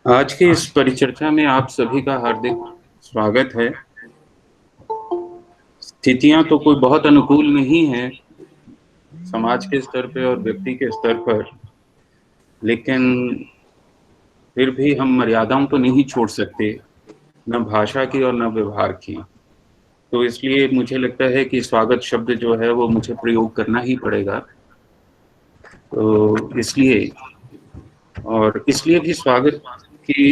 आज के इस परिचर्चा में आप सभी का हार्दिक स्वागत है। स्थितियां तो कोई बहुत अनुकूल नहीं है समाज के स्तर पे और व्यक्ति के स्तर पर, लेकिन फिर भी हम मर्यादाओं को नहीं छोड़ सकते, न भाषा की और न व्यवहार की। तो इसलिए मुझे लगता है कि स्वागत शब्द जो है वो मुझे प्रयोग करना ही पड़ेगा। तो इसलिए भी स्वागत की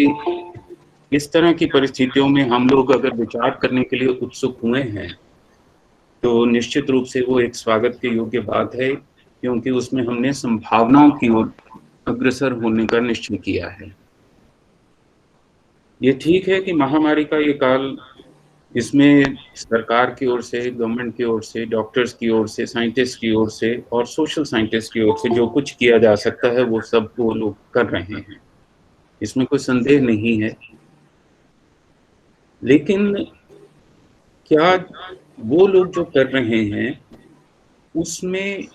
इस तरह की परिस्थितियों में हम लोग अगर विचार करने के लिए उत्सुक हुए हैं तो निश्चित रूप से वो एक स्वागत के योग्य बात है, क्योंकि उसमें हमने संभावनाओं की ओर अग्रसर होने का निश्चय किया है। ये ठीक है कि महामारी का ये काल, इसमें सरकार की ओर से, गवर्नमेंट की ओर से, डॉक्टर्स की ओर से, साइंटिस्ट की ओर से और सोशल साइंटिस्ट की ओर से जो कुछ किया जा सकता है वो सब वो लोग कर रहे हैं, इसमें कोई संदेह नहीं है। लेकिन क्या वो लोग जो कर रहे हैं उसमें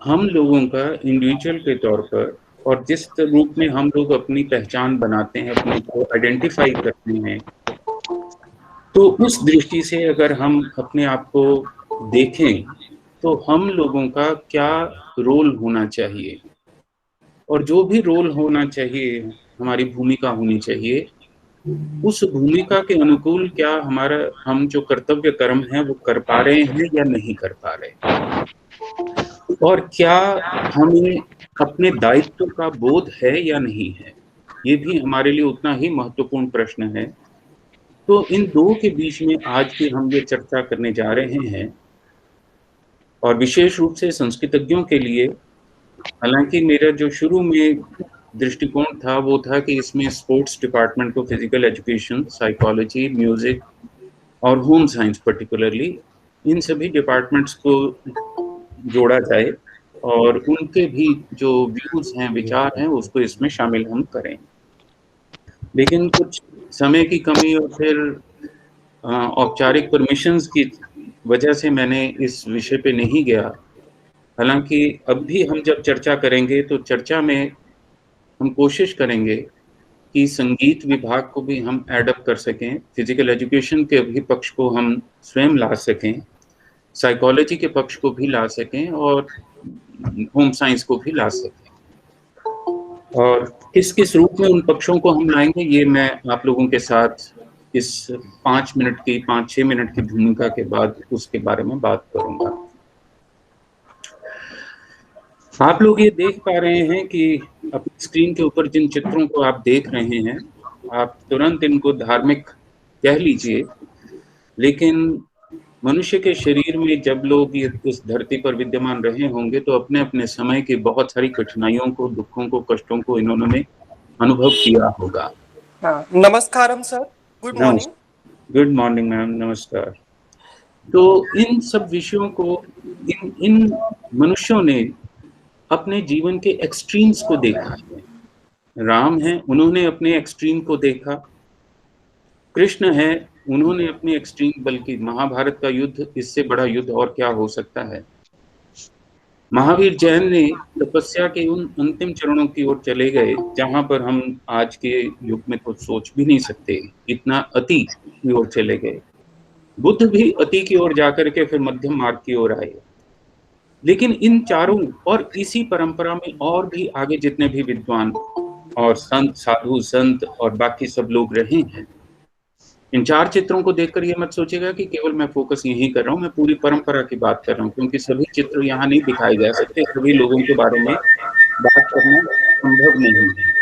हम लोगों का इंडिविजुअल के तौर पर और जिस रूप में हम लोग अपनी पहचान बनाते हैं, अपने को आइडेंटिफाई करते हैं, तो उस दृष्टि से अगर हम अपने आप को देखें तो हम लोगों का क्या रोल होना चाहिए, और जो भी रोल होना चाहिए, हमारी भूमिका होनी चाहिए, उस भूमिका के अनुकूल क्या हमारा हम जो कर्तव्य कर्म है वो कर पा रहे हैं या नहीं कर पा रहे, और क्या हमें अपने दायित्व का बोध है या नहीं है, ये भी हमारे लिए उतना ही महत्वपूर्ण प्रश्न है। तो इन दो के बीच में आज की हम ये चर्चा करने जा रहे हैं, और विशेष रूप से संस्कृतज्ञों के लिए। हालांकि मेरा जो शुरू में दृष्टिकोण था वो था कि इसमें स्पोर्ट्स डिपार्टमेंट को, फिजिकल एजुकेशन, साइकोलॉजी, म्यूजिक और होम साइंस पर्टिकुलरली, इन सभी डिपार्टमेंट्स को जोड़ा जाए और उनके भी जो व्यूज हैं, विचार हैं, उसको इसमें शामिल हम करें। लेकिन कुछ समय की कमी और फिर औपचारिक परमिशंस की वजह से मैंने इस विषय पे नहीं गया। हालांकि अब भी हम जब चर्चा करेंगे तो चर्चा में हम कोशिश करेंगे कि संगीत विभाग को भी हम एडअप कर सकें, फिजिकल एजुकेशन के भी पक्ष को हम स्वयं ला सकें, साइकोलॉजी के पक्ष को भी ला सकें और होम साइंस को भी ला सकें। और किस किस रूप में उन पक्षों को हम लाएंगे, ये मैं आप लोगों के साथ इस 5-6 मिनट की भूमिका के बाद उसके बारे में बात करूंगा। आप लोग ये देख पा रहे हैं कि अपनी स्क्रीन के ऊपर जिन चित्रों को आप देख रहे हैं, आप तुरंत इनको धार्मिक कह लीजिए, लेकिन मनुष्य के शरीर में जब लोग ये इस धरती पर विद्यमान रहे होंगे तो अपने अपने समय की बहुत सारी कठिनाइयों को, दुखों को, कष्टों को इन्होंने अनुभव किया होगा। हाँ, नमस्कारम sir, good morning. Good morning ma'am, नमस्कार। तो इन सब विषयों को इन इन मनुष्यों ने अपने जीवन के एक्सट्रीम्स को देखा है। राम है, उन्होंने अपने एक्सट्रीम को देखा। कृष्ण है, उन्होंने अपने एक्सट्रीम, बल्कि महाभारत का युद्ध, इससे बड़ा युद्ध और क्या हो सकता है। महावीर जैन ने तपस्या के उन अंतिम चरणों की ओर चले गए जहां पर हम आज के युग में तो सोच भी नहीं सकते, इतना अति की ओर चले गए। बुद्ध भी अति की ओर जाकर के फिर मध्यम मार्ग की ओर आए। लेकिन इन चारों और इसी परंपरा में और भी आगे जितने भी विद्वान और संत, साधु संत और बाकी सब लोग रहे हैं, इन चार चित्रों को देखकर ये मत सोचिएगा कि केवल मैं फोकस यही कर रहा हूँ, मैं पूरी परंपरा की बात कर रहा हूँ, क्योंकि सभी चित्र यहाँ नहीं दिखाए जा सकते, सभी लोगों के बारे में बात करना संभव नहीं है।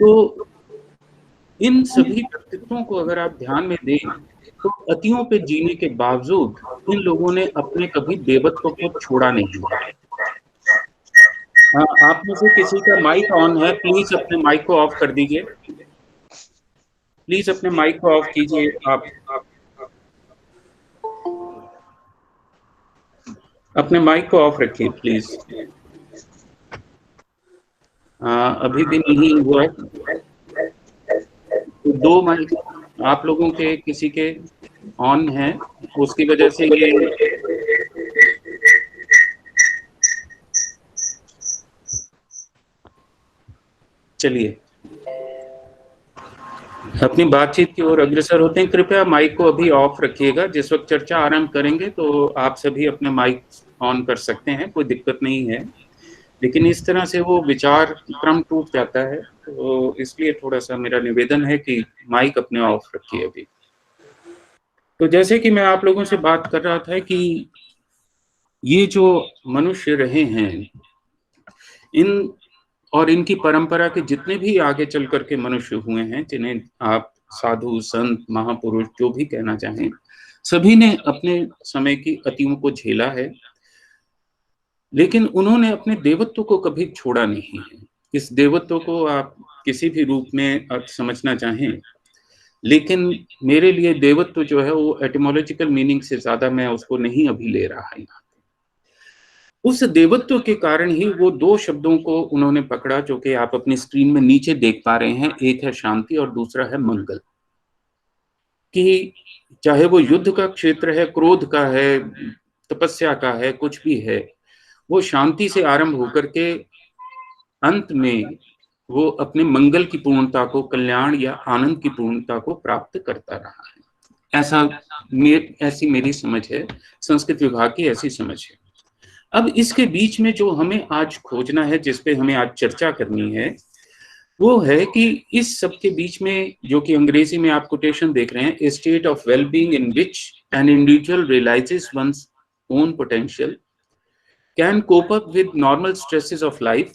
तो इन सभी व्यक्तित्वों को अगर आप ध्यान में दें तो अतियों पे जीने के बावजूद इन लोगों ने अपने कभी देवत्व को छोड़ा नहीं है। आप में से किसी का माइक ऑन है, प्लीज अपने माइक को ऑफ कर दीजिए। प्लीज अपने माइक को ऑफ कीजिए। आप अपने माइक को ऑफ रखिए प्लीज। अभी भी नहीं हुआ। तो दो माइक आप लोगों के किसी के ऑन है, उसकी वजह से ये चलिए अपनी बातचीत की ओर अग्रसर होते हैं। कृपया माइक को अभी ऑफ रखिएगा। जिस वक्त चर्चा आरंभ करेंगे तो आप सभी अपने माइक ऑन कर सकते हैं, कोई दिक्कत नहीं है। लेकिन इस तरह से वो विचार क्रम टूट जाता है, तो इसलिए थोड़ा सा मेरा निवेदन है कि माइक अपने ऑफ रखिए अभी। तो जैसे कि मैं आप लोगों से बात कर रहा था कि ये जो मनुष्य रहे हैं, इन और इनकी परंपरा के जितने भी आगे चल करके मनुष्य हुए हैं, जिन्हें आप साधु संत महापुरुष जो भी कहना चाहें, सभी ने अपने समय की अतियों को झेला है, लेकिन उन्होंने अपने देवत्व को कभी छोड़ा नहीं है। इस देवत्व को आप किसी भी रूप में समझना चाहें, लेकिन मेरे लिए देवत्व जो है वो एटिमोलॉजिकल मीनिंग से ज्यादा मैं उसको नहीं अभी ले रहा है। उस देवत्व के कारण ही वो दो शब्दों को उन्होंने पकड़ा, जो कि आप अपनी स्क्रीन में नीचे देख पा रहे हैं। एक है शांति और दूसरा है मंगल। कि चाहे वो युद्ध का क्षेत्र है, क्रोध का है, तपस्या का है, कुछ भी है, वो शांति से आरंभ होकर के अंत में वो अपने मंगल की पूर्णता को, कल्याण या आनंद की पूर्णता को प्राप्त करता रहा है। ऐसी मेरी समझ है, संस्कृत विभाग की ऐसी समझ है। अब इसके बीच में जो हमें आज खोजना है, जिसपे हमें आज चर्चा करनी है, वो है कि इस सब के बीच में, जो कि अंग्रेजी में आप कोटेशन देख रहे हैं, a state of wellbeing in which an individual realises one's own potential, can cope up with normal stresses of life,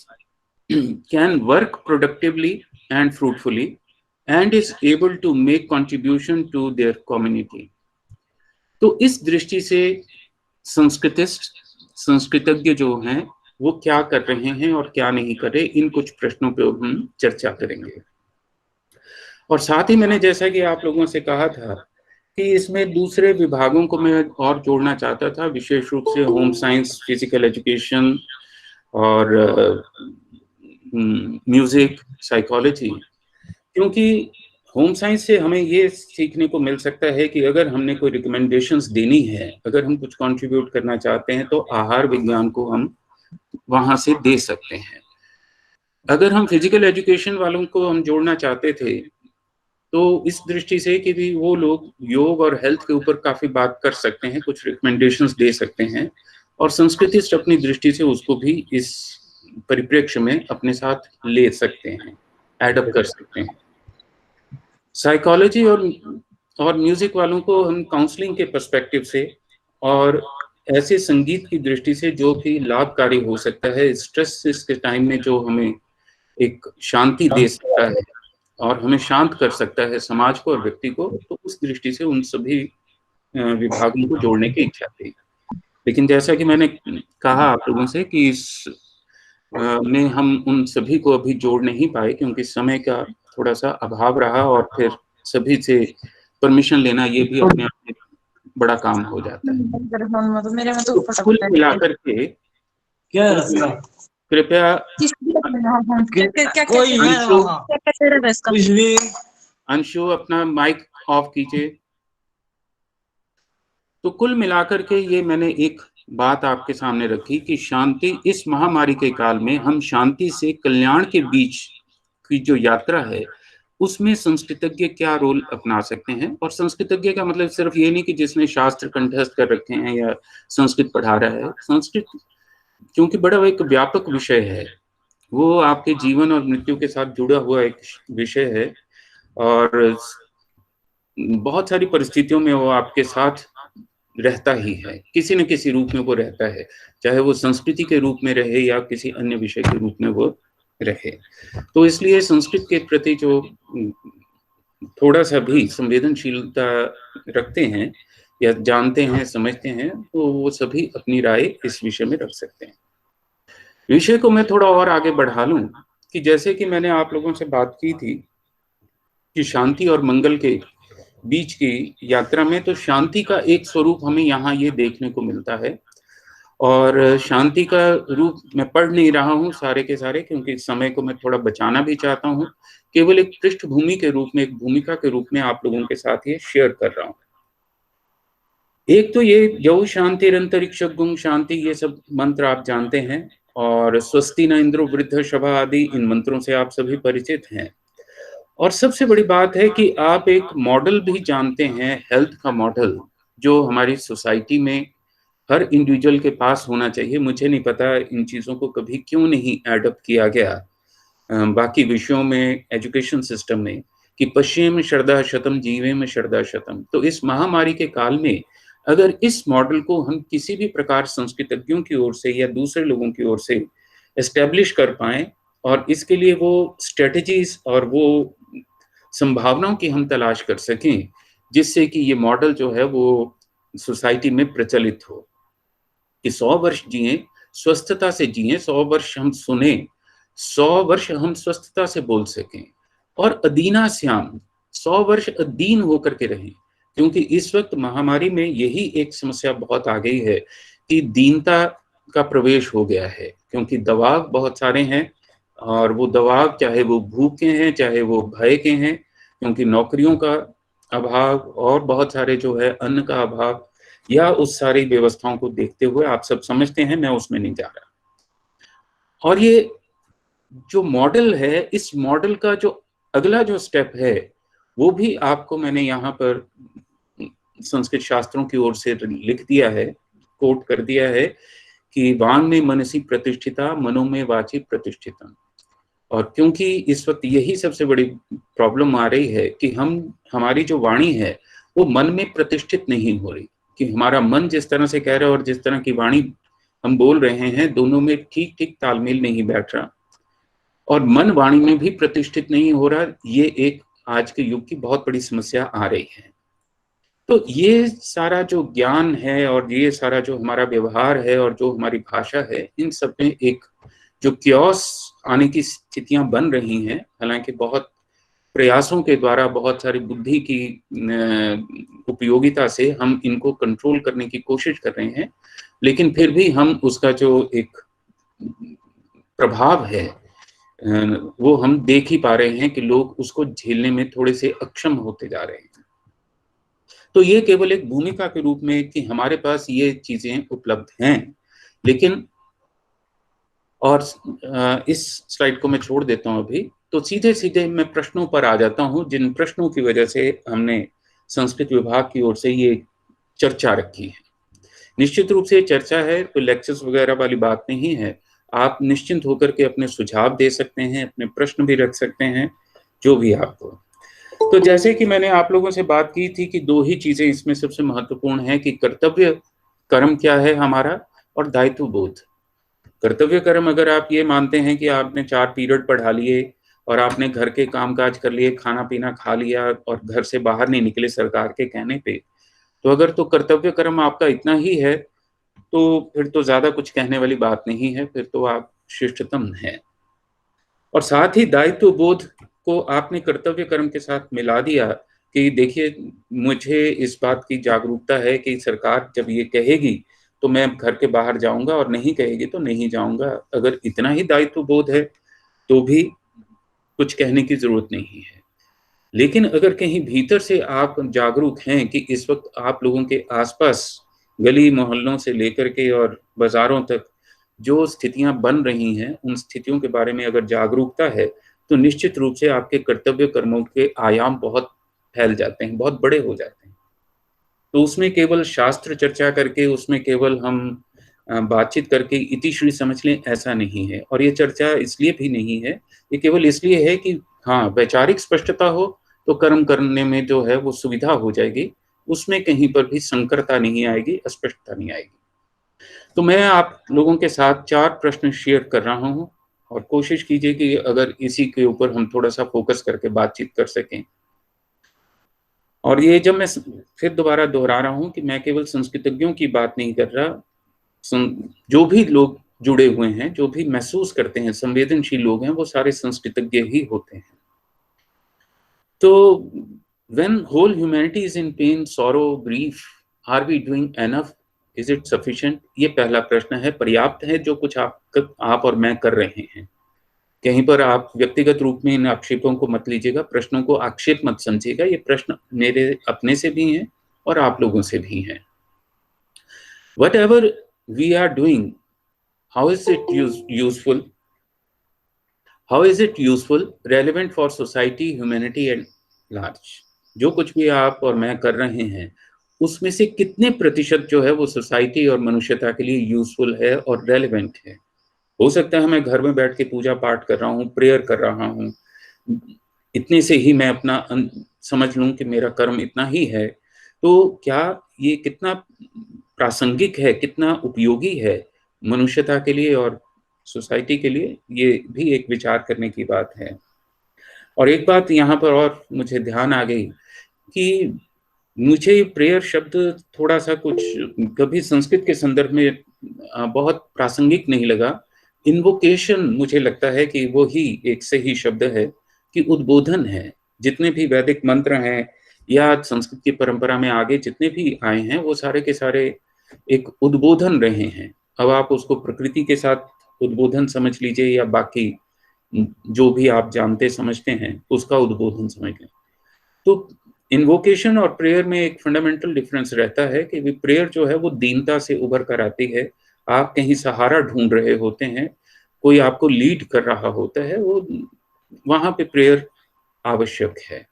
can work productively and fruitfully, and is able to make contribution to their community। तो इस दृष्टि से संस्कृतिस्ट, संस्कृतज्ञ जो हैं, वो क्या कर रहे हैं और क्या नहीं कर रहे, इन कुछ प्रश्नों पे हम चर्चा करेंगे। और साथ ही मैंने, जैसा कि आप लोगों से कहा था, कि इसमें दूसरे विभागों को मैं और जोड़ना चाहता था, विशेष रूप से होम साइंस, फिजिकल एजुकेशन और म्यूजिक, साइकोलॉजी। क्योंकि होम साइंस से हमें ये सीखने को मिल सकता है कि अगर हमने कोई रिकमेंडेशंस देनी है, अगर हम कुछ कंट्रीब्यूट करना चाहते हैं, तो आहार विज्ञान को हम वहां से दे सकते हैं। अगर हम फिजिकल एजुकेशन वालों को हम जोड़ना चाहते थे, तो इस दृष्टि से कि भी वो लोग योग और हेल्थ के ऊपर काफी बात कर सकते हैं, कुछ रिकमेंडेशंस दे सकते हैं, और संस्कृतिस्ट अपनी दृष्टि से उसको भी इस परिप्रेक्ष्य में अपने साथ ले सकते हैं, एडअप कर सकते हैं। साइकोलॉजी और म्यूजिक वालों को हम काउंसलिंग के पर्सपेक्टिव से और ऐसे संगीत की दृष्टि से जो कि लाभकारी हो सकता है, स्ट्रेस के टाइम में जो हमें एक शांति दे सकता है और हमें शांत कर सकता है, समाज को और व्यक्ति को, तो उस दृष्टि से उन सभी विभागों को जोड़ने की इच्छा थी। लेकिन जैसा कि मैंने कहा आप लोगों से कि इस में हम उन सभी को अभी जोड़ नहीं पाए, क्योंकि समय का थोड़ा सा अभाव रहा, और फिर सभी से परमिशन लेना ये भी अपने आप में बड़ा काम हो जाता है। तो कुल मिलाकर के कृपया अंशु अपना माइक ऑफ कीजिए। तो कुल मिलाकर के ये मैंने एक बात आपके सामने रखी कि शांति, इस महामारी के काल में हम शांति से कल्याण के बीच की जो यात्रा है, उसमें संस्कृतज्ञ क्या रोल अपना सकते हैं। और संस्कृतज्ञ का मतलब सिर्फ ये नहीं कि जिसने शास्त्र कंठस्थ कर रखे हैं या संस्कृत पढ़ा रहा है। संस्कृत क्योंकि बड़ा एक व्यापक विषय है, वो आपके जीवन और मृत्यु के साथ जुड़ा हुआ एक विषय है, और बहुत सारी परिस्थितियों में वो आपके साथ रहता ही है, किसी न किसी रूप में वो रहता है, चाहे वो संस्कृति के रूप में रहे या किसी अन्य विषय के रूप में वो रहे। तो इसलिए संस्कृत के प्रति जो थोड़ा सा भी संवेदनशीलता रखते हैं या जानते हैं, समझते हैं, तो वो सभी अपनी राय इस विषय में रख सकते हैं। विषय को मैं थोड़ा और आगे बढ़ा लूं कि जैसे कि मैंने आप लोगों से बात की थी कि शांति और मंगल के बीच की यात्रा में, तो शांति का एक स्वरूप हमें यहाँ ये देखने को मिलता है। और शांति का रूप मैं पढ़ नहीं रहा हूँ सारे के सारे, क्योंकि समय को मैं थोड़ा बचाना भी चाहता हूँ। केवल एक पृष्ठभूमि के रूप में, एक भूमिका के रूप में आप लोगों के साथ ये शेयर कर रहा हूँ। एक तो ये यौ शांतिरंतरिक्ष गुम शांति, ये सब मंत्र आप जानते हैं, और स्वस्ति न इंद्रो वृद्धश्रवा आदि इन मंत्रों से आप सभी परिचित हैं। और सबसे बड़ी बात है कि आप एक मॉडल भी जानते हैं, हेल्थ का मॉडल, जो हमारी सोसाइटी में हर इंडिविजुअल के पास होना चाहिए। मुझे नहीं पता इन चीज़ों को कभी क्यों नहीं एडप्ट किया गया बाकी विषयों में, एजुकेशन सिस्टम में, कि पश्येम शरदा शतम जीवेम शरदा शतम। तो इस महामारी के काल में अगर इस मॉडल को हम किसी भी प्रकार संस्कृतज्ञों की ओर से या दूसरे लोगों की ओर से एस्टेब्लिश कर पाएं, और इसके लिए वो स्ट्रेटजीज और वो संभावनाओं की हम तलाश कर सकें, जिससे कि ये मॉडल जो है वो सोसाइटी में प्रचलित हो, कि 100 वर्ष जिए, स्वस्थता से जिए, 100 वर्ष हम सुने, 100 वर्ष हम स्वस्थता से बोल सकें, और अदीना श्याम, 100 वर्ष अदीन होकर के रहें। क्योंकि इस वक्त महामारी में यही एक समस्या बहुत आ गई है कि दीनता का प्रवेश हो गया है, क्योंकि दबाव बहुत सारे हैं, और वो दबाव चाहे वो भूख के हैं, चाहे वो भय के हैं, क्योंकि नौकरियों का अभाव और बहुत सारे जो है अन्न का अभाव, या उस सारी व्यवस्थाओं को देखते हुए आप सब समझते हैं, मैं उसमें नहीं जा रहा। और ये जो मॉडल है, इस मॉडल का जो अगला जो स्टेप है, वो भी आपको मैंने यहाँ पर संस्कृत शास्त्रों की ओर से लिख दिया है, कोट कर दिया है, कि वांग में मनसी प्रतिष्ठिता, मनो में वाची प्रतिष्ठिता। और क्योंकि इस वक्त यही सबसे बड़ी प्रॉब्लम आ रही है कि हमारी जो वाणी है वो मन में प्रतिष्ठित नहीं हो रही, कि हमारा मन जिस तरह से कह रहा है और जिस तरह की वाणी हम बोल रहे हैं, दोनों में ठीक ठीक तालमेल नहीं बैठ रहा, और मन वाणी में भी प्रतिष्ठित नहीं हो रहा। ये एक आज के युग की बहुत बड़ी समस्या आ रही है। तो ये सारा जो ज्ञान है और ये सारा जो हमारा व्यवहार है और जो हमारी भाषा है, इन सब में एक जो क्योस आने की स्थितियां बन रही हैं, हालांकि बहुत प्रयासों के द्वारा, बहुत सारी बुद्धि की उपयोगिता से हम इनको कंट्रोल करने की कोशिश कर रहे हैं, लेकिन फिर भी हम उसका जो एक प्रभाव है वो हम देख ही पा रहे हैं कि लोग उसको झेलने में थोड़े से अक्षम होते जा रहे हैं। तो ये केवल एक भूमिका के रूप में कि हमारे पास ये चीजें उपलब्ध हैं, लेकिन और इस स्लाइड को मैं छोड़ देता हूं अभी, तो सीधे सीधे मैं प्रश्नों पर आ जाता हूं, जिन प्रश्नों की वजह से हमने संस्कृत विभाग की ओर से ये चर्चा रखी है। निश्चित रूप से चर्चा है, कोई लेक्चर्स वगैरह वाली बात नहीं है। आप निश्चिंत होकर के अपने सुझाव दे सकते हैं, अपने प्रश्न भी रख सकते हैं, जो भी आपको। तो जैसे कि मैंने आप लोगों से बात की थी कि दो ही चीजें इसमें सबसे महत्वपूर्ण है, कि कर्तव्य कर्म क्या है हमारा, और दायित्व बोध। कर्तव्य कर्म अगर आप ये मानते हैं कि आपने 4 पीरियड पढ़ा लिए और आपने घर के कामकाज कर लिए, खाना पीना खा लिया और घर से बाहर नहीं निकले सरकार के कहने पे, तो अगर तो कर्तव्य कर्म आपका इतना ही है, तो फिर तो ज्यादा कुछ कहने वाली बात नहीं है, फिर तो आप शिष्टतम हैं। और साथ ही दायित्व बोध को आपने कर्तव्य कर्म के साथ मिला दिया, कि देखिए मुझे इस बात की जागरूकता है कि सरकार जब ये कहेगी तो मैं घर के बाहर जाऊंगा, और नहीं कहेगी तो नहीं जाऊंगा। अगर इतना ही दायित्व बोध है तो भी कुछ कहने की जरूरत नहीं है। लेकिन अगर कहीं भीतर से आप जागरूक हैं कि इस वक्त आप लोगों के आसपास गली मोहल्लों से लेकर के और बाजारों तक जो स्थितियां बन रही हैं, उन स्थितियों के बारे में अगर जागरूकता है, तो निश्चित रूप से आपके कर्तव्य कर्मों के आयाम बहुत फैल जाते हैं, बहुत बड़े हो जाते हैं। तो उसमें केवल शास्त्र चर्चा करके, उसमें केवल हम बातचीत करके इतिश्री समझ लें, ऐसा नहीं है। और ये चर्चा इसलिए भी नहीं है, ये केवल इसलिए है कि हाँ, वैचारिक स्पष्टता हो तो कर्म करने में जो है वो सुविधा हो जाएगी, उसमें कहीं पर भी संकरता नहीं आएगी, अस्पष्टता नहीं आएगी। तो मैं आप लोगों के साथ 4 प्रश्न शेयर कर रहा हूँ, और कोशिश कीजिए कि अगर इसी के ऊपर हम थोड़ा सा फोकस करके बातचीत कर सकें। और ये जब मैं फिर दोबारा दोहरा रहा हूँ कि मैं केवल संस्कृतज्ञों की बात नहीं कर रहा, जो भी लोग जुड़े हुए हैं, जो भी महसूस करते हैं, संवेदनशील लोग हैं, वो सारे संस्कृतज्ञ ही होते हैं। तो when whole humanity is in pain, sorrow, grief, are we doing enough? Is it sufficient? ये पहला प्रश्न है। पर्याप्त है जो कुछ आप और मैं कर रहे हैं? कहीं पर आप व्यक्तिगत रूप में इन आक्षेपों को मत लीजिएगा, प्रश्नों को आक्षेप मत समझिएगा। ये प्रश्न मेरे अपने से भी हैं और आप लोगों से भी हैं। Whatever we are doing, How is it useful? How is it useful, relevant for society, humanity and large? जो कुछ भी आप और मैं कर रहे हैं, उसमें से कितने प्रतिशत जो है वो सोसाइटी और मनुष्यता के लिए यूजफुल है और रेलेवेंट है? हो सकता है मैं घर में बैठ के पूजा पाठ कर रहा हूँ, प्रेयर कर रहा हूँ, इतने से ही मैं अपना समझ लूँ कि मेरा कर्म इतना ही है। तो क्या ये कितना प्रासंगिक है, कितना उपयोगी है मनुष्यता के लिए और सोसाइटी के लिए, ये भी एक विचार करने की बात है। और एक बात यहाँ पर और मुझे ध्यान आ गई कि मुझे प्रेयर शब्द थोड़ा-सा कुछ कभी संस्कृत के संदर्भ में बहुत प्रासंगिक नहीं लगा। इन्वोकेशन मुझे लगता है कि वो ही एक सही शब्द है कि उद्बोधन है। जितने भी वैदिक मंत्र हैं या संस्कृत की परंपरा में आगे जितने भी आए हैं, वो सारे के सारे एक उद्बोधन रहे हैं। अब आप उसको प्रकृति के साथ उद्बोधन समझ लीजिए या बाकी जो भी आप जानते समझते हैं, उसका उद्बोधन समझ लें। तो इन्वोकेशन और प्रेयर में एक फंडामेंटल डिफरेंस रहता है कि प्रेयर जो है वो दीनता से उभर कर आती है। आप कहीं सहारा ढूंढ रहे होते हैं, कोई आपको लीड कर रहा होता है, वो वहां पे प्रेयर आवश्यक है।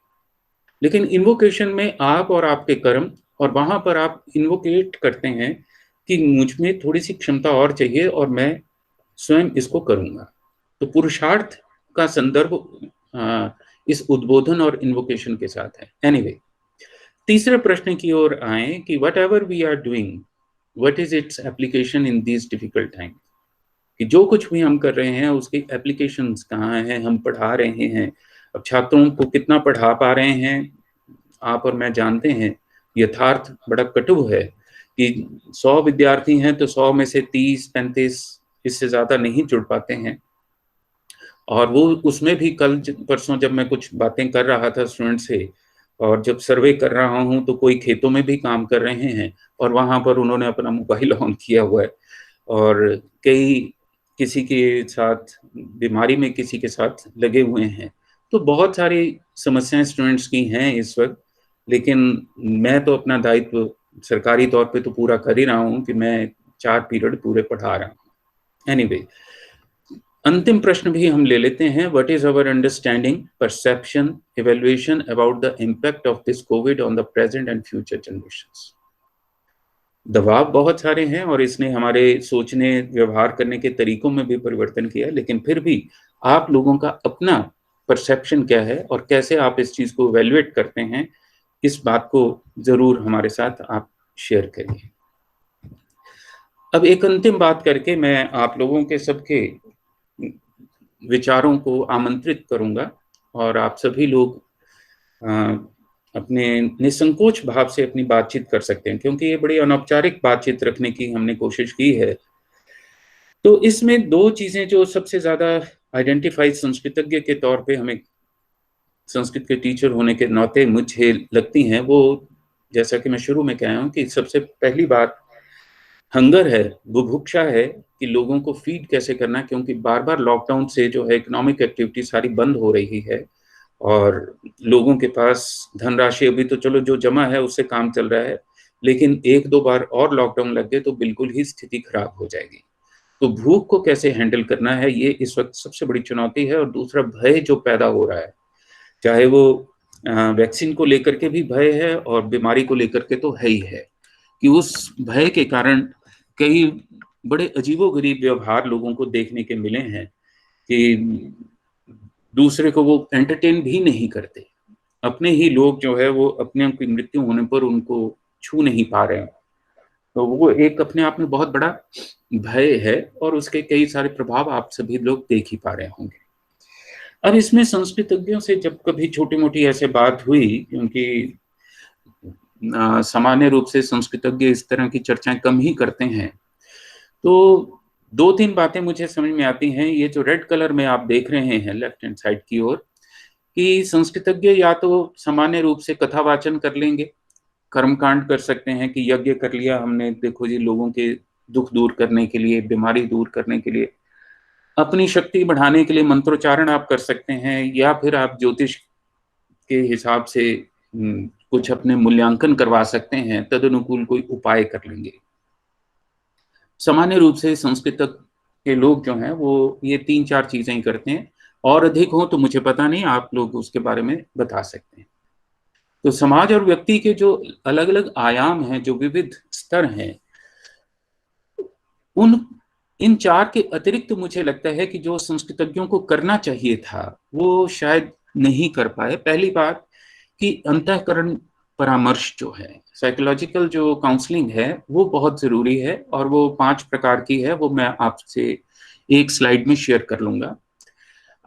लेकिन इन्वोकेशन में आप और आपके कर्म, और वहां पर आप इन्वोकेट करते हैं कि मुझ में थोड़ी सी क्षमता और चाहिए और मैं स्वयं इसको करूंगा। तो पुरुषार्थ का संदर्भ इस उद्बोधन और इन्वोकेशन के साथ है। एनीवे, तीसरे प्रश्न की ओर आए कि whatever we are doing, what is its application in these difficult time? कि जो कुछ भी हम कर रहे हैं उसकी एप्लीकेशंस कहाँ हैं, हम पढ़ा रहे हैं, अब छात्रों को कितना पढ़ा पा रहे हैं, आप और मैं जानते हैं यथार्थ बड़ा कटु है कि 100 विद्यार्थी हैं तो 100 में से 30-35 इससे ज्यादा नहीं जुड़ पाते हैं। और वो उसमें भी कल परसों जब मैं कुछ बातें कर रहा था स्टूडेंट से, और जब सर्वे कर रहा हूँ तो कोई खेतों में भी काम कर रहे हैं और वहां पर उन्होंने अपना मोबाइल ऑन किया हुआ है, और कई किसी के साथ बीमारी में किसी के साथ लगे हुए हैं। तो बहुत सारी समस्याएं स्टूडेंट्स की हैं इस वक्त, लेकिन मैं तो अपना दायित्व सरकारी तौर पे तो पूरा कर ही रहा हूँ कि मैं 4 पीरियड पूरे पढ़ा रहा हूँ। एनीवे, अंतिम प्रश्न भी हम ले लेते हैं। What is our understanding, perception, evaluation about the impact of this Covid on the present and future generations? दबाव बहुत सारे हैं और इसने हमारे सोचने व्यवहार करने के तरीकों में भी परिवर्तन किया, लेकिन फिर भी आप लोगों का अपना परसेप्शन क्या है और कैसे आप इस चीज को इवैल्यूएट करते हैं, इस बात को जरूर हमारे साथ आप शेयर करिए। अब एक अंतिम बात करके मैं आप लोगों के सबके विचारों को आमंत्रित करूंगा और आप सभी लोग अपने निसंकोच भाव से अपनी बातचीत कर सकते हैं, क्योंकि ये बड़ी अनौपचारिक बातचीत रखने की हमने कोशिश की है। तो इसमें दो चीजें जो सबसे ज्यादा आइडेंटिफाइड संस्कृतज्ञ के तौर पे हमें संस्कृत के टीचर होने के नाते मुझे लगती हैं, वो जैसा कि मैं शुरू में कहा हूं कि सबसे पहली बात हंगर है, बुभुक्षा है कि लोगों को फीड कैसे करना, क्योंकि बार बार लॉकडाउन से जो है इकोनॉमिक एक्टिविटी सारी बंद हो रही है और लोगों के पास धनराशि अभी तो चलो जो जमा है उससे काम चल रहा है, लेकिन 1-2 बार और लॉकडाउन लग गए तो बिल्कुल ही स्थिति खराब हो जाएगी। तो भूख को कैसे हैंडल करना है, ये इस वक्त सबसे बड़ी चुनौती है। और दूसरा भय जो पैदा हो रहा है, चाहे वो वैक्सीन को लेकर के भी भय है और बीमारी को लेकर के तो है ही है, कि उस भय के कारण कई बड़े अजीबोगरीब व्यवहार लोगों को देखने के मिले हैं कि दूसरे को वो एंटरटेन भी नहीं करते, अपने ही लोग जो है वो अपने की मृत्यु होने पर उनको छू नहीं पा रहे हैं। तो वो एक अपने आप में बहुत बड़ा भय है और उसके कई सारे प्रभाव आप सभी लोग देख ही पा रहे होंगे। अब इसमें संस्कृतज्ञों से जब कभी छोटी मोटी ऐसे बात हुई, क्योंकि सामान्य रूप से संस्कृतज्ञ इस तरह की चर्चाएं कम ही करते हैं, तो 2-3 बातें मुझे समझ में आती हैं। ये जो रेड कलर में आप देख रहे हैं लेफ्ट हैंड साइड की ओर, कि संस्कृतज्ञ या तो सामान्य रूप से कथा वाचन कर लेंगे, कर्मकांड कर सकते हैं कि यज्ञ कर लिया हमने, देखो जी लोगों के दुख दूर करने के लिए, बीमारी दूर करने के लिए, अपनी शक्ति बढ़ाने के लिए मंत्रोच्चारण आप कर सकते हैं, या फिर आप ज्योतिष के हिसाब से कुछ अपने मूल्यांकन करवा सकते हैं, तद अनुकूल कोई उपाय कर लेंगे। सामान्य रूप से संस्कृतज्ञ के लोग जो हैं वो ये 3-4 चीजें ही करते हैं, और अधिक हो तो मुझे पता नहीं, आप लोग उसके बारे में बता सकते हैं। तो समाज और व्यक्ति के जो अलग अलग आयाम हैं, जो विविध स्तर हैं, उन इन 4 के अतिरिक्त मुझे लगता है कि जो संस्कृतज्ञों को करना चाहिए था वो शायद नहीं कर पाए। पहली बात कि अंतःकरण परामर्श जो है, साइकोलॉजिकल जो काउंसलिंग है, वो बहुत जरूरी है, और वो 5 प्रकार की है, वो मैं आपसे एक स्लाइड में शेयर कर लूंगा।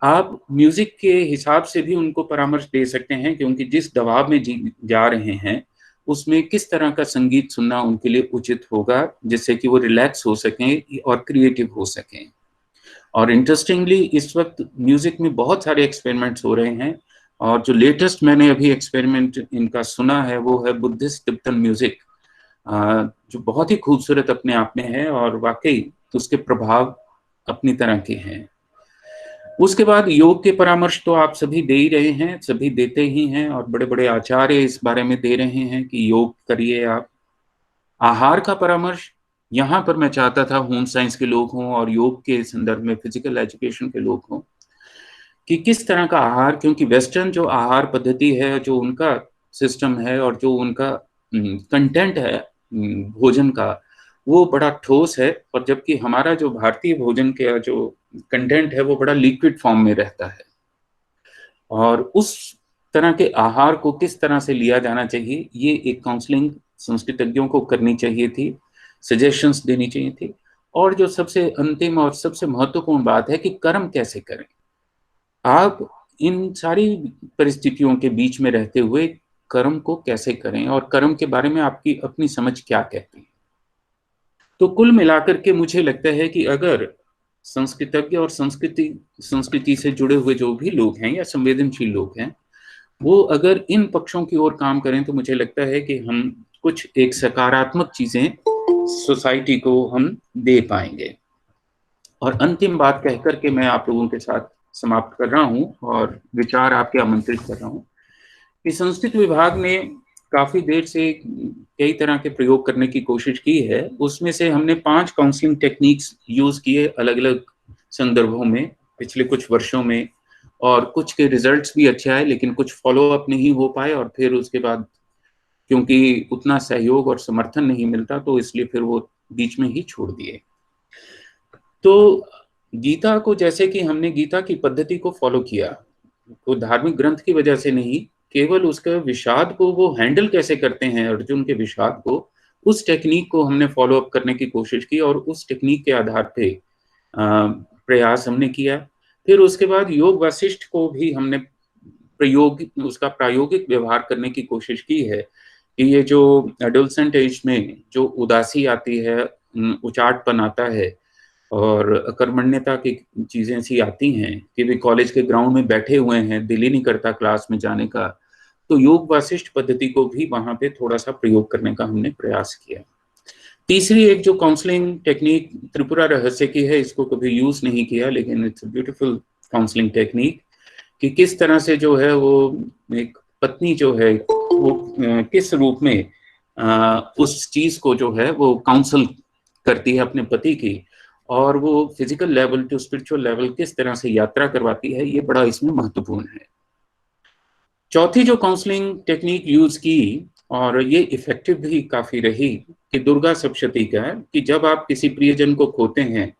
आप म्यूजिक के हिसाब से भी उनको परामर्श दे सकते हैं, क्योंकि जिस दबाव में जा रहे हैं उसमें किस तरह का संगीत सुनना उनके लिए उचित होगा, जिससे कि वो रिलैक्स हो सकें और क्रिएटिव हो सकें। और इंटरेस्टिंगली इस वक्त म्यूजिक में बहुत सारे एक्सपेरिमेंट्स हो रहे हैं, और जो लेटेस्ट मैंने अभी एक्सपेरिमेंट इनका सुना है वो है बुद्धिस्ट तिब्बतन म्यूजिक, जो बहुत ही खूबसूरत अपने आप में है, और वाकई उसके प्रभाव अपनी तरह के हैं। उसके बाद योग के परामर्श तो आप सभी दे ही रहे हैं, सभी देते ही हैं, और बड़े बड़े आचार्य इस बारे में दे रहे हैं कि योग करिए आप। आहार का परामर्श, यहाँ पर मैं चाहता था होम साइंस के लोग हों और योग के संदर्भ में फिजिकल एजुकेशन के लोग हों, कि किस तरह का आहार, क्योंकि वेस्टर्न जो आहार पद्धति है, जो उनका सिस्टम है और जो उनका कंटेंट है भोजन का, वो बड़ा ठोस है, और जबकि हमारा जो भारतीय भोजन का जो कंटेंट है वो बड़ा लिक्विड फॉर्म में रहता है। और उस तरह के आहार को किस तरह से लिया जाना चाहिए, ये एक काउंसलिंग संस्कृतज्ञों को करनी चाहिए थी, सजेशंस देनी चाहिए थी। और जो सबसे अंतिम और सबसे महत्वपूर्ण बात है कि कर्म कैसे करें। आप इन सारी परिस्थितियों के बीच में रहते हुए कर्म को कैसे करें, और कर्म के बारे में आपकी अपनी समझ क्या कहती है। तो कुल मिलाकर के मुझे लगता है कि अगर संस्कृतज्ञ और संस्कृति से जुड़े हुए जो भी लोग हैं या संवेदनशील लोग हैं, वो अगर इन पक्षों की ओर काम करें, तो मुझे लगता है कि हम कुछ एक सकारात्मक चीजें सोसाइटी को हम दे पाएंगे। और अंतिम बात कहकर के मैं आप लोगों के साथ समाप्त कर रहा हूं, और विचार आपके आमंत्रित कर रहा हूं कि संस्कृत विभाग ने काफी देर से कई तरह के प्रयोग करने की कोशिश की है। उसमें से हमने 5 काउंसलिंग टेक्निक्स यूज किए अलग अलग संदर्भों में पिछले कुछ वर्षों में, और कुछ के रिजल्ट्स भी अच्छे आए, लेकिन कुछ फॉलो अप नहीं हो पाए, और फिर उसके बाद क्योंकि उतना सहयोग और समर्थन नहीं मिलता, तो इसलिए फिर वो बीच में ही छोड़ दिए। तो गीता को, जैसे कि हमने गीता की पद्धति को फॉलो किया, तो धार्मिक ग्रंथ की वजह से नहीं, केवल उसके विषाद को वो हैंडल कैसे करते हैं, अर्जुन के विषाद को, उस टेक्निक को हमने फॉलो अप करने की कोशिश की, और उस टेक्निक के आधार पे प्रयास हमने किया। फिर उसके बाद योग वासिष्ठ को भी हमने उसका प्रायोगिक व्यवहार करने की कोशिश की है, कि ये जो एडोलसेंट एज में जो उदासी आती है, उचाटपन आता है, और अकर्मण्यता की चीजें सी आती हैं कि वे कॉलेज के ग्राउंड में बैठे हुए हैं, दिल ही नहीं करता क्लास में जाने का, तो योग वासिष्ठ पद्धति को भी वहां पे थोड़ा सा प्रयोग करने का हमने प्रयास किया। तीसरी एक जो काउंसलिंग टेक्निक त्रिपुरा रहस्य की है, इसको कभी यूज नहीं किया, लेकिन इट्स ब्यूटीफुल काउंसलिंग टेक्निक, कि किस तरह से जो है वो एक पत्नी जो है वो किस रूप में उस चीज को जो है वो काउंसल करती है अपने पति की, और वो physical level to spiritual level किस तरह से यात्रा करवाती है, ये बड़ा इसमें महत्वपूर्ण है। चौथी जो काउंसलिंग टेक्निक यूज की, और ये इफेक्टिव भी काफी रही, कि दुर्गा सप्तशती का, कि जब आप किसी प्रियजन को खोते हैं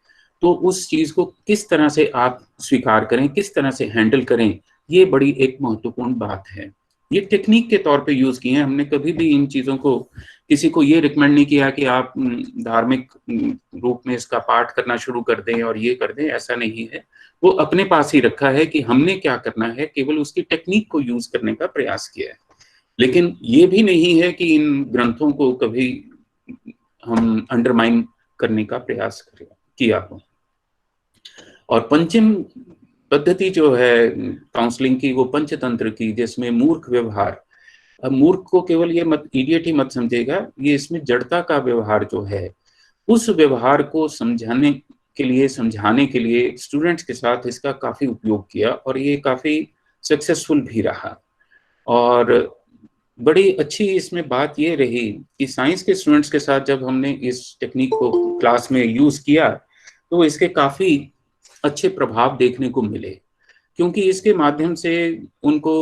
तो उस चीज को किस तरह से आप स्वीकार करें, किस तरह से हैंडल करें, ये बड़ी एक महत्वपूर्ण बात है। ये टेक्निक के तौर पे यूज किए हैं, हमने कभी भी इन चीजों को किसी को ये रिकमेंड नहीं किया कि आप धार्मिक रूप में इसका पाठ करना शुरू कर दें और ये कर दें, ऐसा नहीं है। वो अपने पास ही रखा है कि हमने क्या करना है, केवल उसकी टेक्निक को यूज करने का प्रयास किया है। लेकिन ये भी नहीं है कि इन ग्रंथों को कभी हम अंडरमाइन करने का प्रयास किया हो। और पंचम पद्धति जो है काउंसलिंग की, वो पंचतंत्र की, जिसमें मूर्ख व्यवहार। अब मूर्ख को केवल ये मत इडियट ही मत समझेगा, ये इसमें जड़ता का व्यवहार जो है, उस व्यवहार को समझाने के लिए स्टूडेंट्स के साथ इसका काफी उपयोग किया, और ये काफी सक्सेसफुल भी रहा। और बड़ी अच्छी इसमें बात ये रही कि साइंस के स्टूडेंट्स के साथ जब हमने इस टेक्निक को क्लास में यूज किया, तो इसके काफी अच्छे प्रभाव देखने को मिले, क्योंकि इसके माध्यम से उनको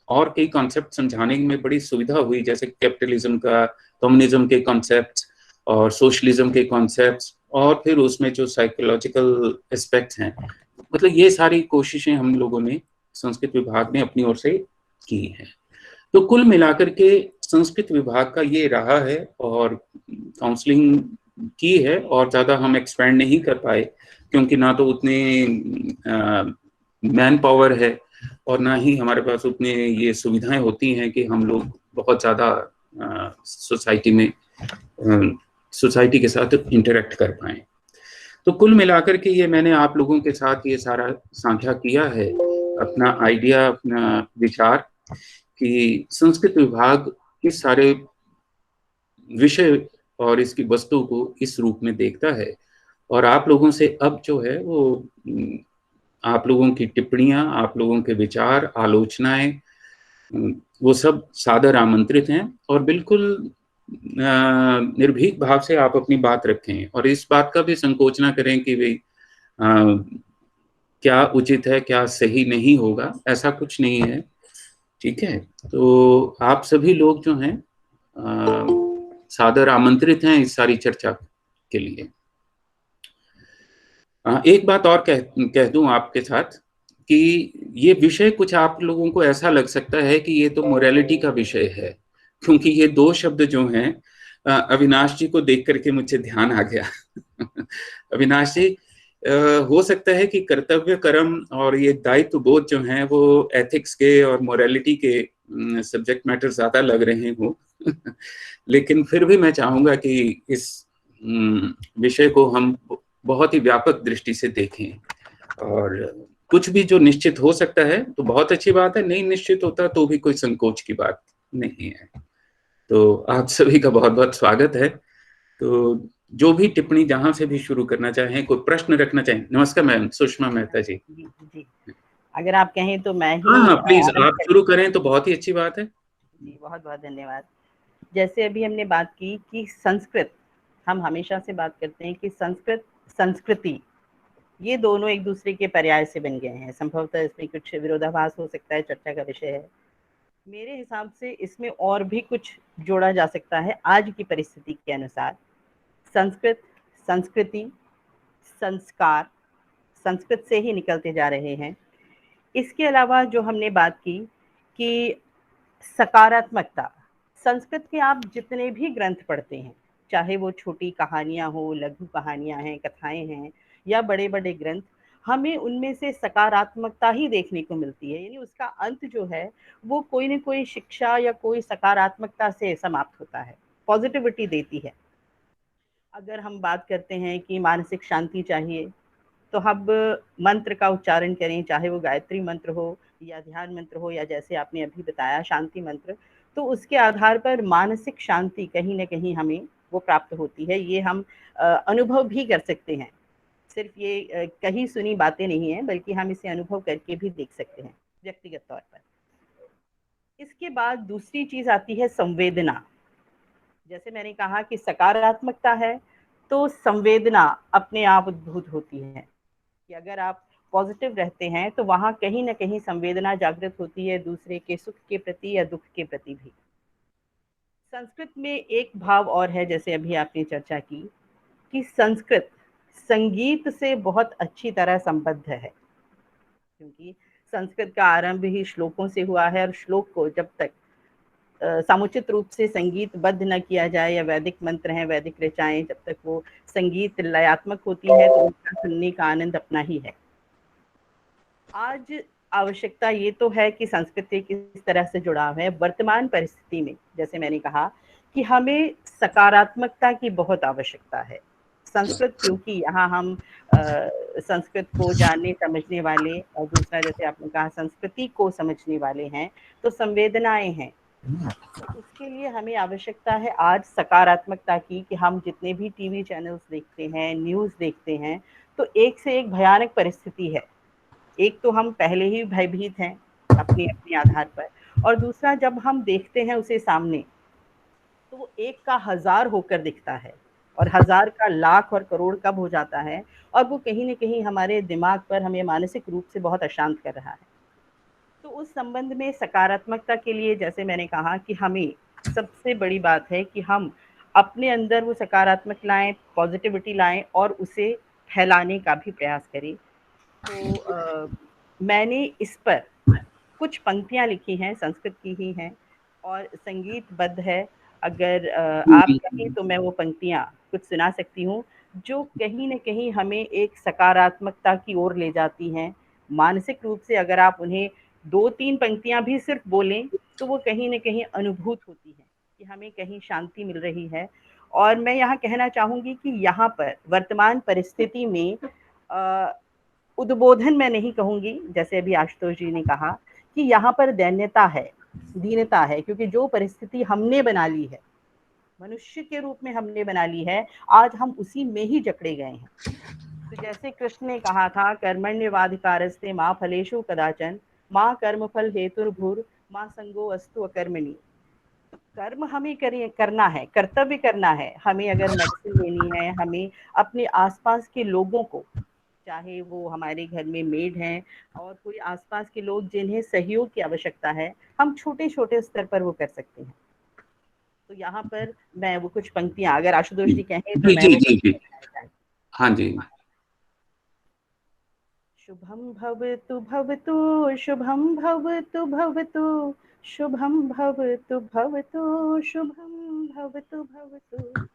और कई कॉन्सेप्ट समझाने में बड़ी सुविधा हुई, जैसे कैपिटलिज्म का, कम्युनिज्म के कॉन्सेप्ट्स और सोशलिज्म के कॉन्सेप्ट्स, और फिर उसमें जो साइकोलॉजिकल एस्पेक्ट्स हैं, मतलब ये सारी कोशिशें हम लोगों ने, संस्कृत विभाग ने अपनी ओर से की हैं। तो कुल मिलाकर के संस्कृत विभाग का ये रहा है, और काउंसलिंग की है, और ज़्यादा हम एक्सपेंड नहीं कर पाए, क्योंकि ना तो उतने मैन पावर है, और ना ही हमारे पास उतने ये सुविधाएं होती हैं कि हम लोग बहुत ज़्यादा सोसाइटी में सोसाइटी के साथ इंटरेक्ट कर पाए। तो कुल मिलाकर के ये मैंने आप लोगों के साथ ये सारा साझा किया है, अपना आइडिया, अपना विचार, कि संस्कृत विभाग किस सारे विषय और इसकी वस्तु को इस रूप में देखता है। और आप लोगों से अब जो है वो आप लोगों की टिप्पणियां, आप लोगों के विचार, आलोचनाएं, वो सब सादर आमंत्रित हैं, और बिल्कुल निर्भीक भाव से आप अपनी बात रखें, और इस बात का भी संकोच ना करें कि भाई क्या उचित है, क्या सही नहीं होगा, ऐसा कुछ नहीं है। ठीक है, तो आप सभी लोग जो हैं सादर आमंत्रित हैं इस सारी चर्चा के लिए। एक बात और कह दूं आपके साथ, कि ये विषय कुछ आप लोगों को ऐसा लग सकता है कि ये तो मोरालिटी का विषय है, क्योंकि ये दो शब्द जो हैं, अविनाश जी को देख करके मुझे ध्यान आ गया। अविनाश जी, हो सकता है कि कर्तव्य कर्म और ये दायित्व बोध जो हैं वो एथिक्स के और मोरालिटी के सब्जेक्ट मैटर ज्यादा लग रहे हो। लेकिन फिर भी मैं चाहूंगा कि इस विषय को हम बहुत ही व्यापक दृष्टि से देखें, और कुछ भी जो निश्चित हो सकता है तो बहुत अच्छी बात है, नहीं निश्चित होता तो भी कोई संकोच की बात नहीं है। तो आप सभी का बहुत बहुत स्वागत है। तो जो भी टिप्पणी जहां से भी शुरू करना चाहें, कोई प्रश्न रखना चाहें। नमस्कार मैम, सुषमा मेहता जी। जी जी, अगर आप कहें तो मैं हाँ ही हाँ, प्लीज आप शुरू करें तो बहुत ही अच्छी बात है जी। बहुत बहुत धन्यवाद। जैसे अभी हमने बात की कि संस्कृत, हम हमेशा से बात करते हैं कि संस्कृत संस्कृति, ये दोनों एक दूसरे के पर्याय से बन गए हैं। संभवतः इसमें कुछ विरोधाभास हो सकता है, चर्चा का विषय है। मेरे हिसाब से इसमें और भी कुछ जोड़ा जा सकता है आज की परिस्थिति के अनुसार। संस्कृत, संस्कृति, संस्कार संस्कृत से ही निकलते जा रहे हैं। इसके अलावा जो हमने बात की कि सकारात्मकता, संस्कृत के आप जितने भी ग्रंथ पढ़ते हैं, चाहे वो छोटी कहानियां हो, लघु कहानियां हैं, कथाएं हैं, या बड़े बड़े ग्रंथ, हमें उनमें से सकारात्मकता ही देखने को मिलती है। यानी उसका अंत जो है वो कोई न कोई शिक्षा या कोई सकारात्मकता से समाप्त होता है, पॉजिटिविटी देती है। अगर हम बात करते हैं कि मानसिक शांति चाहिए, तो अब मंत्र का उच्चारण करें, चाहे वो गायत्री मंत्र हो या ध्यान मंत्र हो, या जैसे आपने अभी बताया शांति मंत्र, तो उसके आधार पर मानसिक शांति कहीं न कहीं हमें वो प्राप्त होती है। ये हम अनुभव भी कर सकते हैं। सिर्फ ये कही सुनी बातें नहीं है, बल्कि हम इसे अनुभव करके भी देख सकते हैं व्यक्तिगत तौर पर। इसके बाद दूसरी चीज आती है संवेदना। जैसे मैंने कहा कि सकारात्मकता है तो संवेदना अपने आप उद्भूत होती है, कि अगर आप पॉजिटिव रहते हैं तो वहाँ कहीं ना कहीं संवेदना जागृत होती है, दूसरे के सुख के प्रति या दुख के प्रति भी। संस्कृत में एक भाव और है, जैसे अभी आपने चर्चा की, कि संस्कृत संगीत से बहुत अच्छी तरह संबद्ध है, क्योंकि संस्कृत का आरंभ ही श्लोकों से हुआ है, और श्लोक को जब तक समुचित रूप से संगीतबद्ध न किया जाए, या वैदिक मंत्र हैं, वैदिक ऋचाएं, जब तक वो संगीत लयात्मक होती है तो उनका सुनने का आनंद अपना ही है। आज आवश्यकता ये तो है कि संस्कृति किस तरह से जुड़ाव है। वर्तमान परिस्थिति में जैसे मैंने कहा कि हमें सकारात्मकता की बहुत आवश्यकता है। संस्कृत, क्योंकि यहाँ हम संस्कृत को जानने समझने वाले, और दूसरा जैसे आपने कहा संस्कृति को समझने वाले हैं, तो संवेदनाएं हैं। तो उसके लिए हमें आवश्यकता है आज सकारात्मकता की, कि हम जितने भी टीवी चैनल्स देखते हैं, न्यूज़ देखते हैं, तो एक से एक भयानक परिस्थिति है। एक तो हम पहले ही भयभीत हैं अपने अपने आधार पर, और दूसरा जब हम देखते हैं उसे सामने, तो वो एक का हजार होकर दिखता है, और हज़ार का लाख और करोड़ कब हो जाता है, और वो कहीं न कहीं हमारे दिमाग पर हमें मानसिक रूप से बहुत अशांत कर रहा है। तो उस संबंध में सकारात्मकता के लिए जैसे मैंने कहा कि हमें सबसे बड़ी बात है कि हम अपने अंदर वो सकारात्मक लाएँ, पॉज़िटिविटी लाएँ और उसे फैलाने का भी प्रयास करें। तो मैंने इस पर कुछ पंक्तियाँ लिखी हैं, संस्कृत की ही हैं और संगीतबद्ध है। अगर आप कहें तो मैं वो पंक्तियाँ कुछ सुना सकती हूँ, जो कहीं न कहीं हमें एक सकारात्मकता की ओर ले जाती हैं। मानसिक रूप से अगर आप उन्हें 2-3 पंक्तियाँ भी सिर्फ़ बोलें, तो वो कहीं न कहीं अनुभूत होती हैं, कि हमें कहीं शांति मिल रही है। और मैं यहाँ कहना चाहूँगी कि यहाँ पर वर्तमान परिस्थिति में उद्बोधन मैं नहीं कहूँगी, जैसे अभी आशुतोष जी ने कहा कि यहाँ पर दैन्यता है, दीनता है, क्योंकि जो परिस्थिति हमने बना ली है, मनुष्य के रूप में हमने बना ली है, आज हम उसी में ही जकड़े गए हैं। तो जैसे कृष्ण ने कहा था, कर्मण्येवाधिकारस्ते मा फलेषु कदाचन, मा कर्मफल हेतुर्भुर मा संगो अस्तु अकर्मणि। तो कर्म हमें करना है, कर्तव्य करना है। हमें अगर मेडिसिन लेनी है, हमें अपने आसपास के लोगों को, चाहे वो हमारे घर में मेड हैं और कोई आसपास के लोग जिन्हें सहयोग की आवश्यकता है, हम छोटे-छोटे स्तर पर वो कर सकते हैं। तो यहाँ पर मैं वो कुछ पंक्तियाँ अगर आशुतोष जी कहें तो जी मैं जी वो जी जी। पंक्तियाँ कहना चाहती हाँ जी। हूँ। शुभम भवतु भवतु, शुभम भवतु भवतु, शुभम भवतु भवतु, शुभम भवतु भवतु।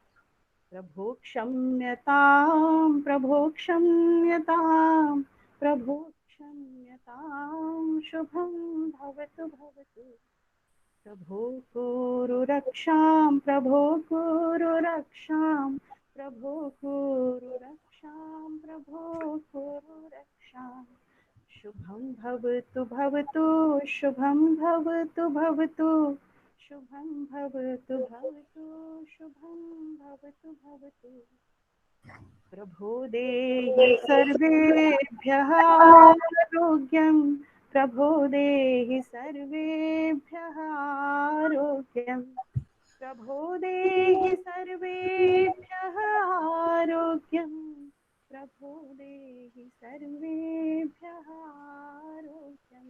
प्रभो क्षम्यतां, प्रभो क्षम्यतां, प्रभो क्षम्यतां, शुभं भवतु भवतु। प्रभो कुरु रक्षां, प्रभो कुरु रक्षां, प्रभो कुरु रक्षां, प्रभो कुरु रक्षां। शुभं भवतु भवतु, शुभं भवतु भवतु, शुभं भवतु भवतु, शुभं भवतु भवतु। प्रभो देहि सर्वेभ्यः आरोग्यं, प्रभो देहि सर्वेभ्यः आरोग्यं, प्रभो देहि सर्वेभ्यः आरोग्यं, प्रभो देहि सर्वेभ्यः आरोग्यं।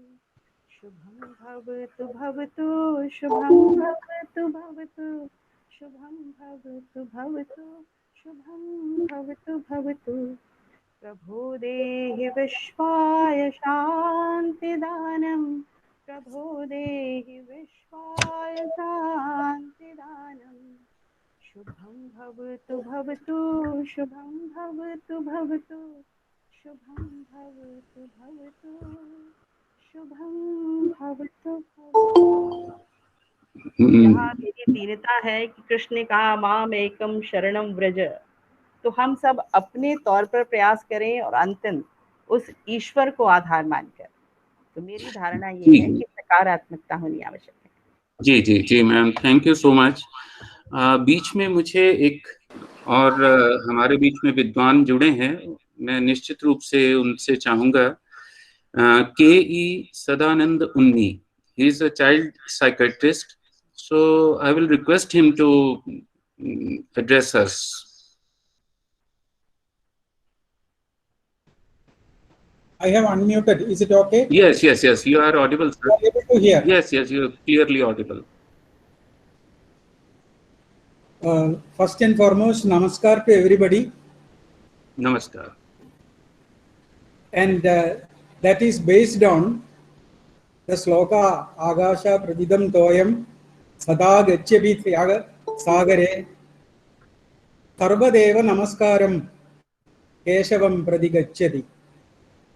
शुभं भवतु भवतु, शुभं भवतु भवतु, शुभं भवतु भवतु, शुभं भवतु भवतु। प्रभो देहि विश्वाय शान्तिदानं, प्रभो देहि विश्वाय शान्तिदानं। शुभं भवतु भवतु, शुभं भवतु भवतु, शुभं भवतु भवतु, शुभं भवतु भवतु। यहाँ मेरी दीनता है कि कृष्ण ने कहा माम एकम शरणम व्रज, तो हम सब अपने तौर पर प्रयास करें और अंतिम उस ईश्वर को आधार मानकर। तो मेरी धारणा ये है कि सकारात्मकता होनी आवश्यक है। जी जी जी ma'am, thank you so much. बीच में मुझे एक और हमारे बीच में विद्वान जुड़े हैं, मैं निश्चित रूप से उनसे चाहूंगा। के E Sadanand Unni, he is a child psychiatrist, so I will request him to address us. I have unmuted. Is it okay? Yes, yes, yes. You are audible, sir. You are able to hear? Yes, yes. You are clearly audible. First and foremost, namaskar to everybody. Namaskar. And that is based on the sloka Agasha Pradidam Toyam Sada Gacchabi Sagare Sarvadeva Namaskaram Keshavam Pradigacchati.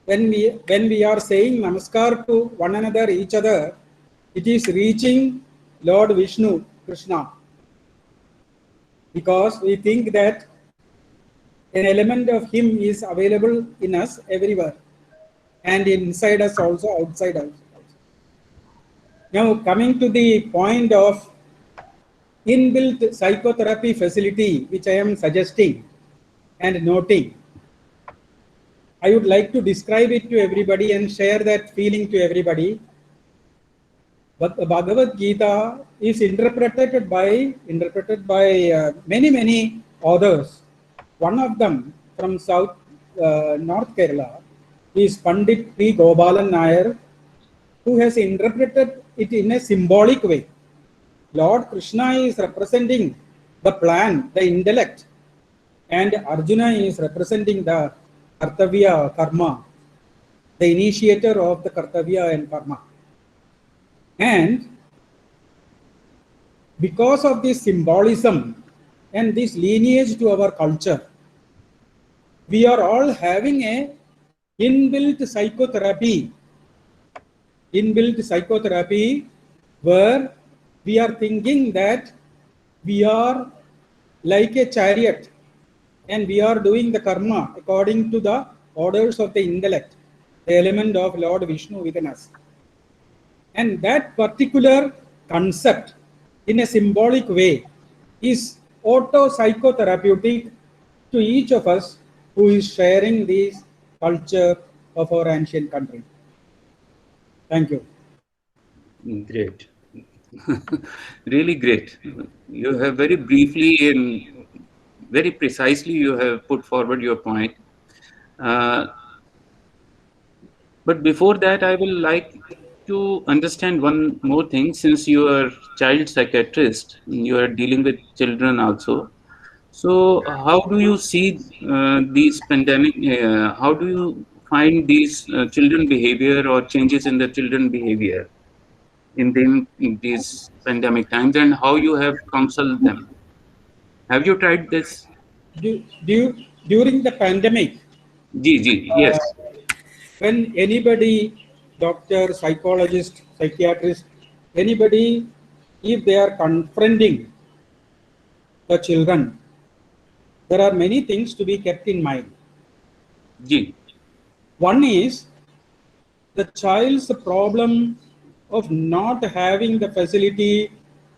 When we are saying namaskar to one another, each other, it is reaching Lord Vishnu, Krishna. Because we think that an element of him is available in us everywhere, and inside us also, outside us. Now coming to the point of inbuilt psychotherapy facility, which I am suggesting and noting, I would like to describe it to everybody and share that feeling to everybody. But the Bhagavad Gita is interpreted by many authors. One of them from North Kerala is Pandit P. Gopalan Nair, who has interpreted it in a symbolic way. Lord Krishna is representing the plan, the intellect, and Arjuna is representing the Kartavya karma, the initiator of the Kartavya and karma. And because of this symbolism and this lineage to our culture, we are all having a inbuilt psychotherapy where we are thinking that we are like a chariot and we are doing the karma according to the orders of the intellect, the element of Lord Vishnu within us. And that particular concept in a symbolic way is auto-psychotherapeutic to each of us who is sharing this culture of our ancient country. Thank you. Great. Really great. You have very briefly and very precisely you have put forward your point. But before that, I will like to understand one more thing. Since you are child psychiatrist, you are dealing with children also. So how do you see these pandemic? How do you find these children behavior or changes in the children behavior in these pandemic times, and how you have counseled them? Have you tried this? During the pandemic, Yes. when anybody, doctor, psychologist, psychiatrist, anybody, if they are confronting the children, there are many things to be kept in mind. One is the child's problem of not having the facility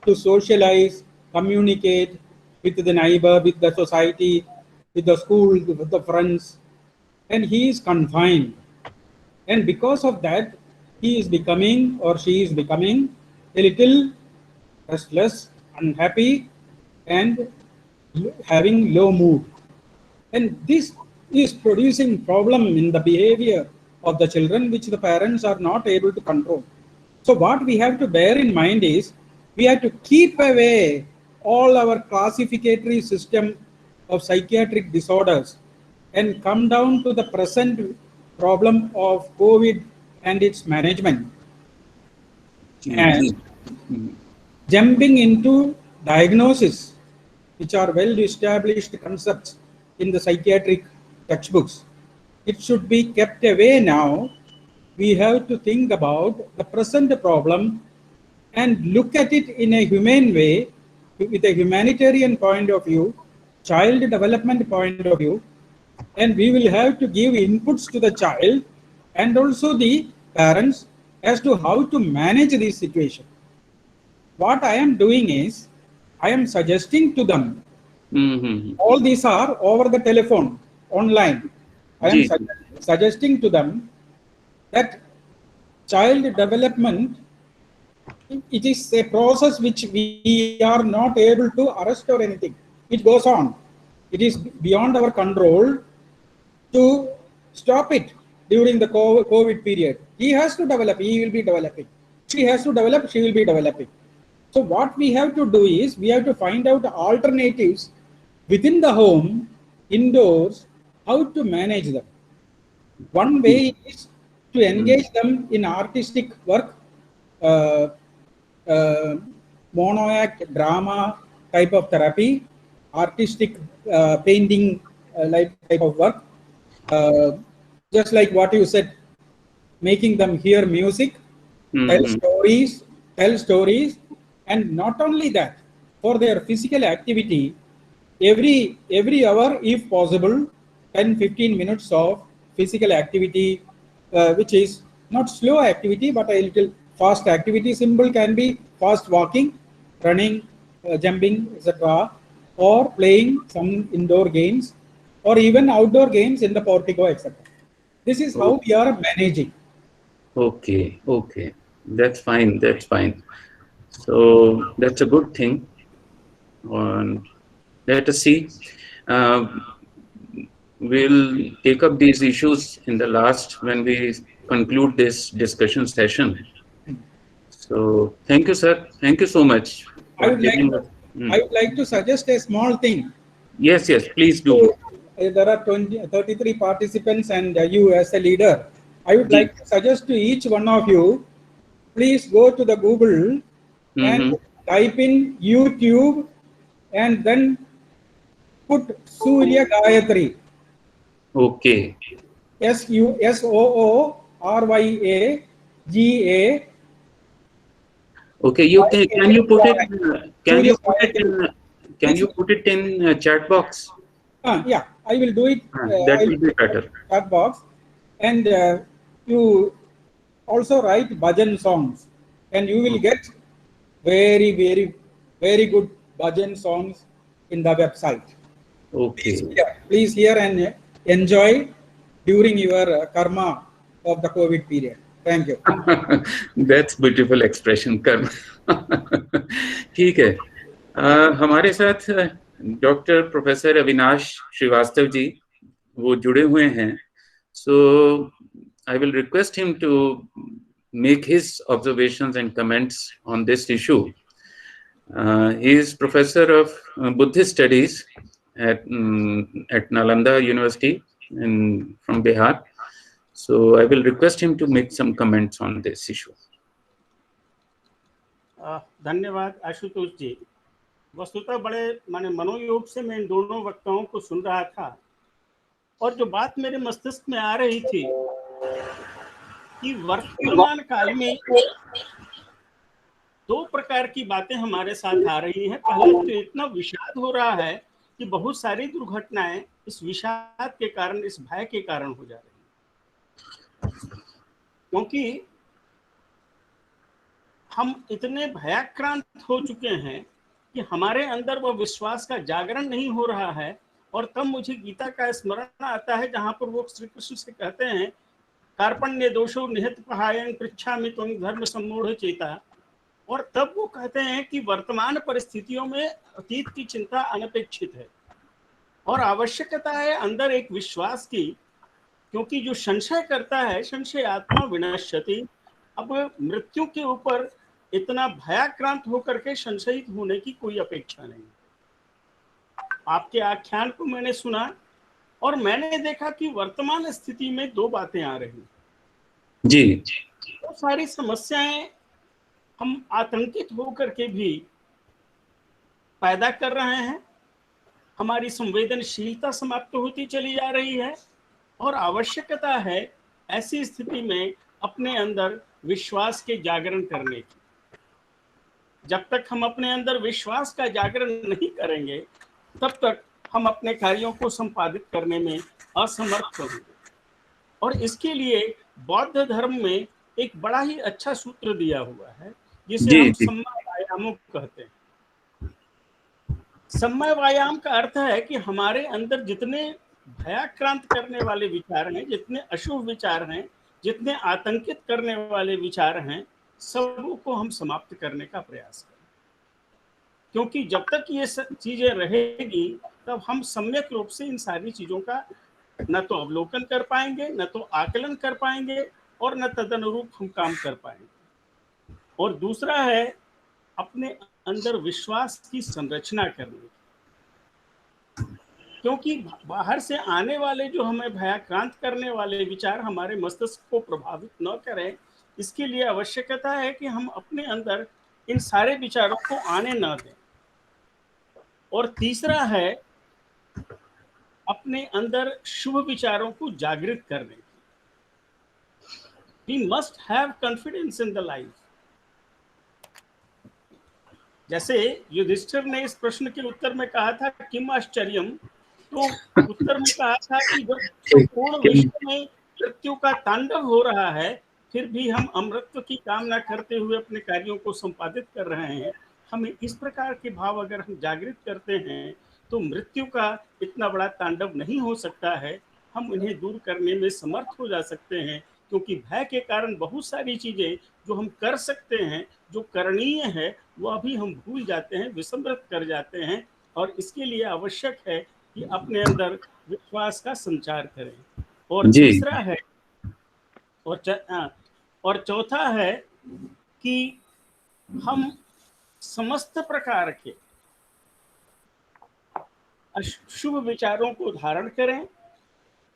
to socialize, communicate with the neighbor, with the society, with the school, with the friends, and he is confined. And because of that, he is becoming or she is becoming a little restless, unhappy, and having low mood. And this is producing problem in the behavior of the children, which the parents are not able to control. So what we have to bear in mind is, we have to keep away all our classificatory system of psychiatric disorders and come down to the present problem of COVID and its management. And jumping into diagnosis, which are well-established concepts in the psychiatric textbooks, it should be kept away now. We have to think about the present problem and look at it in a humane way, with a humanitarian point of view, child development point of view, and we will have to give inputs to the child and also the parents as to how to manage this situation. What I am doing is, I am suggesting to them, all these are over the telephone, online. I am suggesting to them that child development, it is a process which we are not able to arrest or anything. It goes on. It is beyond our control to stop it during the COVID period. He has to develop, he will be developing. She has to develop, she will be developing. So what we have to do is, we have to find out alternatives within the home, indoors, how to manage them. One way is to engage them in artistic work, mono act, drama type of therapy, artistic painting type of work, just like what you said, making them hear music, tell stories, and not only that, for their physical activity, every hour, if possible, 10-15 minutes of physical activity, which is not slow activity, but a little fast activity. Simple can be fast walking, running, jumping, etc., or playing some indoor games, or even outdoor games in the portico, etc. This is how we are managing. Okay. That's fine. So that's a good thing. And let us see. We'll take up these issues in the last when we conclude this discussion session. So thank you, sir. Thank you so much I for would like giving to, us. I would like to suggest a small thing. Yes, yes, please So, do. there are 33 participants and you as a leader. I would like to suggest to each one of you, please go to the Google and Mm-hmm. type in YouTube and then put Surya Gayatri. Okay. SOORYAGA. Okay. Can you put it? Can Surya you put it Gayatri. in? Can you put it in chat box? Yeah, I will do it. That will be better. Chat box, and you also write bhajan songs, and you will get very, very, very good bhajan songs in the website. Okay. Please hear and enjoy during your karma of the COVID period. Thank you. That's beautiful expression, कर्म. ठीक है. हमारे साथ doctor professor Avinash Srivastava ji वो जुड़े हुए हैं. So I will request him to make his observations and comments on this issue. He is professor of Buddhist studies at Nalanda University from Bihar. So I will request him to make some comments on this issue. धन्यवाद आशुतोष जी. वस्तुतः बड़े माने मनोयोग से मैं इन दोनों वक्ताओं को सुन रहा था और जो बात मेरे मस्तिष्क में आ रही थी कि वर्तमान काल में दो प्रकार की बातें हमारे साथ आ रही हैं. पहला तो इतना विषाद हो रहा है कि बहुत सारी दुर्घटनाएं इस विषाद के कारण, इस भय के कारण हो जा रही हैं, क्योंकि हम इतने भयाक्रांत हो चुके हैं कि हमारे अंदर वह विश्वास का जागरण नहीं हो रहा है. और तब मुझे गीता का स्मरण आता है जहां पर वो श्री कृष्ण से कहते हैं कार्पण्य दोषो निहत पहायं पृच्छामि त्वं धर्म सम्मूढ़ चेता. और तब वो कहते हैं कि वर्तमान परिस्थितियों में अतीत की चिंता अनपेक्षित है और आवश्यकता है अंदर एक विश्वास की, क्योंकि जो संशय करता है संशय आत्मा विनश्यति. अब मृत्यु के ऊपर इतना भयाक्रांत होकर के संशयित होने की कोई अपेक्षा नहीं. आपके आख्यान को मैंने सुना और मैंने देखा कि वर्तमान स्थिति में दो बातें आ रही जी. तो सारी समस्याएं हम आतंकित होकर के भी पैदा कर रहे हैं. हमारी संवेदनशीलता समाप्त होती चली जा रही है और आवश्यकता है ऐसी स्थिति में अपने अंदर विश्वास के जागरण करने की. जब तक हम अपने अंदर विश्वास का जागरण नहीं करेंगे तब तक हम अपने कार्यों को संपादित करने में असमर्थ होंगे. और इसके लिए बौद्ध धर्म में एक बड़ा ही अच्छा सूत्र दिया हुआ है जिसे हम सम्मय वायामो कहते हैं. सम्मय वायाम का अर्थ है कि हमारे अंदर जितने भयाक्रांत करने वाले विचार हैं, जितने अशुभ विचार हैं, जितने आतंकित करने वाले विचार हैं, सबको हम समाप्त करने का प्रयास करें. क्योंकि जब तक ये चीजें रहेगी तब हम सम्यक रूप से इन सारी चीजों का न तो अवलोकन कर पाएंगे, न तो आकलन कर पाएंगे और न तदनुरूप हम काम कर पाएंगे. और दूसरा है अपने अंदर विश्वास की संरचना करने, क्योंकि बाहर से आने वाले जो हमें भयाक्रांत करने वाले विचार हमारे मस्तिष्क को प्रभावित न करें, इसके लिए आवश्यकता है कि हम अपने अंदर इन सारे विचारों को आने न दें. और तीसरा है अपने अंदर शुभ विचारों को जागृत करने की. We must have confidence in the life. जैसे युधिष्ठिर ने इस प्रश्न के उत्तर में कहा था किम आश्चर्यम, तो उत्तर में कहा था कि जब संपूर्ण विश्व में मृत्यु का तांडव हो रहा है फिर भी हम अमृतत्व की कामना करते हुए अपने कार्यों को संपादित कर रहे हैं. हमें इस प्रकार के भाव अगर हम जागृत करते हैं तो मृत्यु का इतना बड़ा तांडव नहीं हो सकता है. हम इन्हें दूर करने में समर्थ हो जा सकते हैं, क्योंकि भय के कारण बहुत सारी चीजें जो हम कर सकते हैं, जो करणीय है, वो अभी हम भूल जाते हैं, विस्मृत कर जाते हैं. और इसके लिए आवश्यक है कि अपने अंदर विश्वास का संचार करें। और जी तीसरा है और चौथा है कि हम समस्त प्रकार के शुभ विचारों को धारण करें।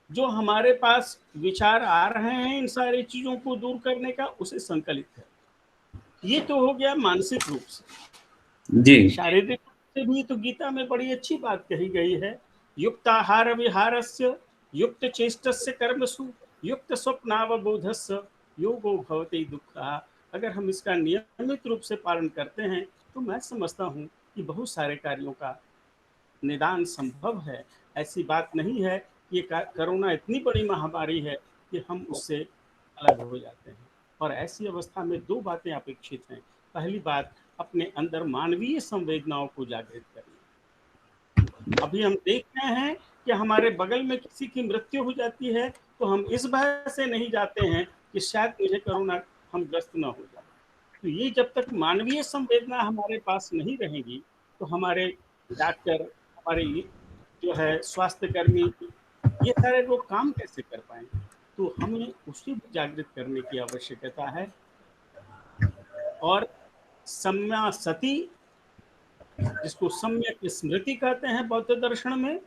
जो हमारे पास विचार आ रहे हैं इन सारी चीजों को दूर करने का, उसे संकलित करें। ये तो हो गया मानसिक रूप से। जी शारीरिक रूप से भी तो गीता में बड़ी अच्छी बात कही गई है, युक्त आहार विहारस्य युक्त चेष्टस्य कर्मसु युक्त स्वप्नावबोधस्य योगो भवति दुःखः। अगर हम इसका नियमित रूप से पालन करते हैं तो मैं समझता हूँ कि बहुत सारे कार्यों का निदान संभव है। ऐसी बात नहीं है कि कोरोना इतनी बड़ी महामारी है कि हम उससे अलग हो जाते हैं। और ऐसी अवस्था में दो बातें अपेक्षित हैं। पहली बात, अपने अंदर मानवीय संवेदनाओं को जागृत करना। अभी हम देख रहे हैं कि हमारे बगल में किसी की मृत्यु हो जाती है तो हम इस भय से नहीं जाते हैं कि शायद मुझे कोरोना हम ग्रस्त न हो जाए। तो ये जब तक मानवीय संवेदना हमारे पास नहीं रहेगी तो हमारे डॉक्टर, हमारे जो है स्वास्थ्य कर्मी, ये सारे लोग काम कैसे कर पाएंगे। तो हमें उसे भी जागृत करने की आवश्यकता है। और सम्या सती, जिसको सम्यक स्मृति कहते हैं बौद्ध दर्शन में,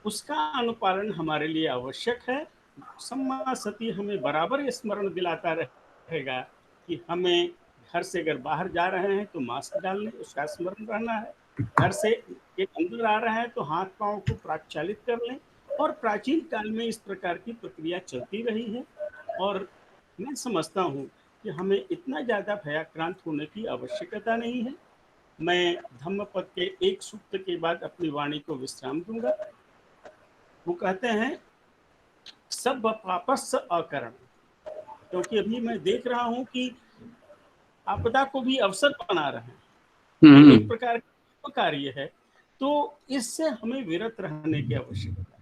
उसका अनुपालन हमारे लिए आवश्यक है। सम्मा सती हमें बराबर ये स्मरण दिलाता रहेगा कि हमें घर से अगर बाहर जा रहे हैं तो मास्क डाल लें, उसका स्मरण रहना है। घर से एक अंदर आ रहे हैं तो हाथ पांव को प्राचालित कर लें। और प्राचीन काल में इस प्रकार की प्रक्रिया चलती रही है। और मैं समझता हूँ कि हमें इतना ज़्यादा भयाक्रांत होने की आवश्यकता नहीं है। मैं धम्मपद के एक सूक्त के बाद अपनी वाणी को विश्राम दूंगा। वो कहते हैं सब पापस्य अकरण, क्योंकि अभी मैं देख रहा हूं कि आपदा को भी अवसर बना रहे हैं। ये एक प्रकार का कार्य है। तो इससे हमें विरत रहने की आवश्यकता है।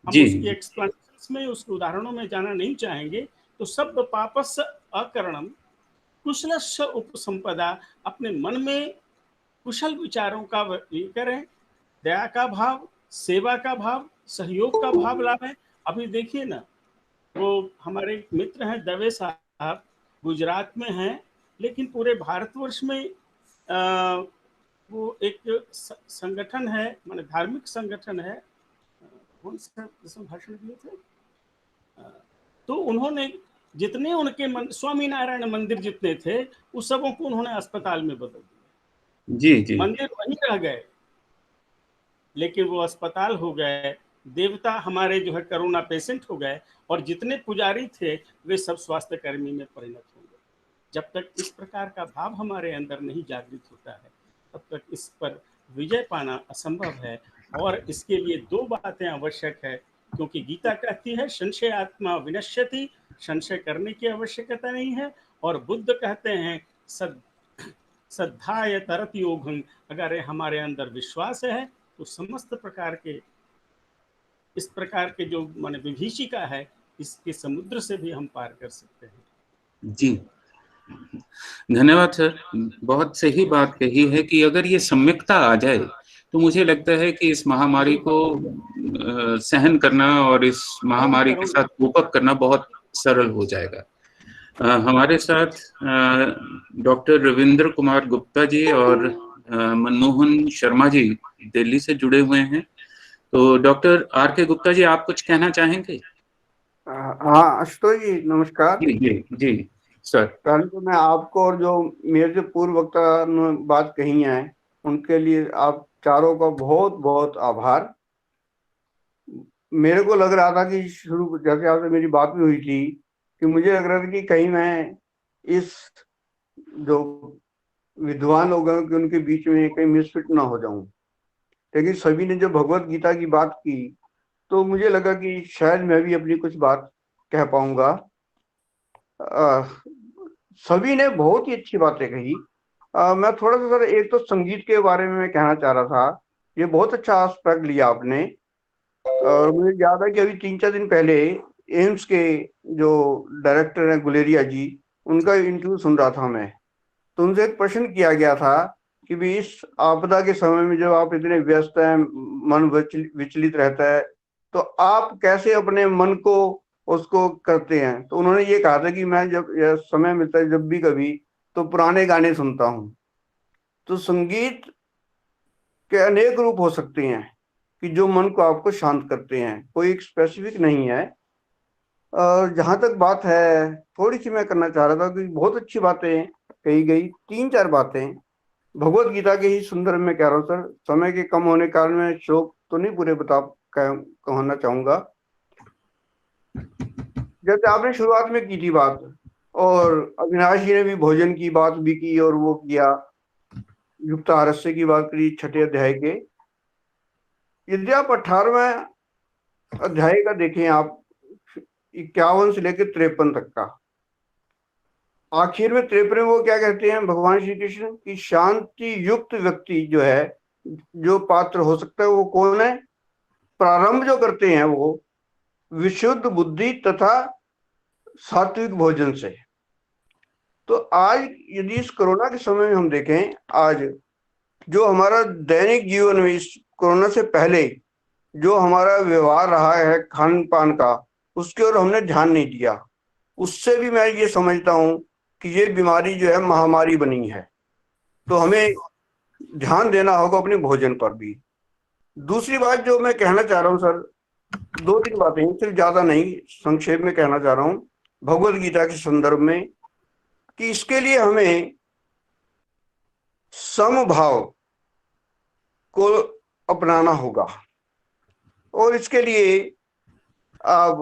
हम उसकी एक्सप्लेनेशंस में, उसके उदाहरणों में जाना नहीं चाहेंगे। तो सब पापस्य अकरणम कुशलस्य उपसंपदा, अपने मन में कुशल विचारों का ये करें, दया का भाव, सेवा का भाव, सहयोग का भाव लाएं। अभी देखिए ना, वो हमारे मित्र हैं दवे साहब, गुजरात में हैं, लेकिन पूरे भारतवर्ष में वो एक संगठन है, माने धार्मिक संगठन है, कौन सा भाषण दिए थे, तो उन्होंने जितने उनके स्वामीनारायण मंदिर जितने थे उस सबों को उन्होंने अस्पताल में बदल दिया। जी मंदिर वहीं रह गए लेकिन वो अस्पताल हो गए। देवता हमारे जो है कोरोना पेशेंट हो गए और जितने पुजारी थे वे सब स्वास्थ्य कर्मी में परिणत हो गए। जब तक इस प्रकार का भाव हमारे अंदर नहीं जागृत होता है तब तक इस पर विजय पाना असंभव है। और इसके लिए दो बातें आवश्यक है, क्योंकि गीता कहती है संशय आत्मा विनश्यति, संशय करने की आवश्यकता नहीं है। और बुद्ध कहते हैं श्रद्धाय तरत योगं, अगर हमारे अंदर विश्वास है तो समस्त प्रकार के इस प्रकार के जो माने विभीषिका है इसके समुद्र से भी हम पार कर सकते हैं। जी धन्यवाद सर, बहुत सही बात कही है कि अगर ये सम्यकता आ जाए तो मुझे लगता है कि इस महामारी को सहन करना और इस महामारी के साथ कोप अप करना बहुत सरल हो जाएगा। हमारे साथ डॉक्टर रविंद्र कुमार गुप्ता जी और मनमोहन शर्मा जी दिल्ली से जुड़े हुए हैं। तो डॉक्टर आर के गुप्ता जी, आप कुछ कहना चाहेंगे? हाँ आशुतोष जी, नमस्कार। जी जी जी सर। पहले तो मैं आपको और जो मेरे जो पूर्व वक्ता ने बात कही है उनके लिए आप चारों का बहुत बहुत आभार। मेरे को लग रहा था कि शुरू जैसे आपसे मेरी बात भी हुई थी कि मुझे लग रहा था कि कहीं मैं इस जो विद्वान लोग हैं कि उनके बीच में कहीं मिसफिट ना हो जाऊं, लेकिन सभी ने जो भगवत गीता की बात की तो मुझे लगा कि शायद मैं भी अपनी कुछ बात कह पाऊंगा। सभी ने बहुत ही अच्छी बातें कही। मैं थोड़ा सा सर एक तो संगीत के बारे में मैं कहना चाह रहा था, ये बहुत अच्छा एस्पेक्ट लिया आपने। मुझे याद है कि अभी 3-4 दिन पहले एम्स के जो डायरेक्टर हैं गुलेरिया जी, उनका इंटरव्यू सुन रहा था मैं। तो उनसे एक प्रश्न किया गया था कि भी इस आपदा के समय में जब आप इतने व्यस्त हैं, मन विचलित रहता है, तो आप कैसे अपने मन को उसको करते हैं। तो उन्होंने ये कहा था कि मैं जब यह समय मिलता है जब भी कभी, तो पुराने गाने सुनता हूँ। तो संगीत के अनेक रूप हो सकते हैं कि जो मन को आपको शांत करते हैं, कोई एक स्पेसिफिक नहीं है। और जहां तक बात है, थोड़ी सी मैं करना चाह रहा था कि बहुत अच्छी बातें कही गई, 3-4 बातें भगवत गीता के ही सुंदर में कह रहा हूँ सर। समय के कम होने के कारण मैं श्लोक तो नहीं पूरे कहना चाहूंगा। जैसे आपने शुरुआत में की थी बात, और अविनाश जी ने भी भोजन की बात भी की, और वो किया युक्त आरस्य की बात करी 6ठे अध्याय के। यदि आप 18वें अध्याय का देखें, आप 51 से लेकर 53 तक का, आखिर में 53 वो क्या कहते हैं भगवान श्री कृष्ण की, शांति युक्त व्यक्ति जो है, जो पात्र हो सकता है, वो कौन है? प्रारंभ जो करते हैं वो विशुद्ध बुद्धि तथा सात्विक भोजन से। तो आज यदि इस कोरोना के समय में हम देखें, आज जो हमारा दैनिक जीवन में इस कोरोना से पहले जो हमारा व्यवहार रहा है खान पान का, उसके ओर हमने ध्यान नहीं दिया। उससे भी मैं ये समझता हूं कि ये बीमारी जो है महामारी बनी है। तो हमें ध्यान देना होगा अपने भोजन पर भी। दूसरी बात जो मैं कहना चाह रहा हूं सर, 2-3 बातें, सिर्फ ज्यादा नहीं, संक्षेप में कहना चाह रहा हूं भगवत गीता के संदर्भ में, कि इसके लिए हमें समभाव को अपनाना होगा। और इसके लिए आप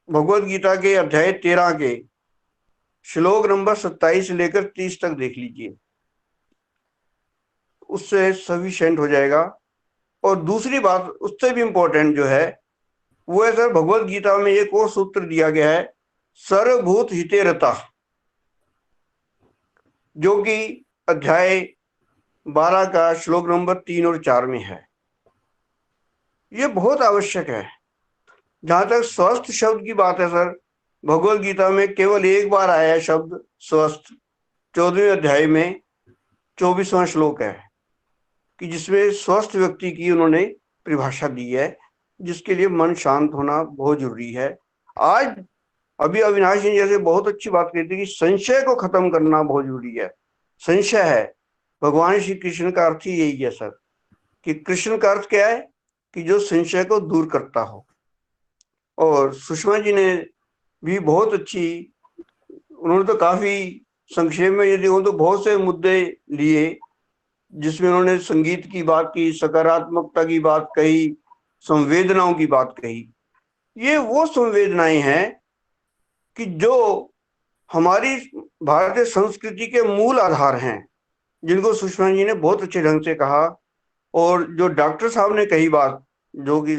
भगवत गीता के अध्याय 13 के श्लोक नंबर 27 से लेकर 30 तक देख लीजिए, उससे सफिशिएंट हो जाएगा। और दूसरी बात उससे भी इंपॉर्टेंट जो है वो है सर, भगवत गीता में एक और सूत्र दिया गया है, सर्वभूत हिते रता, जो कि अध्याय 12 का श्लोक नंबर 3 और 4 में है। ये बहुत आवश्यक है। जहां तक स्वस्थ शब्द की बात है सर, भगवत गीता में केवल एक बार आया है शब्द स्वस्थ, 14वें अध्याय में 24वां श्लोक है, कि जिसमें स्वस्थ व्यक्ति की उन्होंने परिभाषा दी है, जिसके लिए मन शांत होना बहुत जरूरी है। आज अभी अविनाश जी जैसे बहुत अच्छी बात कही थी कि संशय को खत्म करना बहुत जरूरी है। संशय है, भगवान श्री कृष्ण का अर्थ ही यही है सर, कि कृष्ण का अर्थ क्या है कि जो संशय को दूर करता हो। और सुषमा जी ने भी बहुत अच्छी, उन्होंने तो काफी संक्षेप में यदि वो तो बहुत से मुद्दे लिए, जिसमें उन्होंने संगीत की बात की, सकारात्मकता की बात कही, संवेदनाओं की बात कही। ये वो संवेदनाएं हैं कि जो हमारी भारतीय संस्कृति के मूल आधार हैं, जिनको सुषमा जी ने बहुत अच्छे ढंग से कहा। और जो डॉक्टर साहब ने कही बात, जो कि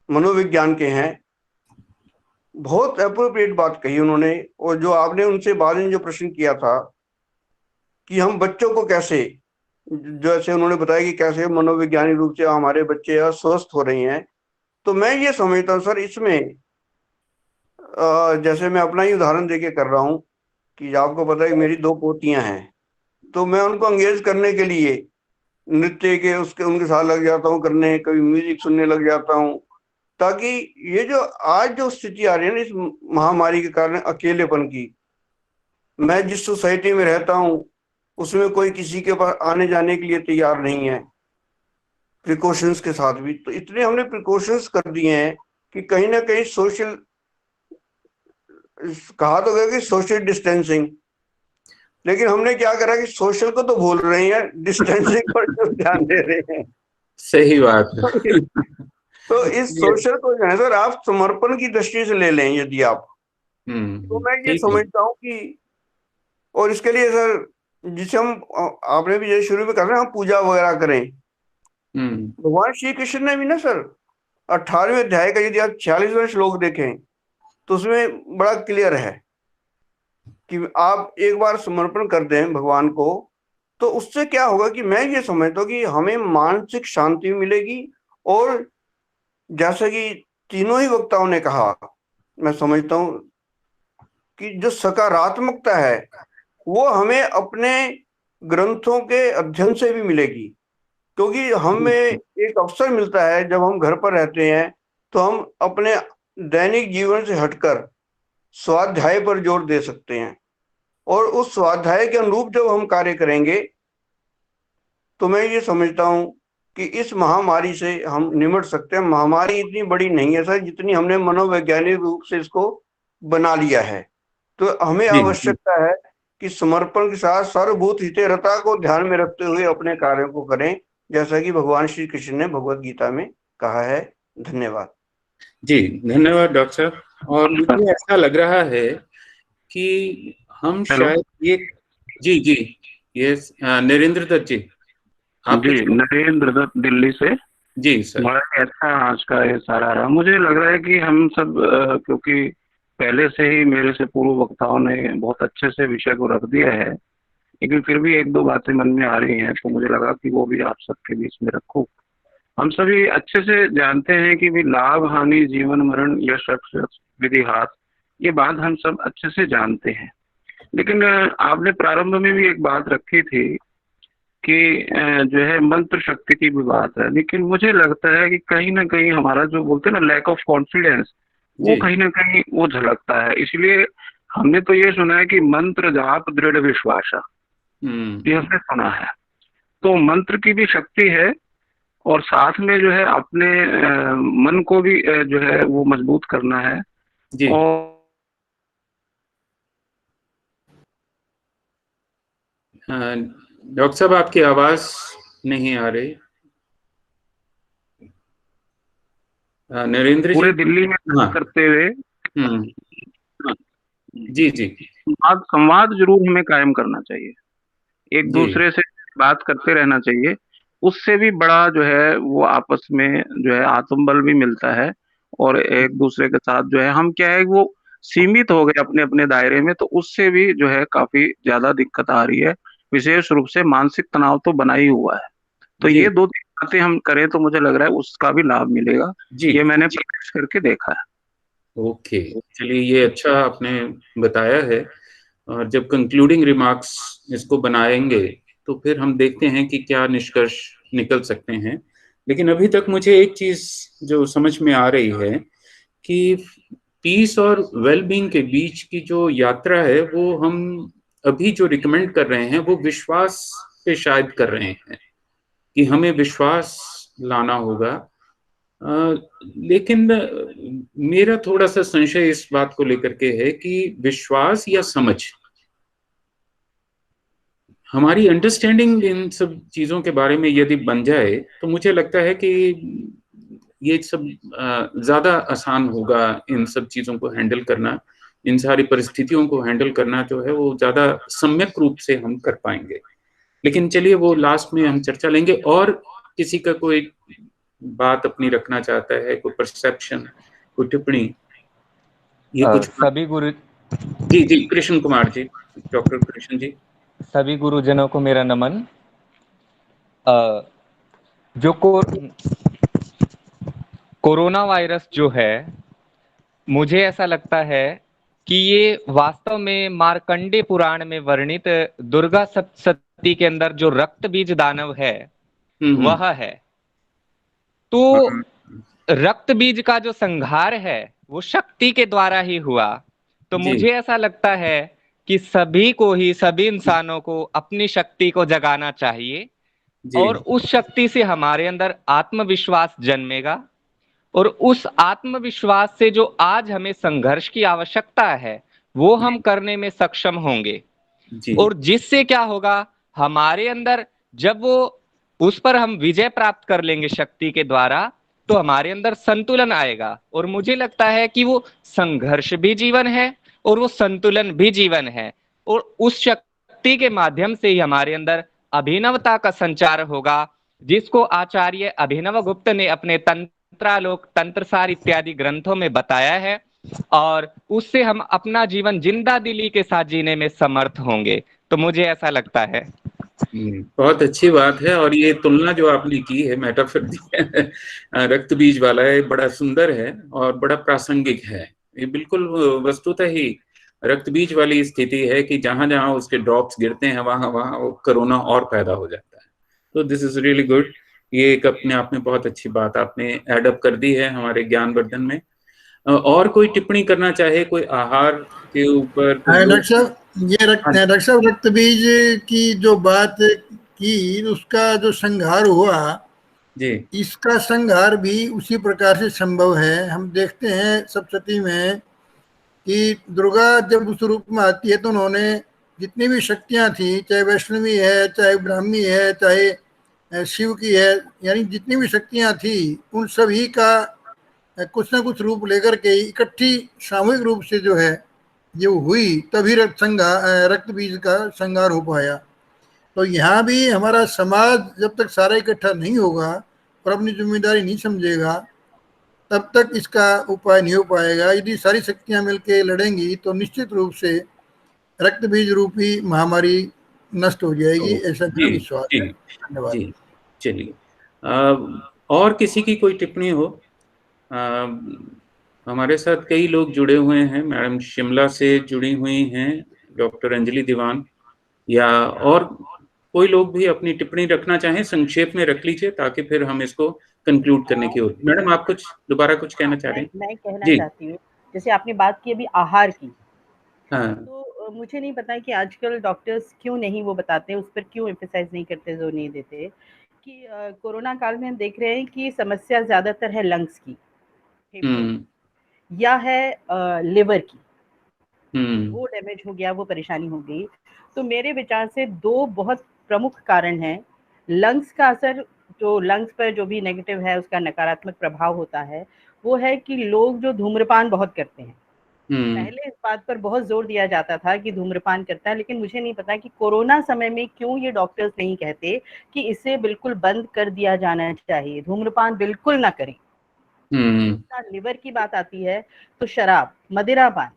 मनोविज्ञान के हैं, बहुत अप्रोप्रिएट बात कही उन्होंने। और जो आपने उनसे बाद में जो प्रश्न किया था कि हम बच्चों को कैसे, जैसे उन्होंने बताया कि कैसे मनोवैज्ञानिक रूप से हमारे बच्चे अस्वस्थ हो रहे हैं, तो मैं ये समझता हूँ सर, इसमें जैसे मैं अपना ही उदाहरण देके कर रहा हूँ कि आपको पता है कि मेरी 2 पोतियां हैं, तो मैं उनको एंगेज करने के लिए नृत्य के उनके साथ लग जाता हूँ करने, कभी म्यूजिक सुनने लग जाता हूँ, ताकि ये जो आज जो स्थिति आ रही है ना इस महामारी के कारण अकेलेपन की, मैं जिस सोसाइटी में रहता हूँ उसमें कोई किसी के पास आने जाने के लिए तैयार नहीं है, प्रिकॉशंस के साथ भी। तो इतने हमने प्रिकॉशंस कर दिए हैं कि कहीं ना कहीं सोशल, कहा तो गया कि सोशल डिस्टेंसिंग, लेकिन हमने क्या करा कि सोशल को तो भूल रहे हैं, डिस्टेंसिंग पर जो ध्यान दे रहे हैं। सही बात है। तो इस सोशल को जो है सर, आप समर्पण की दृष्टि से ले लें यदि आप, तो मैं ये ठीक है। समझता हूँ कि, और इसके लिए सर जिसे हम, आपने भी जैसे शुरू में कहा ना, हम पूजा वगैरह करें। भगवान श्री कृष्ण ने भी ना सर 18वें अध्याय का यदि आप 46वां श्लोक देखें तो उसमें बड़ा क्लियर है कि आप एक बार समर्पण कर दें भगवान को, तो उससे क्या होगा कि मैं ये समझता हूँ कि हमें मानसिक शांति मिलेगी। और जैसा कि तीनों ही वक्ताओं ने कहा, मैं समझता हूँ कि जो सकारात्मकता है वो हमें अपने ग्रंथों के अध्ययन से भी मिलेगी, क्योंकि हमें एक अवसर मिलता है जब हम घर पर रहते हैं तो हम अपने दैनिक जीवन से हटकर स्वाध्याय पर जोर दे सकते हैं, और उस स्वाध्याय के अनुरूप जब हम कार्य करेंगे तो मैं ये समझता हूं कि इस महामारी से हम निमट सकते हैं। महामारी इतनी बड़ी नहीं है सर, जितनी हमने मनोवैज्ञानिक रूप से इसको बना लिया है। तो हमें आवश्यकता है कि समर्पण के साथ सर्वभूत हितेरता को ध्यान में रखते हुए अपने कार्यों को करें, जैसा कि भगवान श्री कृष्ण ने भगवत गीता में कहा है। धन्यवाद जी। धन्यवाद डॉक्टर साहब। और मुझे ऐसा लग रहा है कि हम शायद ये जी ये नरेंद्र दत्त जी, आप जी, नरेंद्र दत्त दिल्ली से। जी सर। बड़ा अच्छा आज का ये सारा रहा। मुझे लग रहा है कि हम सब क्योंकि पहले से ही मेरे से पूर्व वक्ताओं ने बहुत अच्छे से विषय को रख दिया है, लेकिन फिर भी एक दो बातें मन में आ रही हैं, तो मुझे लगा कि वो भी आप सबके बीच में रखूं। हम सभी अच्छे से जानते हैं कि भी लाभ हानि, जीवन मरण, यश अयश, विधि हाथ, ये बात हम सब अच्छे से जानते हैं। लेकिन आपने प्रारंभ में भी एक बात रखी थी कि जो है मंत्र शक्ति की भी बात है, लेकिन मुझे लगता है कि कहीं ना कहीं हमारा जो बोलते हैं ना लैक ऑफ कॉन्फिडेंस, वो कहीं ना कहीं वो झलकता है। इसलिए हमने तो ये सुना है कि मंत्र जाप दृढ़ विश्वास, ये हमने सुना है। तो मंत्र की भी शक्ति है, और साथ में जो है अपने मन को भी जो है वो मजबूत करना है। जी। और डॉक्टर साहब आपकी आवाज नहीं आ रही। नरेंद्र पूरे जी दिल्ली में करते हुए जी संवाद जरूर हमें कायम करना चाहिए, एक दूसरे से बात करते रहना चाहिए। उससे भी बड़ा जो है वो आपस में जो है आत्मबल भी मिलता है, और एक दूसरे के साथ जो है हम क्या है वो सीमित हो गए अपने अपने दायरे में, तो उससे भी जो है काफी ज्यादा दिक्कत आ रही है। विशेष रूप से मानसिक तनाव तो बना ही हुआ है। तो ये दो तीन बातें हम करें तो मुझे लग रहा है उसका भी लाभ मिलेगा। ये मैंने प्रयास करके देखा है। ओके, चलिए ये अच्छा आपने बताया है। और जब कंक्लूडिंग रिमार्क्स इसको बनाएंगे तो फिर हम देखते हैं कि क्या निष्कर्ष निकल सकते हैं। लेकिन अभी तक मुझे एक चीज जो समझ में आ रही है कि पीस और वेलबींग के बीच की जो यात्रा है वो हम अभी जो रिकमेंड कर रहे हैं वो विश्वास पे शायद कर रहे हैं कि हमें विश्वास लाना होगा। लेकिन मेरा थोड़ा सा संशय इस बात को लेकर के है कि विश्वास या समझ, हमारी अंडरस्टैंडिंग इन सब चीजों के बारे में यदि बन जाए तो मुझे लगता है कि ये सब ज्यादा आसान होगा। इन सब चीजों को हैंडल करना, इन सारी परिस्थितियों को हैंडल करना जो है वो ज्यादा सम्यक रूप से हम कर पाएंगे। लेकिन चलिए वो लास्ट में हम चर्चा लेंगे। और किसी का कोई बात अपनी रखना चाहता है, कोई परसेप्शन, कोई टिप्पणी, ये कुछ सभी गुरु जी कृष्ण कुमार जी, डॉक्टर कृष्ण जी। सभी गुरुजनों को मेरा नमन। जो कोरोना वायरस जो है, मुझे ऐसा लगता है कि ये वास्तव में मार्कंडे पुराण में वर्णित दुर्गा सप्तशती के अंदर जो रक्त बीज दानव है वह है। तो रक्त बीज का जो संहार है वो शक्ति के द्वारा ही हुआ। तो मुझे ऐसा लगता है कि सभी को ही, सभी इंसानों को अपनी शक्ति को जगाना चाहिए, और उस शक्ति से हमारे अंदर आत्मविश्वास जन्मेगा, और उस आत्मविश्वास से जो आज हमें संघर्ष की आवश्यकता है वो हम करने में सक्षम होंगे। और जिससे क्या होगा, हमारे अंदर जब वो उस पर हम विजय प्राप्त कर लेंगे शक्ति के द्वारा, तो हमारे अंदर संतुलन आएगा। और मुझे लगता है कि वो संघर्ष भी जीवन है और वो संतुलन भी जीवन है, और उस शक्ति के माध्यम से ही हमारे अंदर अभिनवता का संचार होगा, जिसको आचार्य अभिनव गुप्त ने अपने तंत्रालोक, तंत्रसार इत्यादि ग्रंथों में बताया है, और उससे हम अपना जीवन जिंदा दिली के साथ जीने में समर्थ होंगे। तो मुझे ऐसा लगता है। बहुत अच्छी बात है। और ये तुलना जो आपने की है मेटाफर रक्त बीज वाला है, बड़ा सुंदर है और बड़ा प्रासंगिक है। ये बिल्कुल वस्तुतः ही रक्त बीज वाली स्थिति है कि जहां जहां उसके ड्रॉप्स गिरते हैं वहां वहां वो कोरोना और पैदा हो जाता है। तो दिस इज रियली गुड। ये एक अपने आप में बहुत अच्छी बात आपने एडअप कर दी है हमारे ज्ञानवर्धन में। और कोई टिप्पणी करना चाहे, कोई आहार के ऊपर डॉक्टर साहब, हाँ डॉक्टर साहब, रक्त बीज की जो बात की, उसका जो संहार हुआ, जी इसका संहार भी उसी प्रकार से संभव है। हम देखते हैं सप्तशती में कि दुर्गा जब उस रूप में आती है तो उन्होंने जितनी भी शक्तियां थी, चाहे वैष्णवी है, चाहे ब्राह्मी है, चाहे शिव की है, यानी जितनी भी शक्तियां थी उन सभी का कुछ ना कुछ रूप लेकर के इकट्ठी सामूहिक रूप से जो है ये हुई, तभी रक्त बीज का संहार हो पाया। तो यहाँ भी हमारा समाज जब तक सारा इकट्ठा नहीं होगा और अपनी जिम्मेदारी नहीं समझेगा, तब तक इसका उपाय नहीं हो पाएगा। यदि सारी शक्तियां मिलके लड़ेंगी तो निश्चित रूप से रक्त बीज रूपी महामारी नष्ट हो जाएगी, ऐसा मेरा जी विश्वास जी है। धन्यवाद जी। चलिए, और किसी की कोई टिप्पणी हो? हमारे साथ कई लोग जुड़े हुए हैं। मैडम शिमला से जुड़ी हुई हैं, डॉक्टर अंजलि दीवान, या और कोई लोग भी अपनी टिप्पणी रखना चाहें, संक्षेप में रख लीजिए ताकि फिर हम इसको कंक्लूड करने की ओर। मैडम, आप कुछ दोबारा कुछ कहना चाह रहे हैं? मैं कहना जी चाहती हूँ, जैसे आपने बात की अभी आहार की, हाँ तो मुझे नहीं पता कि आजकल डॉक्टर्स क्यों नहीं वो बताते, उस पर क्यों एम्फेसाइज नहीं करते, जोर नहीं देते कि कोरोना काल में हम देख रहे हैं कि समस्या ज़्यादातर है लंग्स की, फेफड़ों हम्म की, या है लिवर की। हम्म वो डैमेज हो गया, वो परेशानी हो गई। तो मेरे विचार से दो बहुत प्रमुख कारण हैं। लंग्स का असर, जो लंग्स पर जो भी नेगेटिव है उसका नकारात्मक प्रभाव होता है, वो है कि लोग जो धूम्रपान बहुत करते हैं। पहले इस बात पर बहुत जोर दिया जाता था कि धूम्रपान करता है, लेकिन मुझे नहीं पता कि कोरोना समय में क्यों ये डॉक्टर्स नहीं कहते कि इसे बिल्कुल बंद कर दिया जाना चाहिए, धूम्रपान बिल्कुल ना करें। लिवर की बात आती है तो शराब, मदिरापान,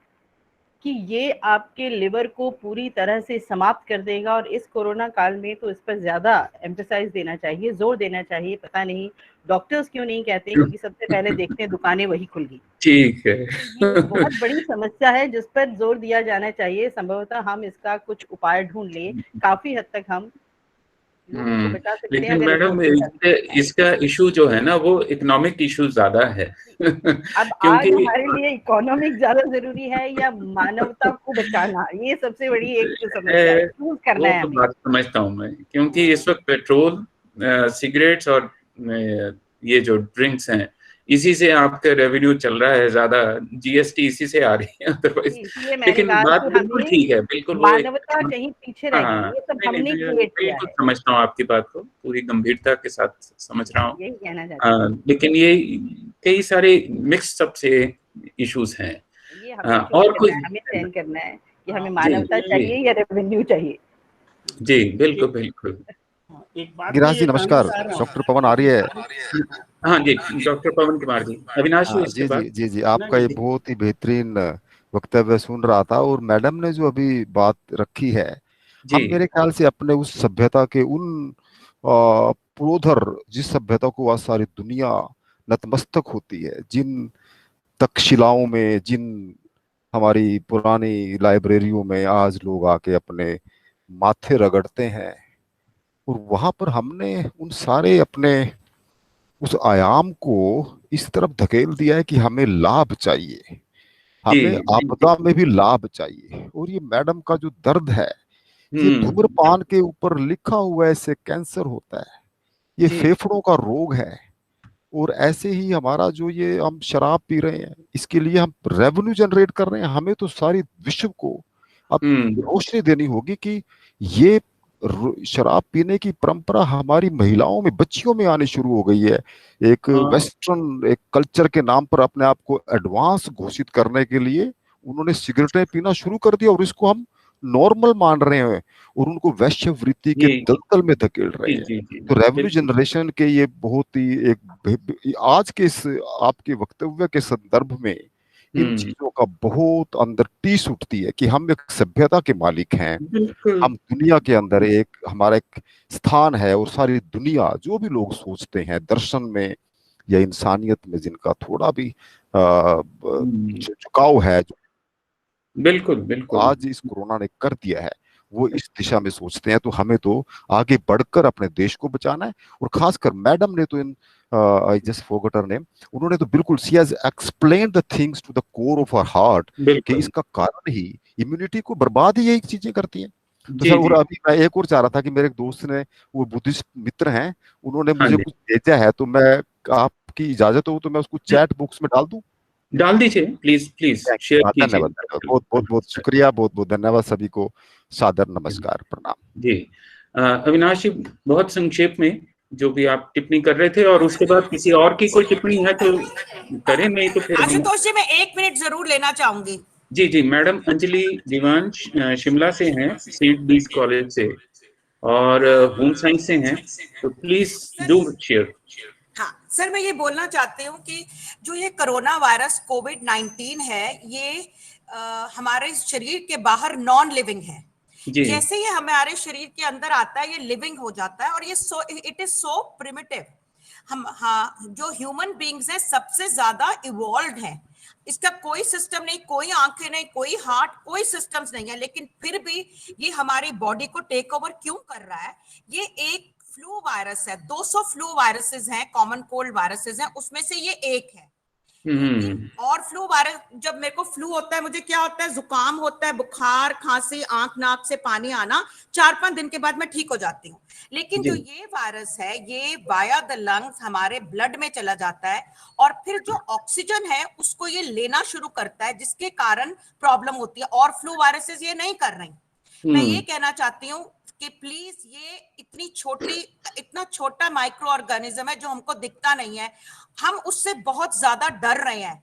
कि ये आपके लिवर को पूरी तरह से समाप्त कर देगा, और इस कोरोना काल में तो इस पर ज्यादा एम्फेसाइज देना चाहिए, जोर देना चाहिए। पता नहीं डॉक्टर्स क्यों नहीं कहते, क्योंकि सबसे पहले देखते हैं दुकानें वही खुल गई। ठीक है। तो ये बहुत बड़ी समस्या है जिस पर जोर दिया जाना चाहिए। संभवतः हम इसका कुछ उपाय ढूंढ लें, काफी हद तक हम लोगों को बचा सकते हैं लेकिन अगर मैडम इसको इसका इशू जो है ना वो इकोनॉमिक इशू ज्यादा है। अब क्योंकि आज हमारे लिए इकोनॉमिक ज्यादा जरूरी है या मानवता को बचाना, ये सबसे बड़ी एक समस्या है, चूज करना वो है तो हमें। बात समझता हूँ मैं, क्योंकि इस वक्त पेट्रोल, सिगरेट्स और ये जो ड्रिंक्स हैं, इसी से आपका रेवेन्यू चल रहा है ज्यादा, जीएसटी इसी से आ रही है अदरवाइज। इसलिए मैंने लेकिन कहा बात कि बिल्कुल हमें ठीक है, बिल्कुल वो एक मानवता कहीं पीछे रह हाँ, गई, ये सब नहीं हमने नहीं, क्रिएट किया बिल्कुल है, समझता हूँ आपकी बात को, पूरी गंभीरता के साथ समझ रहा हूँ। यही कहना चाहती हूँ। लेकिन ये कई सारे मिक्स अप से इश्यूज हैं। ये हमें चूज और करना कुछ? है, हमें चयन करना है कि हमें जी मानवता जी चाहिए या रेवेन्यू चाहिए। जी, बिल्कुल बिल्कुल। एक बात गिराज मैं जी ये कहना नमस्कार, चाह रहा डॉक्टर हूँ। पवन आर्य। हाँ जी, डॉक्टर पवन कुमार जी, अविनाश जी हाँ उसके जी बाद। जी जी जी, नहीं आपका ये नहीं, बहुत ही बेहतरीन वक्तव्य सुन रहा था, और मैडम ने जो अभी बात रखी है, जी हम मेरे ख्याल से अपने उस सभ्यता के उन पुरोधर, जिस सभ्यता को आज सारी दुनिया नतमस्तक होती है, जिन तक्षशिलाओं में, जिन हमारी पुरानी लाइब्रेरियों में आज लोग आके अपने माथे रगड़ते हैं, और वहां पर हमने उन सारे अपने उस आयाम को इस तरफ धकेल दिया है कि हमें लाभ चाहिए, जी हमें जी जी। आपदा में भी लाभ चाहिए। और ये मैडम का जो दर्द है, ये हम्म धूम्रपान के ऊपर लिखा हुआ है, इससे कैंसर होता है, ये जी फेफड़ों का रोग है। और ऐसे ही हमारा जो ये हम शराब पी रहे हैं, इसके लिए हम रेवेन्यू जनरेट कर रहे हैं। हमें तो सारी विश्व को अब हम्म रोशनी देनी होगी कि ये शराब पीने की परंपरा हमारी महिलाओं में, बच्चियों में आनी शुरू हो गई है। एक हाँ वेस्टर्न एक कल्चर के नाम पर अपने आप को एडवांस घोषित करने के लिए उन्होंने सिगरेटें पीना शुरू कर दिया, और इसको हम नॉर्मल मान रहे हैं, और उनको वैश्यवृत्ति के जी दलदल में धकेल रहे जी हैं। जी जी, तो रेवेन्यू बिल्कुल। जनरेशन के ये बहुत ही एक आज के इस आपके वक्तव्य के संदर्भ में इन हम्म चीजों का बहुत अंदर टीस उठती है कि हम एक सभ्यता के मालिक हैं, बिल्कुल। हम दुनिया के अंदर एक हमारा एक स्थान है, और सारी दुनिया जो भी लोग सोचते हैं दर्शन में या इंसानियत में, जिनका थोड़ा भी हम्म झुकाव है, बिल्कुल बिल्कुल। आज इस कोरोना ने कर दिया है, वो इस दिशा में सोचते हैं। तो हमें तो आगे बढ़कर अपने देश को बचाना है। और खासकर मैडम ने तो इन I just forgot her name, उन्होंने तो बिल्कुल she has explain the things to the core of our heart कि बिल्कुल इसका कारण ही इम्यूनिटी को बर्बाद ही यही चीजें करती हैं। तो जी सर, और जी। अभी मैं एक और चाह रहा था कि मेरे एक दोस्त ने, वो बुद्धिस्ट मित्र हैं, उन्होंने हाँ मुझे जी, कुछ भेजा है, तो मैं, आपकी इजाजत हो तो मैं उसको चैट बॉक्स में डाल दूं? डाल दीजिए, प्लीज प्लीज शेयर कीजिए। धन्यवाद, धन्यवाद, बहुत बहुत बहुत शुक्रिया, बहुत बहुत धन्यवाद, सभी को सादर नमस्कार, प्रणाम। जी अविनाश जी, बहुत संक्षेप में जो भी आप टिप्पणी कर रहे थे, और उसके बाद किसी और की कोई टिप्पणी है तो करें, नहीं तो फिर हम। आशुतोष जी, मैं 1 मिनट जरूर लेना चाहूंगी। जी जी, मैडम अंजलि दीवान शिमला से हैं, सेंट बीज कॉलेज से, और होम साइंस से हैं, तो प्लीज डू शेयर। हाँ सर, मैं ये बोलना चाहती हूँ कि जो ये कोरोना वायरस कोविड-19 है, ये हमारे शरीर के बाहर नॉन लिविंग है। जी जैसे ये हमारे शरीर के अंदर आता है, ये लिविंग हो जाता है, और ये इट इज सो प्रिमिटिव। हम, हाँ, जो ह्यूमन बींग्स हैं सबसे ज्यादा इवॉल्व हैं। इसका कोई सिस्टम नहीं, कोई आंखें नहीं, कोई हार्ट, कोई सिस्टम्स नहीं है, लेकिन फिर भी ये हमारी बॉडी को टेक ओवर क्यों कर रहा है? ये एक फ्लू वायरस है, 200 फ्लू वायरसेस हैं, कॉमन कोल्ड वायरसेस हैं, उसमें से ये एक है। और फ्लू वायरस, जब मेरे को फ्लू होता है, मुझे क्या होता है? जुकाम होता है, बुखार, खांसी, आंख नाक से पानी आना, 4-5 दिन के बाद मैं ठीक हो जाती हूँ। लेकिन जो ये वायरस है, ये वाया द लंग्स हमारे ब्लड में चला जाता है, और फिर जो ऑक्सीजन है उसको ये लेना शुरू करता है, जिसके कारण प्रॉब्लम होती है। और फ्लू वायरसेस ये नहीं कर रही। मैं ये कहना चाहती हूँ कि प्लीज, ये इतना छोटा माइक्रो ऑर्गेनिज्म है जो हमको दिखता नहीं है, हम उससे बहुत ज्यादा डर रहे हैं।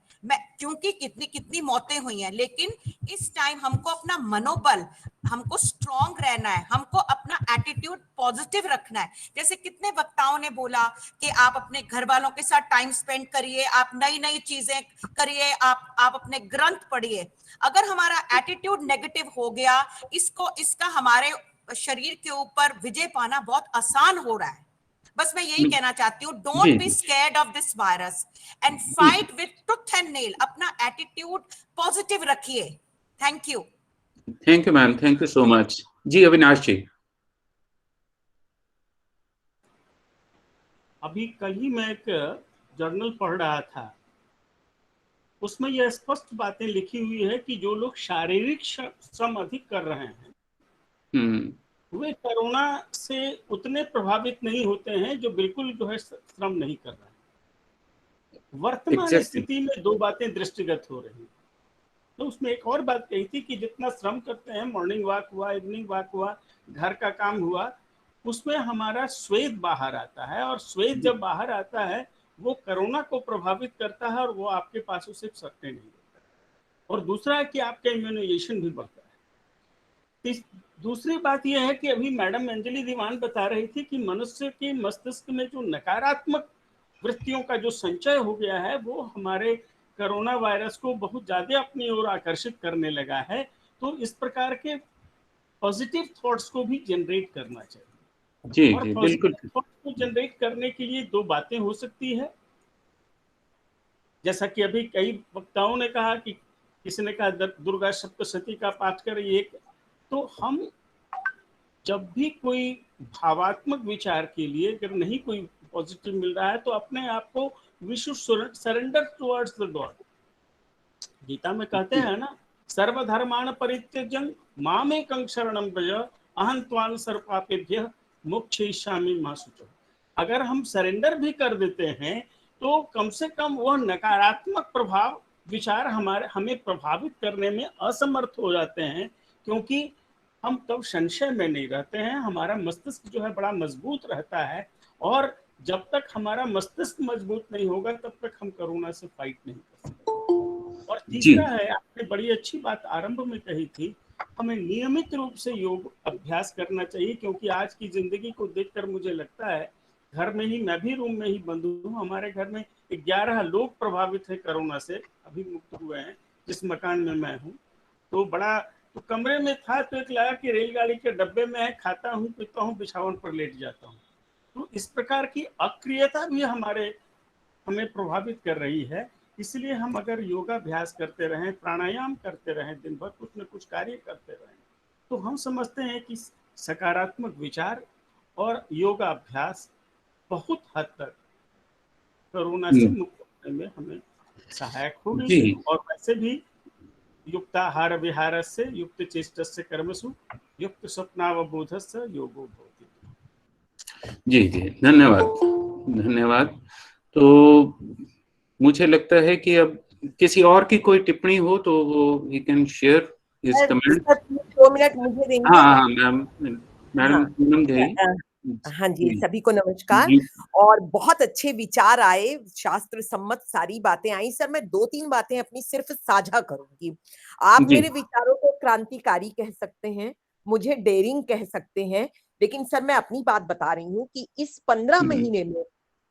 क्योंकि कितनी मौतें हुई हैं, लेकिन इस टाइम हमको अपना मनोबल, हमको स्ट्रॉन्ग रहना है, हमको अपना एटीट्यूड पॉजिटिव रखना है। जैसे कितने वक्ताओं ने बोला कि आप अपने घर वालों के साथ टाइम स्पेंड करिए, आप नई नई चीजें करिए, आप अपने ग्रंथ पढ़िए। अगर हमारा एटीट्यूड नेगेटिव हो गया, इसका हमारे शरीर के ऊपर विजय पाना बहुत आसान हो रहा है। बस मैं यही कहना चाहती हूँ, don't be scared of this virus and fight with tooth and nail. अपना एटीट्यूड पॉजिटिव रखिए। Thank you. Thank you ma'am, thank you so much. जी अविनाश जी। अभी कल ही मैं एक जर्नल पढ़ रहा था, उसमें यह स्पष्ट बातें लिखी हुई है कि जो लोग शारीरिक श्रम अधिक कर रहे हैं वे कोरोना से उतने प्रभावित नहीं होते हैं जो बिल्कुल जो है श्रम नहीं कर रहे हैं। वर्तमान स्थिति में दो बातें दृष्टिगत हो रही हैं। तो उसमें एक और बात कही थी कि जितना श्रम करते हैं, मॉर्निंग वॉक हुआ, इवनिंग वॉक हुआ, घर का काम हुआ, उसमें हमारा श्वेत बाहर आता है, और श्वेत जब बाहर आता है वो कोरोना को प्रभावित करता है, और वो आपके पास उसे सकते नहीं देता। और दूसरा है कि आपका इम्यूनाइजेशन भी बढ़ता है। दूसरी बात यह है कि अभी मैडम अंजलि दीवान बता रही थी कि मनुष्य के मस्तिष्क में जो नकारात्मक वृत्तियों का जो संचय हो गया है, वो हमारे कोरोना वायरस को बहुत ज्यादा अपनी ओर आकर्षित करने लगा है। तो इस प्रकार के पॉजिटिव थॉट्स को भी जनरेट करना चाहिए। जी और जी पॉजिटिव बिल्कुल। थॉट्स को जनरेट करने के लिए दो बातें हो सकती है, जैसा कि अभी कई वक्ताओं ने कहा कि किसी ने कहा दुर्गा सप्तशती का पाठ करिए। तो हम जब भी कोई भावात्मक विचार के लिए अगर नहीं कोई पॉजिटिव मिल रहा है, तो अपने आप को we should surrender towards the God. Gita में कहते हैं ना, सर्वधर्मान् परित्यज्य मामेकं शरणं व्रज अहं त्वां सर्वपापेभ्यः मोक्षयिष्यामि मा शुचः। अगर हम सरेंडर भी कर देते हैं तो कम से कम वह नकारात्मक प्रभाव विचार हमें प्रभावित करने में असमर्थ हो जाते हैं, क्योंकि हम तब संशय में नहीं रहते हैं। हमारा मस्तिष्क जो है बड़ा मजबूत रहता है, और जब तक हमारा मस्तिष्क मजबूत नहीं होगा तब तक हम कोरोना से फाइट नहीं कर सकते। और तीसरा है, आपने बड़ी अच्छी बात आरंभ में कही थी, हमें नियमित रूप से योग अभ्यास करना चाहिए, क्योंकि आज की जिंदगी को देखकर मुझे लगता है, घर में ही, मैं भी रूम में ही बंद हूँ, हमारे घर में 11 लोग प्रभावित है कोरोना से, अभी मुक्त हुए हैं जिस मकान में मैं हूँ। तो कमरे में था तो एक लगा कि रेलगाड़ी के डब्बे में है, खाता हूँ, पीता हूँ, बिछावन पर लेट जाता हूँ। तो इस प्रकार की अक्रियता भी हमें प्रभावित कर रही है। इसलिए हम अगर योगाभ्यास करते रहें, प्राणायाम करते रहें, दिन भर कुछ न कुछ कार्य करते रहें, तो हम समझते हैं कि सकारात्मक विचार और योगाभ्यास बहुत हद तक कोरोना से मुक्त होने में हमें सहायक होगी। जी और वैसे भी युक्ताहार विहारस्य युक्त चेष्टस्य कर्मसु युक्त स्वप्नावबोधस्य योगो भवति। जी जी, धन्यवाद धन्यवाद। तो मुझे लगता है कि अब किसी और की कोई टिप्पणी हो तो वो he can share his comment. Sir 2 minute मुझे देंगे? हाँ मैम, मैडम हाँ पूनम देई। हाँ जी, सभी को नमस्कार। जी और बहुत अच्छे विचार आए, शास्त्र सम्मत सारी बातें आई। सर मैं 2-3 बातें अपनी सिर्फ साझा करूंगी। आप जी मेरे विचारों को क्रांतिकारी कह सकते हैं, मुझे डेयरिंग कह सकते हैं, लेकिन सर मैं अपनी बात बता रही हूँ कि इस 15 महीने में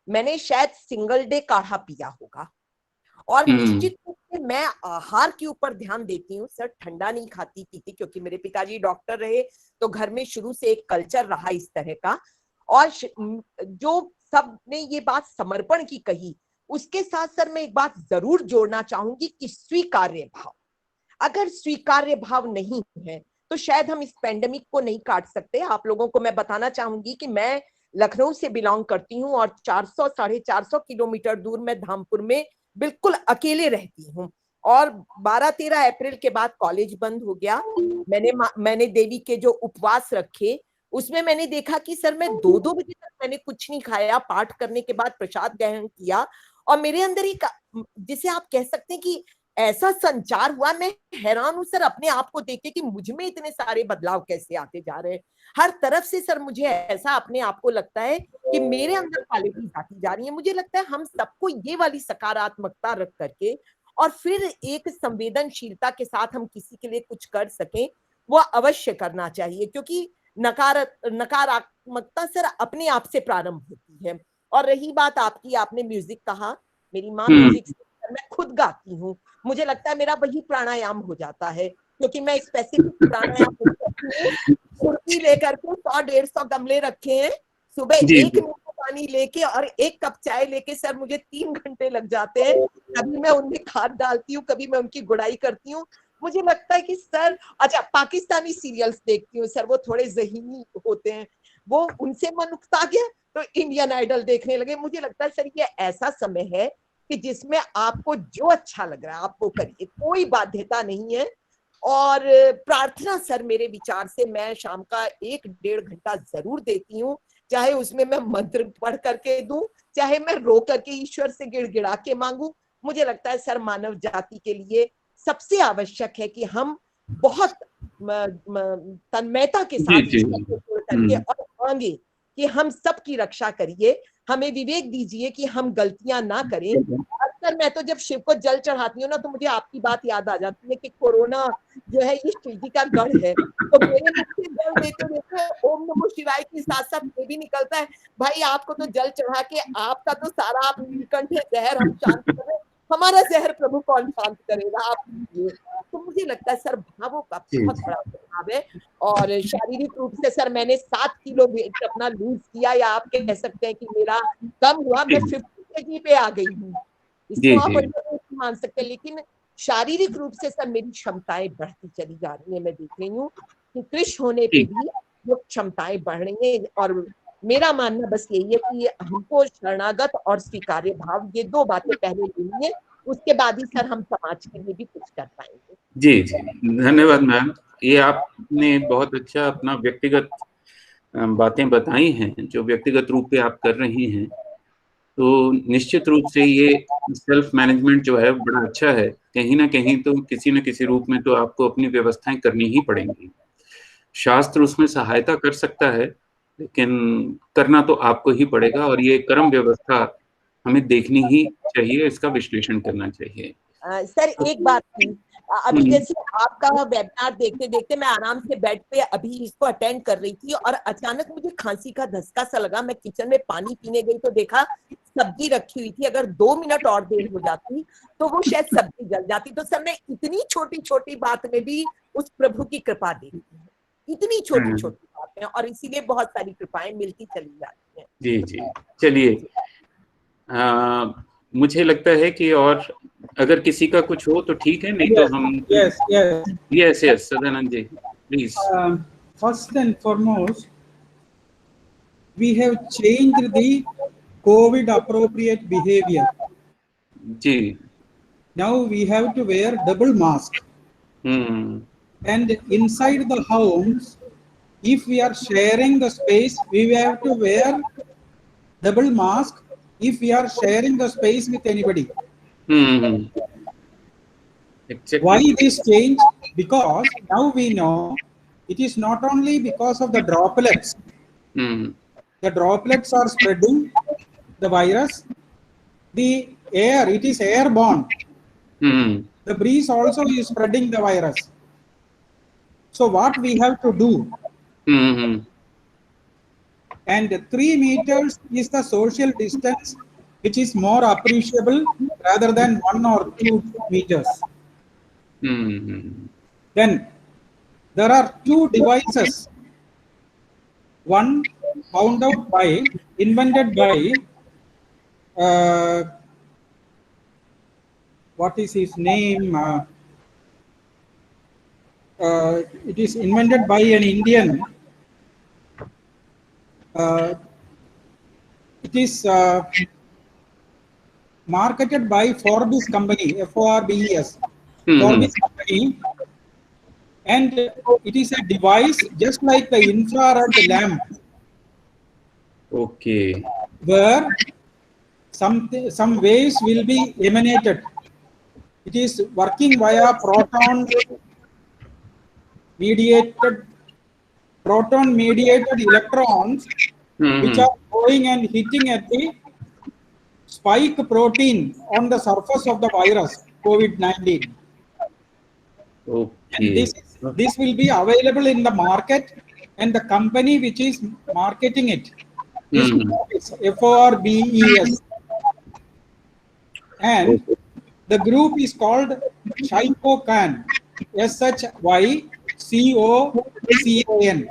मैंने शायद सिंगल डे काढ़ा पिया होगा। और निश्चित रूप से मैं आहार के ऊपर ध्यान देती हूँ सर, ठंडा नहीं खाती पीती, क्योंकि मेरे पिताजी डॉक्टर रहे तो घर में शुरू से एक कल्चर रहा इस तरह का। और जो सब ने ये बात समर्पण की कही, उसके साथ सर मैं एक बात जरूर जोड़ना चाहूंगी कि स्वीकार्य भाव, अगर स्वीकार्य भाव नहीं है तो शायद हम इस पेंडेमिक को नहीं काट सकते। आप लोगों को मैं बताना चाहूंगी कि मैं लखनऊ से बिलोंग करती हूँ और 400-450 किलोमीटर दूर में धामपुर में बिल्कुल अकेले रहती हूँ। और 12-13 अप्रैल के बाद कॉलेज बंद हो गया। मैंने देवी के जो उपवास रखे, उसमें मैंने देखा कि सर मैं 2-2 बजे तक मैंने कुछ नहीं खाया, पाठ करने के बाद प्रसाद ग्रहण किया और मेरे अंदर ही जिसे आप कह सकते हैं कि ऐसा संचार हुआ। मैं हैरान हूं सर अपने आप को देख के कि मुझ में इतने सारे बदलाव कैसे आते जा रहे हैं। हर तरफ से सर मुझे ऐसा अपने आप को लगता है कि मेरे अंदर क्वालिटीज आती जा रही है। मुझे लगता है हम सबको ये वाली सकारात्मकता रख करके और फिर एक संवेदनशीलता के साथ हम किसी के लिए कुछ कर सकें, वो अवश्य करना चाहिए, क्योंकि नकारात्मकता सर अपने आप से प्रारंभ होती है। और रही बात आपकी, आपने म्यूजिक कहा, मेरी माँ म्यूजिक, मैं खुद गाती हूँ, मुझे लगता है मेरा वही प्राणायाम हो जाता है, क्योंकि मैं स्पेसिफिक प्राणायाम खुरपी लेकर के 100-150 गमले रखे हैं। सुबह 1 नींबू पानी लेके और 1 कप चाय लेके सर मुझे 3 घंटे लग जाते हैं। कभी मैं उनमें खाद डालती हूँ, कभी मैं उनकी गुड़ाई करती हूँ। मुझे लगता है कि सर, अच्छा पाकिस्तानी सीरियल्स देखती हूँ सर, वो थोड़े ज़हीनी होते हैं, वो उनसे मन उकता गया तो इंडियन आइडल देखने लगे। मुझे लगता है सर ये ऐसा समय है कि जिसमें आपको जो अच्छा लग रहा है आप वो करिए, कोई बाध्यता नहीं है। और प्रार्थना सर मेरे विचार से मैं शाम का 1-1.5 घंटा जरूर देती हूँ, चाहे उसमें मैं मंत्र पढ़ करके दूं, चाहे मैं रो करके ईश्वर से गिड़गिड़ा के मांगू। मुझे लगता है सर मानव जाति के लिए सबसे आवश्यक है कि हम बहुत तन्मयता के साथ करके और मांगे कि हम सबकी रक्षा करिए, हमें विवेक दीजिए कि हम गलतियां ना करें। अक्सर मैं तो जब शिव को जल चढ़ाती हूँ ना, तो मुझे आपकी बात याद आ जाती है कि कोरोना जो है ये शिव जी का गढ़ है, तो मेरे मुख से जल देते देते ओम नमो शिवाय के साथ साथ ये भी निकलता है, भाई आपको तो जल चढ़ा के आपका तो सारा आप नीलकंठ जहर हम शांत करें, हमारा जहर प्रभु कौन शांत करेगा, आप कीजिए। तो मुझे लगता है सर भावों का बहुत बड़ा प्रभाव है। और शारीरिक रूप से सर मैंने 7 किलो वेट अपना लूज किया, या आप कह सकते हैं कि मेरा कम हुआ, मैं 50 kg पे आ गई हूँ। इसको आप मान सकते हैं, लेकिन शारीरिक रूप से सर मेरी क्षमताएं बढ़ती चली जा रही है। मैं देख रही हूँ कि कृष्ण होने पे भी वो क्षमताएं बढ़ रही हैं। और मेरा मानना बस यही है कि हमको शरणागत और स्वीकार्य भाव, ये 2 बातें पहले लेनी है, उसके बाद ही सर हम समाज के लिए भी कुछ कर पाएंगे। जी जी, धन्यवाद मैम। ये आपने बहुत अच्छा अपना व्यक्तिगत बातें बताई हैं जो व्यक्तिगत रूप पे आप कर रही हैं। तो निश्चित रूप से ये सेल्फ मैनेजमेंट जो है बड़ा अच्छा है। कहीं ना कहीं तो किसी न किसी रूप में तो आपको अपनी व्यवस्थाएं करनी ही पड़ेंगी। शास्त्र उसमें सहायता कर सकता है, लेकिन करना तो आपको ही पड़ेगा। और ये कर्म व्यवस्था हमें देखनी ही चाहिए, इसका विश्लेषण करना चाहिए। सर एक बात थी, अभी जैसे आपका वेबिनार देखते देखते मैं आराम से बेड पे अभी इसको अटेंड कर रही थी और अचानक मुझे खांसी का धसका सा लगा। मैं किचन में पानी पीने गई तो देखा सब्जी रखी हुई थी, अगर 2 मिनट और देर हो जाती तो वो शायद सब्जी जल जाती। तो सर मैं इतनी छोटी छोटी बात में भी उस प्रभु की कृपा देखती हूँ, इतनी छोटी छोटी बातें, और इसीलिए बहुत सारी कृपाएं मिलती चली जाती हैं। जी जी, चलिए, मुझे लगता है कि और अगर किसी का कुछ हो तो ठीक है, नहीं तो हम Yes. Yes Sadanand ji please. First and foremost, we have changed the COVID appropriate behavior. जी। Now we have to wear double mask. And inside the homes, if we are sharing the space, we have to wear double mask if we are sharing the space with anybody. Exactly. Why this change? Because now we know it is not only because of the droplets. The droplets are spreading the virus. The air, it is airborne. The breeze also is spreading the virus. So what we have to do? And 3 meters is the social distance, which is more appreciable rather than 1 or 2 meters. Then there are 2 devices. One invented by what is his name? It is invented by an Indian. It is marketed by Forbes company, Forbes. Forbes company, and it is a device just like the infrared lamp. Okay. Where some waves will be emanated. It is working via proton mediated electrons, which are going and hitting at the spike protein on the surface of the virus COVID-19. Okay. And this will be available in the market, and the company which is marketing it is Forbes. And the group is called Shycocan, SHYCOCAN.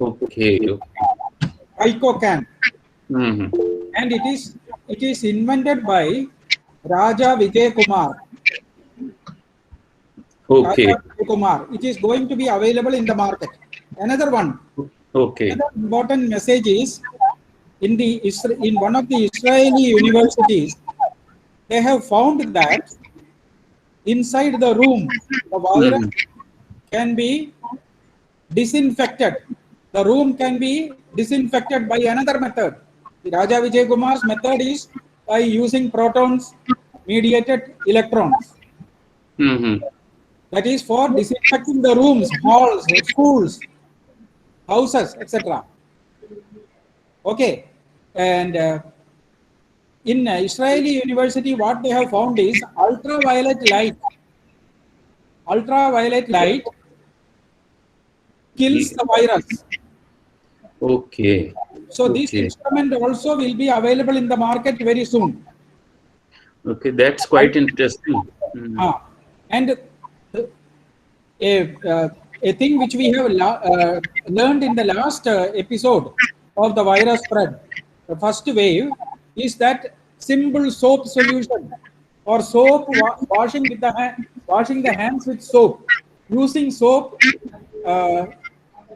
Okay. Shycocan. And it is invented by Raja Vijay Kumar. Okay. Raja Vijay Kumar. It is going to be available in the market. Another one. Okay. Another important message is in one of the Israeli universities, they have found that inside the room, the virus can be disinfected. The room can be disinfected by another method. The Raja Vijay Kumar's method is by using protons mediated electrons. That is for disinfecting the rooms, halls, schools, houses, etc. Okay. And in Israeli university, what they have found is ultraviolet light. Ultraviolet light kills the virus. Okay. So this instrument also will be available in the market very soon. Okay, that's quite interesting. And a thing which we have learned in the last episode of the virus spread, the first wave, is that simple soap solution or soap washing the hands with soap. Using soap,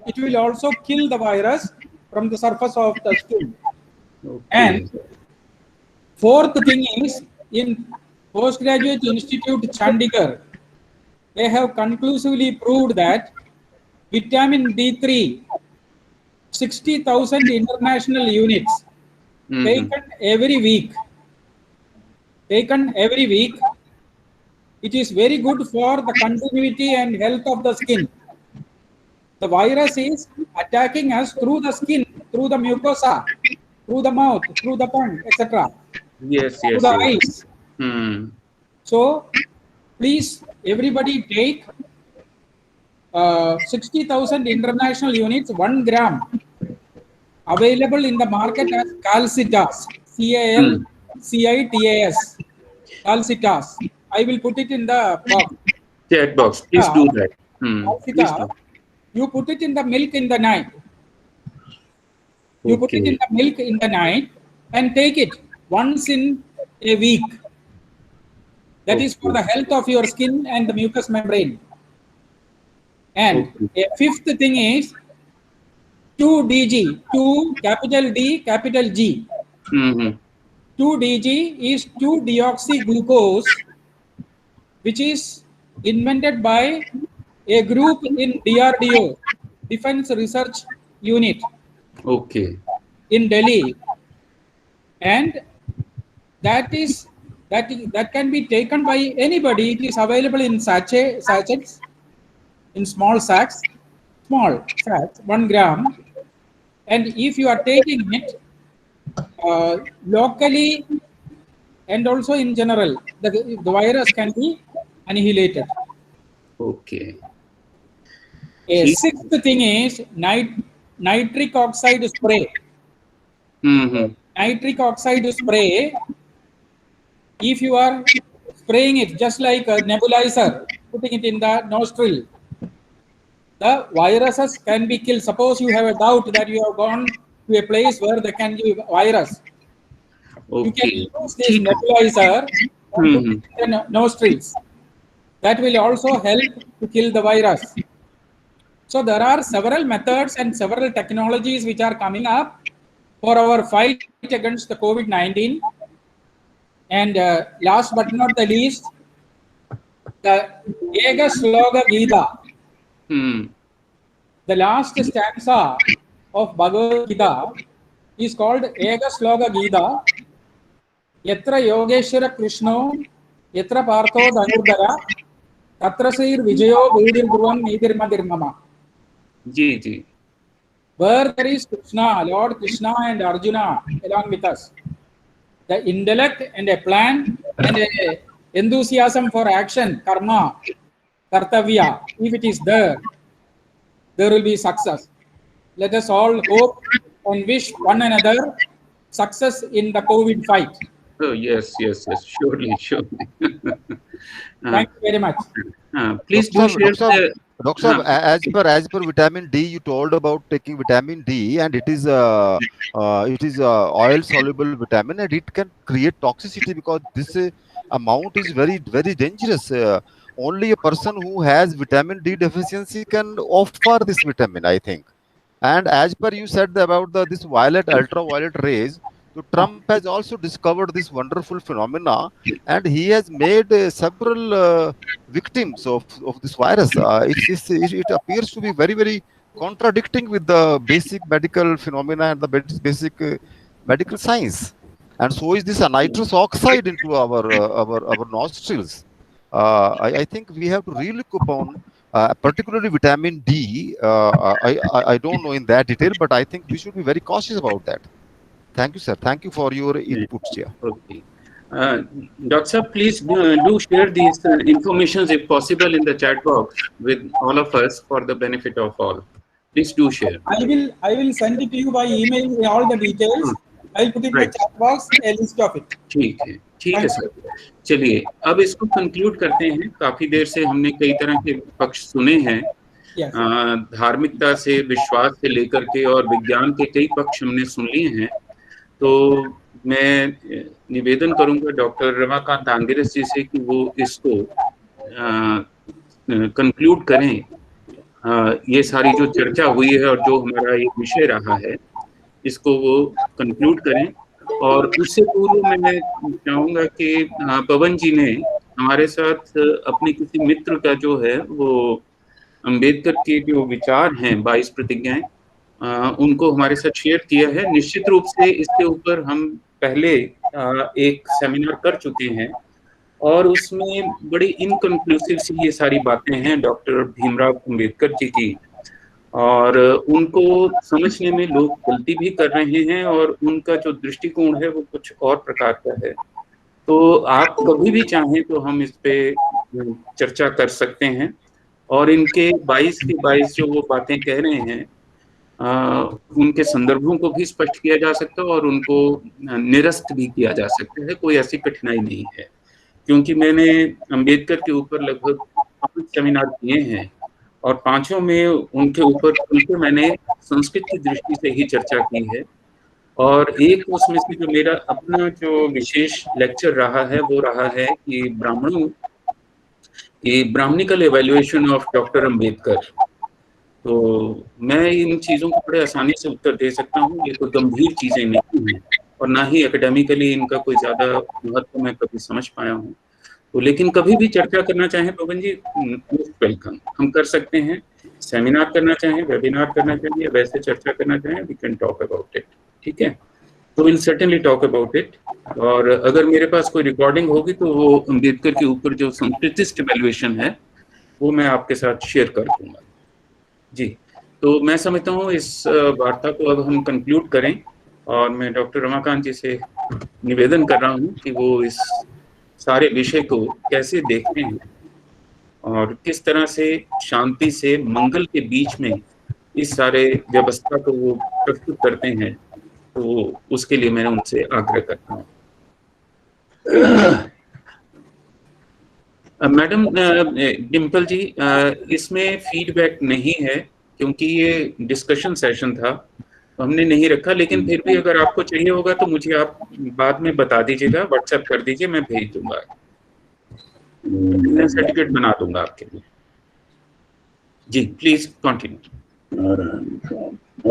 it will also kill the virus from the surface of the skin. And fourth thing is, in Postgraduate Institute Chandigarh, they have conclusively proved that vitamin D3, 60,000 international units taken every week. It is very good for the continuity and health of the skin. The virus is attacking us through the skin, through the mucosa, through the mouth, through the tongue, etc. Through the eyes. So please, everybody take 60,000 international units, 1 gram, available in the market as Calcitas, CALCITAS, Calcitas. I will put it in the box. Chat box, please do that. Calcitas, you put it in the milk in the night. You put it in the milk in the night and take it once in a week. That is for the health of your skin and the mucous membrane. And a fifth thing is 2DG, 2 capital D, capital G. 2DG is 2-deoxyglucose, which is invented by a group in DRDO, Defense Research Unit, in Delhi, and that can be taken by anybody. It is available in sachets, in small sacks, 1 gram, and if you are taking it locally and also in general, the virus can be annihilated. A sixth thing is nitric oxide spray. Nitric oxide spray, if you are spraying it just like a nebulizer, putting it in the nostril, the viruses can be killed. Suppose you have a doubt that you have gone to a place where there can be virus. You can use this nebulizer in the nostrils. That will also help to kill the virus. So there are several methods and several technologies which are coming up for our fight against the COVID-19. And last but not the least, the Ega Sloga Gita. The last stanza of Bhagavad Gita is called Ega Sloga Gita. Yatra Yogeshwara Krishno, Yatra Partho Dhanurdara, Tatra Sir Vijayo Vidir Guruvam Nidirma Dirmama. Where there is Krishna, Lord Krishna and Arjuna along with us, the intellect and a plan and a enthusiasm for action, karma, kartavya, if it is there will be success. Let us all hope and wish one another success in the COVID fight. Oh, yes, surely. Thank you very much. Please do share Doctor, as per vitamin D, you told about taking vitamin D, and it is oil soluble vitamin, and it can create toxicity because this amount is very dangerous. Only a person who has vitamin D deficiency can offer this vitamin, I think. And as per you said about this ultraviolet rays, so Trump has also discovered this wonderful phenomena, and he has made several victims of this virus. It appears to be very contradicting with the basic medical phenomena and the basic medical science. And so is this nitrous oxide into our nostrils. I think we have to really look upon particularly vitamin D. I don't know in that detail, but I think we should be very cautious about that. Thank you, sir. Thank you for your inputs here. Doctor, please do share these informations if possible in the chat box with all of us for the benefit of all. Please do share. I will send it to you by email all the details. I'll put it in the chat box, a list of it. ठीक है sir. चलिए अब इसको conclude करते हैं. काफी देर से हमने कई तरह के पक्ष सुने हैं. धार्मिकता से, विश्वास से लेकर के और विज्ञान के कई पक्ष हमने सुन लिए हैं. तो मैं निवेदन करूंगा डॉक्टर रमाकांत आंगिरस जी से कि वो इसको कंक्लूड करें. ये सारी जो चर्चा हुई है और जो हमारा ये विषय रहा है, इसको वो कंक्लूड करें. और उससे पूर्व मैं चाहूंगा कि पवन जी ने हमारे साथ अपने किसी मित्र का जो है वो अंबेडकर के जो विचार हैं 22 प्रतिज्ञाएं, उनको हमारे साथ शेयर किया है. निश्चित रूप से इसके ऊपर हम पहले एक सेमिनार कर चुके हैं और उसमें बड़ी इनकंक्लूसिव सी ये सारी बातें हैं डॉक्टर भीमराव अंबेडकर जी की, और उनको समझने में लोग गलती भी कर रहे हैं और उनका जो दृष्टिकोण है वो कुछ और प्रकार का है. तो आप कभी भी चाहें तो हम इस पे चर्चा कर सकते हैं और इनके 22 के 22 जो वो बातें कह रहे हैं उनके संदर्भों को भी स्पष्ट किया जा सकता है और उनको निरस्त भी किया जा सकता है. कोई ऐसी कठिनाई नहीं है, क्योंकि मैंने अंबेडकर के ऊपर लगभग 5 सेमिनार किए हैं और पांचों में उनके ऊपर मैंने संस्कृत की दृष्टि से ही चर्चा की है. और एक उसमें से जो मेरा अपना जो विशेष लेक्चर रहा है वो रहा है कि Brahmanical evaluation of doctor Ambedkar. तो मैं इन चीज़ों को बड़े आसानी से उत्तर दे सकता हूँ, ये कोई गंभीर चीज़ें नहीं हैं और ना ही एकेडमिकली इनका कोई ज़्यादा महत्व मैं कभी समझ पाया हूँ। तो लेकिन कभी भी चर्चा करना चाहें पवन जी, मोस्ट वेलकम, हम कर सकते हैं। सेमिनार करना चाहें, वेबिनार करना चाहें, या वैसे चर्चा करना चाहें, we can talk about it. ठीक है, तो will certainly talk about it. और अगर मेरे पास कोई रिकॉर्डिंग होगी तो वो अम्बेडकर के ऊपर जो संस्कृतिस्ट एवेल्युएशन है वो मैं आपके साथ शेयर कर दूंगा। जी, तो मैं समझता हूँ इस वार्ता को अब हम कंक्लूड करें और मैं डॉक्टर रमाकांत जी से निवेदन कर रहा हूँ कि वो इस सारे विषय को कैसे देखते हैं और किस तरह से शांति से मंगल के बीच में इस सारे व्यवस्था को वो प्रस्तुत करते हैं, तो उसके लिए मैं उनसे आग्रह करता हूँ। मैडम डिम्पल जी, इसमें फीडबैक नहीं है क्योंकि ये डिस्कशन सेशन था, तो हमने नहीं रखा, लेकिन फिर भी अगर आपको चाहिए होगा तो मुझे आप बाद में बता दीजिएगा, व्हाट्सएप कर दीजिए, मैं भेज दूंगा, मैं सर्टिफिकेट बना दूंगा आपके लिए। जी प्लीज कंटिन्यू।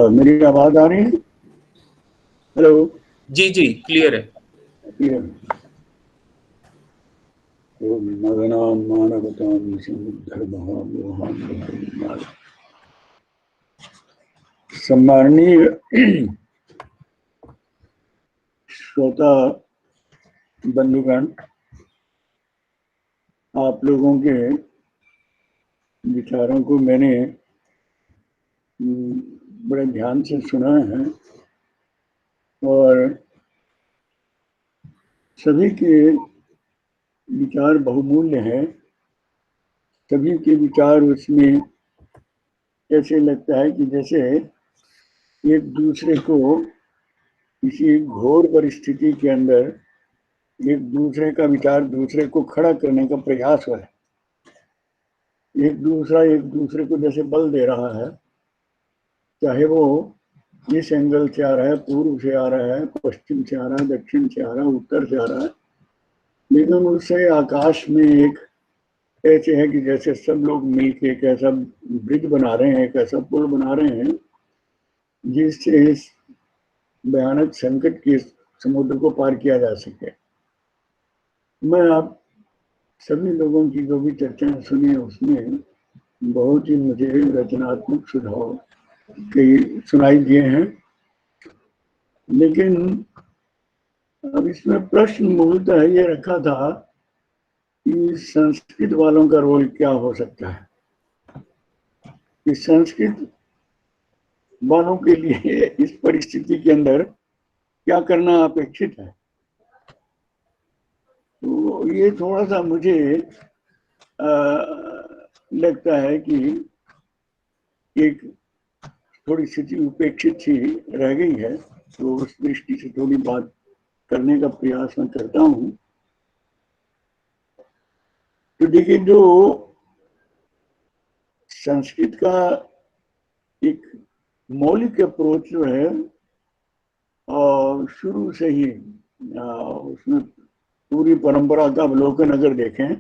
मेरी आवाज आ रही है? हेलो? जी जी, क्लियर है। सम्माननीय श्रोता बंधुगण, आप लोगों के विचारों को मैंने बड़े ध्यान से सुना है और सभी के विचार बहुमूल्य हैं। सभी के विचार उसमें ऐसे लगता है कि जैसे एक दूसरे को किसी घोर परिस्थिति के अंदर एक दूसरे का विचार दूसरे को खड़ा करने का प्रयास है। एक दूसरे को जैसे बल दे रहा है, चाहे वो इस एंगल से आ रहा है, पूर्व से आ रहा है, पश्चिम से आ रहा है, दक्षिण से आ रहा है, उत्तर से आ रहा है, लेकिन उससे आकाश में एक ऐसे है कि जैसे सब लोग मिलके एक ऐसा ब्रिज बना रहे हैं, एक ऐसा पुल बना रहे हैं जिससे इस भयानक संकट के समुद्र को पार किया जा सके। मैं आप सभी लोगों की जो भी चर्चाएं सुनी उसमें बहुत ही मुझे रचनात्मक सुझाव कई सुनाई दिए हैं, लेकिन अब इसमें प्रश्न मूलतः ये रखा था कि संस्कृत वालों का रोल क्या हो सकता है, कि संस्कृत वालों के लिए इस परिस्थिति के अंदर क्या करना अपेक्षित है। तो ये थोड़ा सा मुझे लगता है कि एक थोड़ी स्थिति उपेक्षित सी रह गई है, तो उस दृष्टि से थोड़ी बात करने का प्रयास मैं करता हूँ। तो देखिए, जो संस्कृत का एक मौलिक अप्रोच जो है और शुरू से ही उसमें पूरी परंपरा का अवलोकन अगर देखें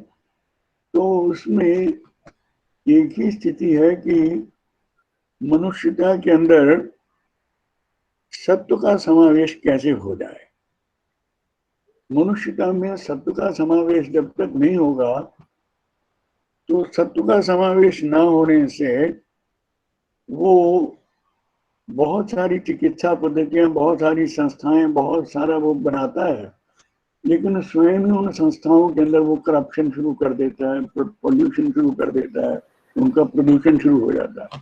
तो उसमें एक ही स्थिति है कि मनुष्यता के अंदर सत्व का समावेश कैसे हो जाए। मनुष्यता में सत्व का समावेश जब तक नहीं होगा तो सत्व का समावेश न होने से वो बहुत सारी चिकित्सा पद्धतियां, बहुत सारी संस्थाएं, बहुत सारा वो बनाता है, लेकिन स्वयं ही उन संस्थाओं के अंदर वो करप्शन शुरू कर देता है, पॉल्यूशन शुरू कर देता है, उनका प्रदूषण शुरू हो जाता है।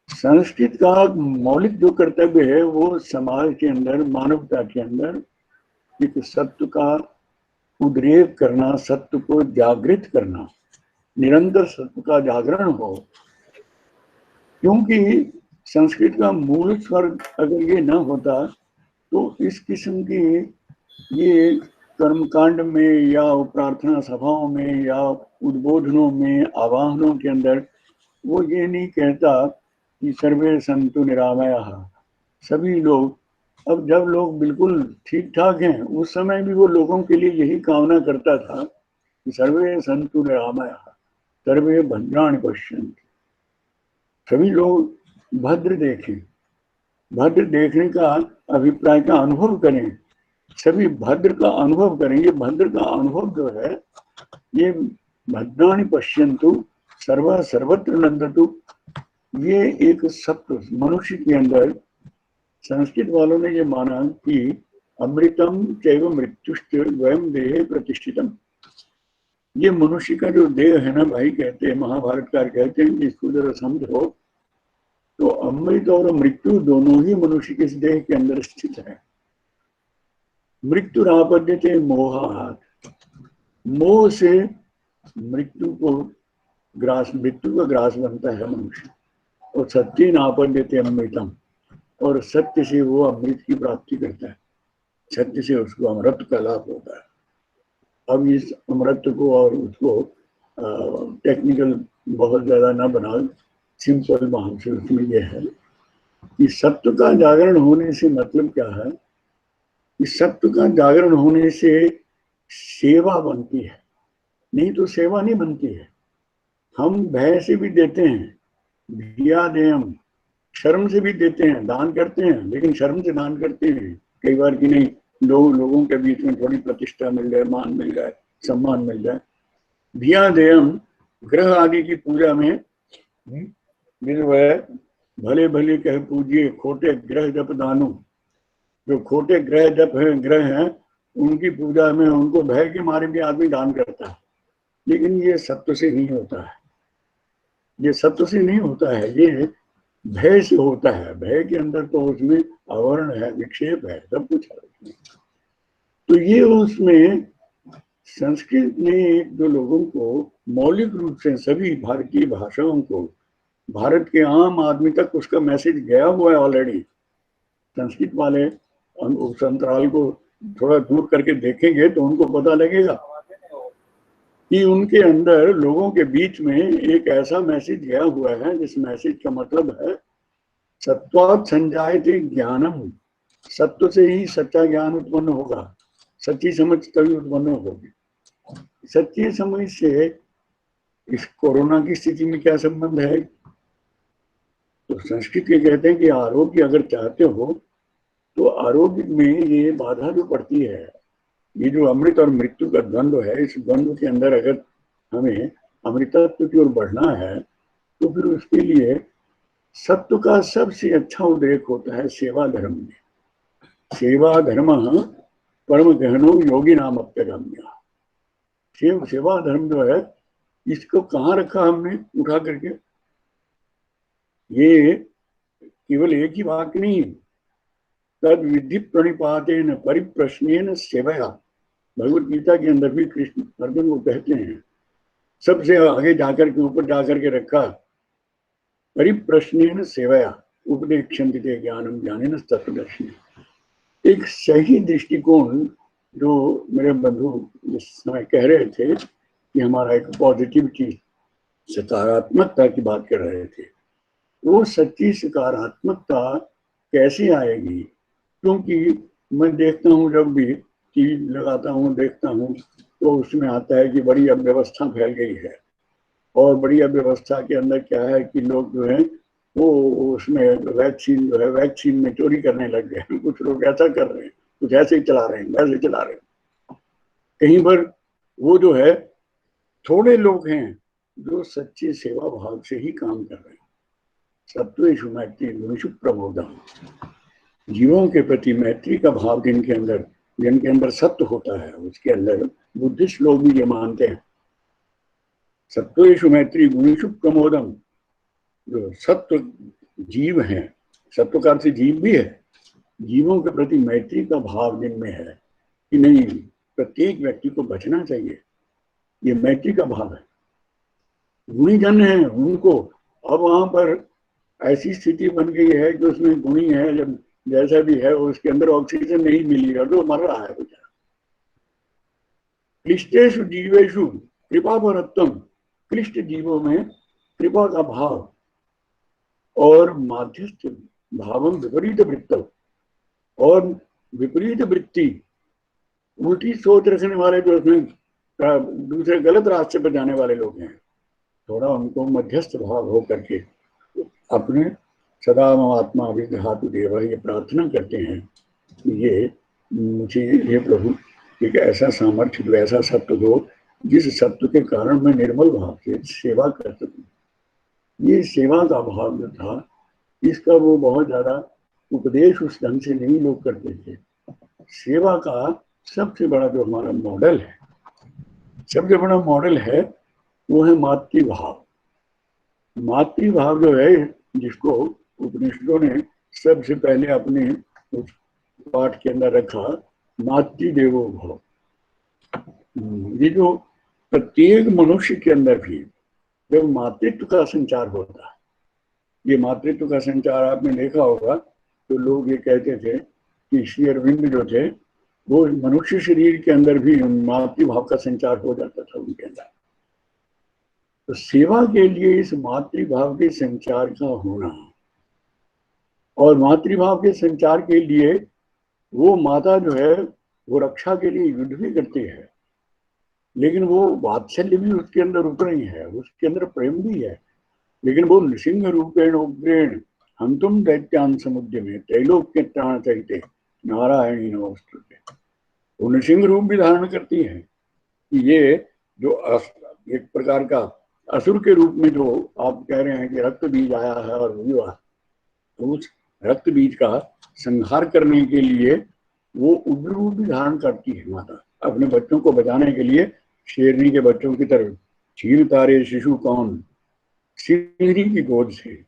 संस्कृत का मौलिक जो कर्तव्य है वो समाज के अंदर, मानवता के अंदर एक सत्य का उद्रेक करना, सत्य को जागृत करना, निरंतर सत्य का जागरण हो। क्योंकि संस्कृत का मूल स्वर अगर ये न होता तो इस किस्म की ये कर्मकांड में या प्रार्थना सभाओं में या उद्बोधनों में, आवाहनों के अंदर वो ये नहीं कहता कि सर्वे संतु निरामया, सभी लोग, अब जब लोग बिल्कुल ठीक ठाक हैं, उस समय भी वो लोगों के लिए यही कामना करता था कि सर्वे सन्तु निरामयाः सर्वे भद्राणि पश्यन्तु, सभी लोग भद्र देखें, भद्र देखने का अभिप्राय का अनुभव करें, सभी भद्र का अनुभव करें। ये भद्र का अनुभव जो है, ये भद्राणि पश्यन्तु सर्व सर्वत्र नंदतु, ये एक सत्व मनुष्य के अंदर, संस्कृत वालों ने ये माना कि अमृतम चैव मृत्युश्च वयम देहे प्रतिष्ठितम। ये मनुष्य का जो देह है ना भाई, कहते हैं महाभारतकार कहते हैं कि इसको जरा समझो तो अमृत और मृत्यु दोनों ही मनुष्य के इस देह के अंदर स्थित है। मृत्यु आपद्यते मोहात्, मोह से मृत्यु का ग्रास बनता है मनुष्य। और सत्य नापद्यते अमृतम, और सत्य से वो अमृत की प्राप्ति करता है, सत्य से उसको अमृत का लाभ होता है। अब इस अमृत को और उसको टेक्निकल बहुत ज्यादा ना बना, सिंपल भाव से उसमें यह है कि सत्य का जागरण होने से मतलब क्या है कि सत्य का जागरण होने से सेवा बनती है, नहीं तो सेवा नहीं बनती है। हम भय से भी देते हैं, भिया देयम, शर्म से भी देते हैं, दान करते हैं, लेकिन शर्म से दान करते हैं कई बार कि नहीं लोगों के बीच में थोड़ी प्रतिष्ठा मिल जाए, मान मिल जाए, सम्मान मिल जाए। भिया देयम, ग्रह आदि की पूजा में भले भले कह पूजिए खोटे ग्रह जप दानो, जो खोटे ग्रह हैं उनकी पूजा में उनको भय के मारे भी आदमी दान करता है, लेकिन ये सत्य से नहीं होता है, ये सत्य से नहीं होता है, ये भय से होता है। भय के अंदर तो उसमें आवरण है, विक्षेप है, सब कुछ है उसमें। तो ये उसमें संस्कृत ने एक दो लोगों को मौलिक रूप से सभी भारतीय भाषाओं को, भारत के आम आदमी तक उसका मैसेज गया हुआ है ऑलरेडी। संस्कृत वाले उस अंतराल को थोड़ा दूर करके देखेंगे तो उनको पता लगेगा कि उनके अंदर लोगों के बीच में एक ऐसा मैसेज गया हुआ है जिस मैसेज का मतलब है सत्वात् संजायते ज्ञानम, सत्व से ही सच्चा ज्ञान उत्पन्न होगा, सच्ची समझ तभी उत्पन्न होगी। सच्ची समझ से इस कोरोना की स्थिति में क्या संबंध है? तो संस्कृत के कहते हैं कि आरोग्य अगर चाहते हो तो आरोग्य में ये बाधा जो पड़ती है, ये जो अमृत और मृत्यु का द्वंद्व है, इस द्वंद्व के अंदर अगर हमें अमृतत्व की ओर बढ़ना है तो फिर उसके लिए सत्व का सबसे अच्छा उल्लेख होता है सेवा धर्म में। सेवा धर्म परम गहनो योगी नाम अप्यगम्य। सेवा धर्म जो है, इसको कहाँ रखा हमने उठा करके? ये केवल एक ही वाक्य नहीं, तद विधि प्रणिपातेन परिप्रश्नेन सेवया। भगवत गीता के अंदर भी कृष्ण अर्जुन को कहते हैं, सबसे आगे जाकर के ऊपर जाकर के रखा, परिप्रश्नेन सेवया उपदेक्षन्ति ते ज्ञानम ज्ञानेन तत्त्वदर्शिनः। एक सही दृष्टिकोण जो मेरे बंधु इस समय कह रहे थे कि हमारा एक पॉजिटिविटी, सकारात्मकता की बात कर रहे थे, वो सच्ची सकारात्मकता कैसे आएगी? क्योंकि मैं देखता हूँ, जब भी टीवी लगाता हूँ देखता हूँ तो उसमें आता है कि बड़ी अव्यवस्था फैल गई है, और बड़ी अव्यवस्था के अंदर क्या है कि लोग जो है वो उसमें वैक्सीन जो है, वैक्सीन में चोरी करने लग गए हैं। कुछ लोग ऐसा कर रहे हैं, कुछ ऐसे ही चला रहे हैं, वैसे चला रहे हैं। कहीं पर वो जो है थोड़े लोग हैं जो सच्चे सेवा भाव से ही काम कर रहे हैं। सत्वेषु मैत्री गुणेषु प्रबोधम्, जीवों के प्रति मैत्री का भाव जिनके अंदर सत्य होता है, उसके अंदर बुद्धिस्ट लोग भी ये मानते हैं। सत्वेषु मैत्री गुणेषु प्रमोदम, जो सत्व जीव हैं, सत्व का अर्थ जीव भी है, जीवों के प्रति मैत्री का भाव जिनमें है कि नहीं प्रत्येक व्यक्ति को बचना चाहिए, ये मैत्री का भाव है। गुणी जन है उनको, अब वहां पर ऐसी स्थिति बन गई है कि उसमें गुणी है, जब जैसा भी है उसके अंदर ऑक्सीजन नहीं मिली और जो मर रहा है बेचारा। क्लिष्टेषु जीवेषु कृपा परत्वम, क्लिष्ट जीवों में कृपा का भाव और भावम विपरीत वृत्तम, और विपरीत वृत्ति, उल्टी सोच रखने वाले जो उसमें दूसरे गलत रास्ते पर जाने वाले लोग हैं, थोड़ा उनको मध्यस्थ भाव हो करके अपने सदा आत्मा विघातु देव, ये प्रार्थना करते हैं कि ये मुझे, ये प्रभु, एक ऐसा सामर्थ्य दो, ऐसा सत्य दो जिस सत्य के कारण मैं निर्मल भाव से सेवा कर सकूं। ये सेवा का भाव जो था, इसका वो बहुत ज्यादा उपदेश उस ढंग से नहीं लोग करते थे। सेवा का सबसे बड़ा जो हमारा मॉडल है, सबसे बड़ा मॉडल है वो है मातृभाव। मातृभाव जो है, जिसको उपनिषदों ने सबसे पहले अपने उस पाठ के अंदर रखा, मातृदेवो भव। ये जो प्रत्येक मनुष्य के अंदर भी जब मातृत्व का संचार होता है, ये मातृत्व का संचार आपने देखा होगा, तो लोग ये कहते थे कि श्री अरविंद जो थे वो मनुष्य शरीर के अंदर भी मातृभाव का संचार हो जाता था उनके अंदर। तो सेवा के लिए इस मातृभाव के संचार का होना, और मातृभाव के संचार के लिए वो माता जो है वो रक्षा के लिए युद्ध भी करती है, लेकिन वो वात्सल्य भी उसके अंदर उतर ही है, उसके अंदर प्रेम भी है। लेकिन वो नृसिंह रूपेण उग्रेण हम तुम दैत्यान समुद्र में त्रैलोक्य त्राण सहिते नारायणी नमोस्तुते। वो नृसिंह रूप भी धारण करती है कि ये जो एक प्रकार का असुर के रूप में जो आप कह रहे हैं कि रक्त बीज आया है और हुआ, तो उस रक्त बीज का संहार करने के लिए वो उग्र रूप भी धारण करती है माता, अपने बच्चों को बचाने के लिए। शेरनी के बच्चों की तरफ चीर तारे शिशु कौन, सिंहनी की गोद से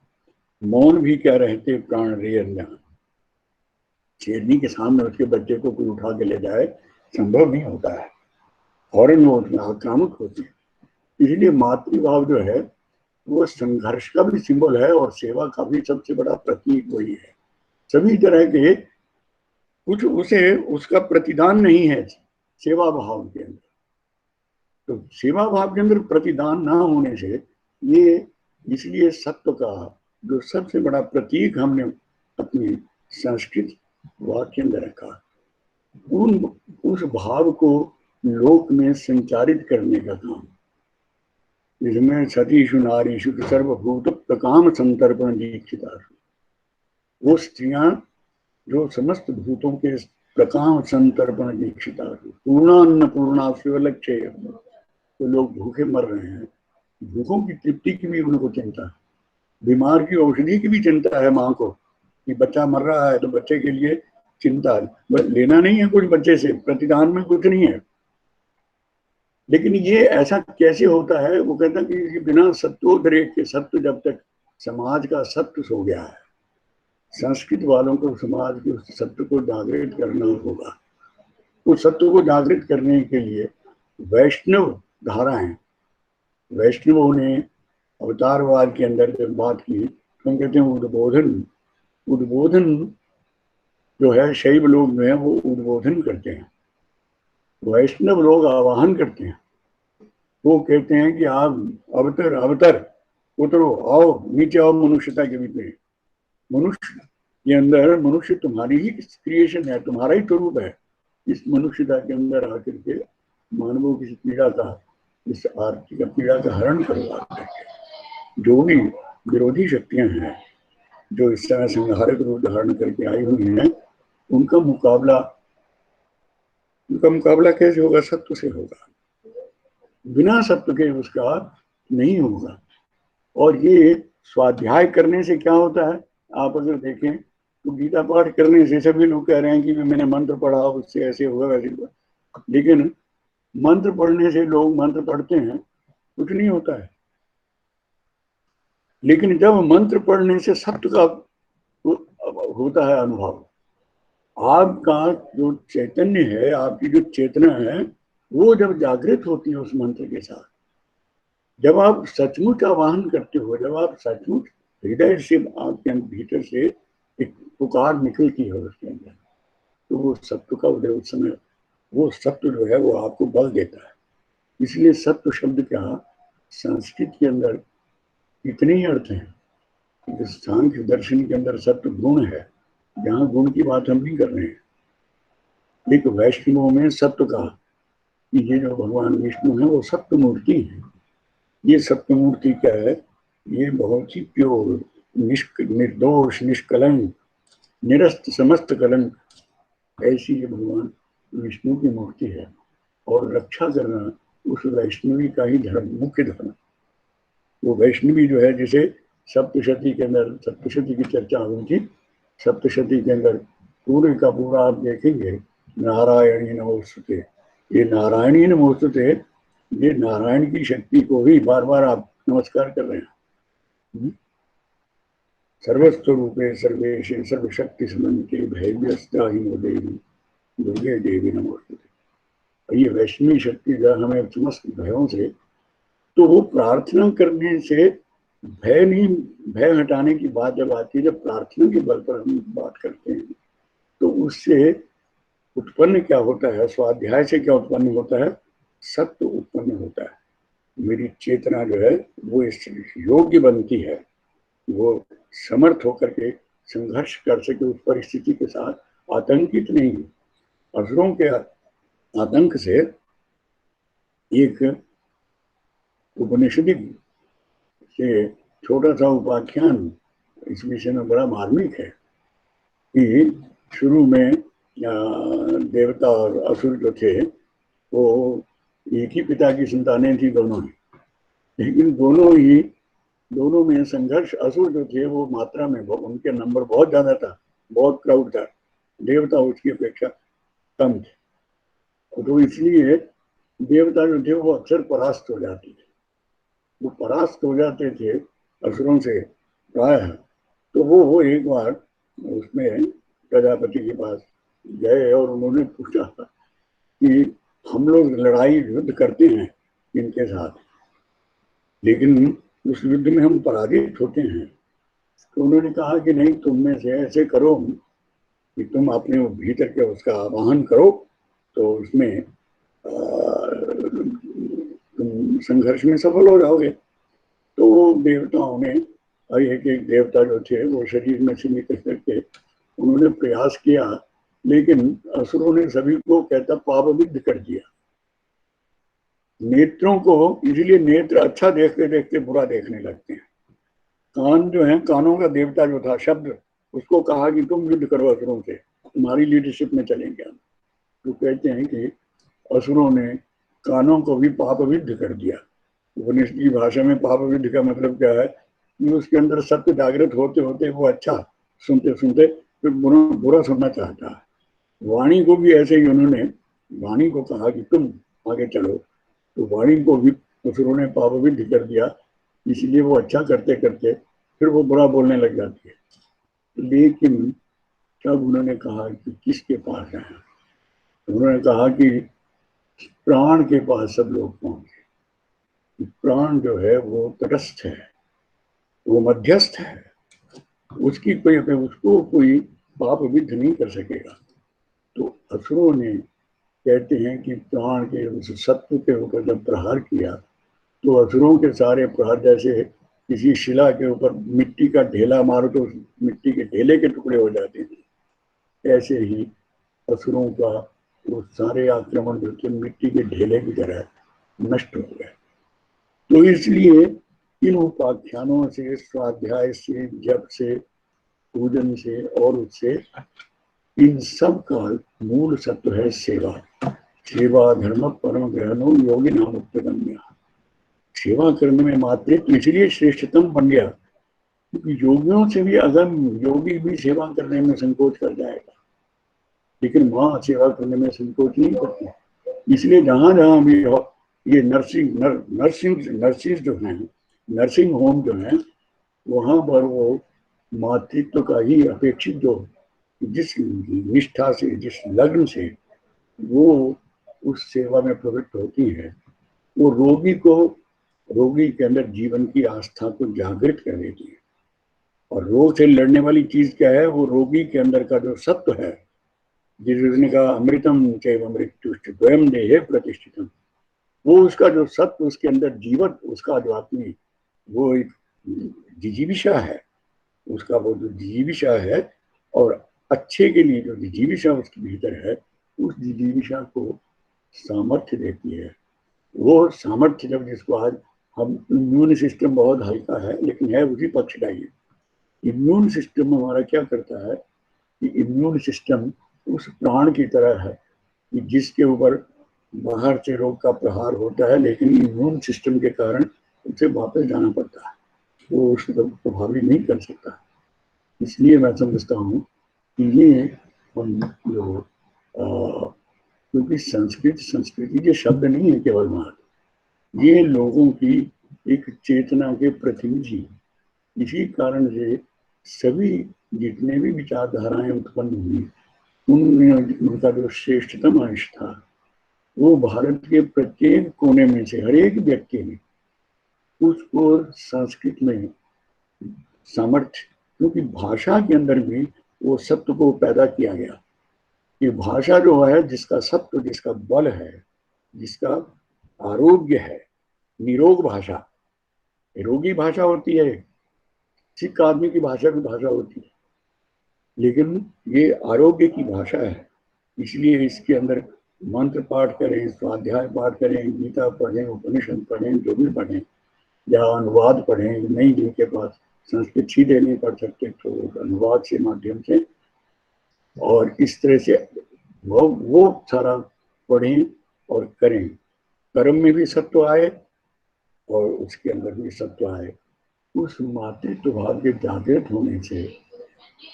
मौन भी क्या रहते प्राण रे अनजान। शेरनी के सामने उसके बच्चे को कोई उठा के ले जाए संभव नहीं होता है, फौरन वो आक्रामक होती है। इसलिए मातृभाव जो है वो संघर्ष का भी सिंबल है और सेवा का भी सबसे बड़ा प्रतीक वही है। सभी तरह के कुछ उसे उसका प्रतिदान नहीं है सेवा भाव के अंदर। तो सेवा भाव के अंदर प्रतिदान ना होने से ये, इसलिए सत्व का जो सबसे बड़ा प्रतीक हमने अपनी संस्कृत वाक्य के अंदर रखा, उस भाव को लोक में संचारित करने का काम, इसमें सतीषु नारीषु सर्वभूत प्रकाम संतर्पण दीक्षिता, वो स्त्रियां जो समस्त भूतों के प्रकाम संतर्पण दीक्षिता, पूर्णान्न पूर्णा शिवलक्ष्य, तो लोग भूखे मर रहे हैं, भूखों की तृप्ति की भी उनको चिंता है, बीमार की औषधि की भी चिंता है माँ को कि बच्चा मर रहा है तो बच्चे के लिए चिंता है, लेना नहीं है कुछ बच्चे से, प्रतिदान में कुछ नहीं है। लेकिन ये ऐसा कैसे होता है? वो कहता है कि बिना सत्योद्रेक के, सत्य जब तक समाज का सत्य सो गया है, संस्कृत वालों को समाज के उस सत्य को जागृत करना होगा। उस सत्य को जागृत करने के लिए वैष्णव धाराएं, वैष्णवों ने अवतारवाद के अंदर जब बात की तो हम कहते हैं उद्बोधन, उद्बोधन जो है शैव लोग जो है वो उद्बोधन करते हैं, वैष्णव लोग आवाहन करते हैं। वो कहते हैं कि आप अवतर अवतर उतरो, आओ नीचे आओ मनुष्यता के बीच में। मनुष्य के अंदर, मनुष्य तुम्हारी ही क्रिएशन है, तुम्हारा ही स्वरूप है। इस मनुष्यता के अंदर आकर के मानवों की पीड़ा का, इस आरती का पीड़ा का हरण करवा करके जो भी विरोधी शक्तियां हैं जो इस तरह संहारक रूप धारण करके आई हुई हैं, उनका मुकाबला कैसे होगा? सत्य से होगा, बिना सत्य के उसका नहीं होगा। और ये स्वाध्याय करने से क्या होता है, आप अगर देखें तो गीता पाठ करने से सभी लोग कह रहे हैं कि मैंने मंत्र पढ़ा उससे ऐसे हुआ वैसे हुआ, लेकिन मंत्र पढ़ने से लोग मंत्र पढ़ते हैं, कुछ नहीं होता है। लेकिन जब मंत्र पढ़ने से सत्य का होता है अनुभव, आपका जो चैतन्य है, आपकी जो चेतना है, वो जब जागृत होती है उस मंत्र के साथ, जब आप सचमुच आवाहन करते हो, जब आप सचमुच हृदय से आपके भीतर से एक पुकार निकलती है उसके अंदर, तो वो सत्य का उदय उस समय, वो सत्य जो है वो आपको बल देता है। इसलिए सत्य शब्द का संस्कृत के अंदर इतने ही अर्थ हैं। सांख्य दर्शन के अंदर सत्य गुण है, यहाँ गुण की बात हम नहीं कर रहे हैं। एक वैष्णवों में सत्य का कि ये जो भगवान विष्णु है वो सत्य मूर्ति है। ये सत्य मूर्ति क्या है? ये बहुत ही प्योर, निर्दोष, निष्कलंक, निरस्त समस्त कलंक, ऐसी ये भगवान विष्णु की मूर्ति है। और रक्षा करना उस वैष्णवी का ही धर्म, मुख्य धर्म। वो वैष्णवी जो है, जिसे सप्तशती के अंदर, सप्तशती की चर्चा हुई थी, सप्तशती के अंदर पूरे का पूरा आप देखेंगे नारायणी नमोस्तुते, ये नारायणी नमोस्तुते, ये नारायण की शक्ति को ही बार बार आप नमस्कार कर रहे हैं। सर्वस्वरूपे सर्वेशे सर्वशक्ति समन्विते भैर्यस्त्राहिनो देवी दुर्गे देवी नमोस्तुते। ये वैष्णवी शक्ति जो हमें समस्त भयों से, तो वो प्रार्थना करने से भय नहीं, भय हटाने की बात जब आती है, जब प्रार्थना के बल पर हम बात करते हैं, तो उससे उत्पन्न क्या होता है, स्वाध्याय से क्या उत्पन्न होता है? सत्य उत्पन्न होता है। मेरी चेतना जो है वो इस योग्य बनती है, वो समर्थ होकर के संघर्ष कर सके उस परिस्थिति के साथ, आतंकित नहीं। असुरों के आतंक से एक उपनिषदिक से छोटा सा उपाख्यान इस विषय में बड़ा मार्मिक है कि शुरू में देवता और असुर जो थे वो एक ही पिता की संतानें थी दोनों ही, लेकिन दोनों में संघर्ष। असुर जो थे वो मात्रा में, उनके नंबर बहुत ज्यादा था, बहुत क्राउड था, देवता उसकी अपेक्षा कम थे। तो इसलिए देवता जो थे वो अक्सर परास्त हो जाते थे, वो परास्त हो जाते थे असुरों से प्रायः। तो वो एक बार उसमें प्रजापति के पास गए और उन्होंने पूछा कि हम लोग लड़ाई युद्ध करते हैं इनके साथ, लेकिन उस युद्ध में हम पराजित होते हैं। तो उन्होंने कहा कि नहीं, तुम में से ऐसे करो कि तुम अपने भीतर के उसका आवाहन करो, तो उसमें तुम संघर्ष में सफल हो जाओगे। तो देवताओं ने, एक एक देवता जो थे वो शरीर में सीमित करके उन्होंने प्रयास किया, लेकिन असुरों ने सभी को कहता पापविद्ध कर दिया। नेत्रों को, इसलिए नेत्र अच्छा देखते देखते बुरा देखने लगते हैं। कान जो है, कानों का देवता जो था शब्द, उसको कहा कि तुम युद्ध करो असुरों से, तुम्हारी लीडरशिप में चलेंगे हम। तो कहते हैं कि असुरों ने कानों को भी पापविद्ध कर दिया। उपनिषद की भाषा में पापविद्ध का मतलब क्या है कि उसके अंदर सत्य जागृत होते होते वो अच्छा सुनते सुनते फिर बुरा सुनना चाहता है। वाणी को भी ऐसे ही उन्होंने वाणी को कहा कि तुम आगे चलो, तो वाणी को भी असुरों ने पापविद्ध कर दिया। इसलिए वो अच्छा करते करते फिर वो बुरा बोलने लग जाती है। लेकिन तब उन्होंने कहा कि किसके पास है? उन्होंने कहा कि प्राण के पास सब लोग पहुंचे। प्राण जो है वो तटस्थ है, वो मध्यस्थ है, उसको कोई पाप विद्ध नहीं कर सकेगा। तो असुरों ने, कहते हैं कि प्राण के उस सत्व के ऊपर जब प्रहार किया, तो असुरों के सारे प्रहार जैसे किसी शिला के ऊपर मिट्टी का ढेला मारो तो मिट्टी के ढेले के टुकड़े हो जाते हैं, ऐसे ही असुरों का वो सारे आक्रमण जो थे मिट्टी के ढेले की तरह नष्ट हो गए। तो इसलिए इन उपाख्यानों से, स्वाध्याय से, जप से, पूजन से और उससे, इन सब का मूल सत्व है सेवा। सेवा धर्म परम ग्रहणो योगी नाम उत्तगम्य। सेवा करने में मातृत्व इसलिए श्रेष्ठतम बन गया क्योंकि योगियों से भी अगम योगी भी सेवा करने में संकोच कर जाएगा, लेकिन माँ सेवा करने में संकोच नहीं करती। इसलिए जहां जहां भी ये नर्सिंग जो है, नर्सिंग होम जो है, वहां पर वो मातृत्व का ही अपेक्षित, जो जिस निष्ठा से, जिस लग्न से वो उस सेवा में प्रवृत्त होती है, वो रोगी के अंदर जीवन की आस्था को जागृत कर देती है। और रोग से लड़ने वाली चीज क्या है? वो रोगी के अंदर का जो सत्व है, जिसने कहा अमृतम चैव मृत्युश्च द्वयम देहे प्रतिष्ठितम, वो उसका जो सत्व, उसके अंदर जीवन, उसका जो आत्मी, वो एक जिजीविषा है, उसका वो जो जिजीविषा है और अच्छे के लिए जो जिजीविषा उसके भीतर है, उस जिजीविषा को सामर्थ्य देती है। वो सामर्थ्य जब जिसको आज हम इम्यून सिस्टम बहुत हल्का है लेकिन है उसी पक्ष का ही। इम्यून सिस्टम हमारा क्या करता है कि इम्यून सिस्टम उस प्राण की तरह है कि जिसके ऊपर बाहर से रोग का प्रहार होता है लेकिन इम्यून सिस्टम के कारण उसे वापस जाना पड़ता है, वो उसको प्रभावित नहीं कर सकता। इसलिए मैं समझता हूँ कि ये हम जो क्योंकि संस्कृति के शब्द नहीं है केवल मात्र, ये लोगों की एक चेतना के प्रतिनिधि। इसी कारण से सभी जितने भी विचारधाराएं उत्पन्न हुई उनमें उनका जो श्रेष्ठतम अंश था वो भारत के प्रत्येक कोने में से हर एक व्यक्ति ने उसको संस्कृत में सामर्थ्य, क्योंकि भाषा के अंदर भी वो सत्य को पैदा किया गया। ये भाषा जो है जिसका सत्य, जिसका बल है, जिसका आरोग्य है, निरोग भाषा, रोगी भाषा होती है, सिक आदमी की भाषा भी भाषा होती है, लेकिन ये आरोग्य की भाषा है। इसलिए इसके अंदर मंत्र पाठ करें, स्वाध्याय पाठ करें, गीता पढ़ें, उपनिषद पढ़ें, जो भी पढ़ें या अनुवाद पढ़ें, नहीं जिनके पास संस्कृत सीधे नहीं पढ़ सकते तो अनुवाद के माध्यम से, और इस तरह से वो सारा पढ़ें और करें। कर्म में भी सत्व आए और उसके अंदर भी सत्व आए। उस मातृत्व भाव के जागृत होने से,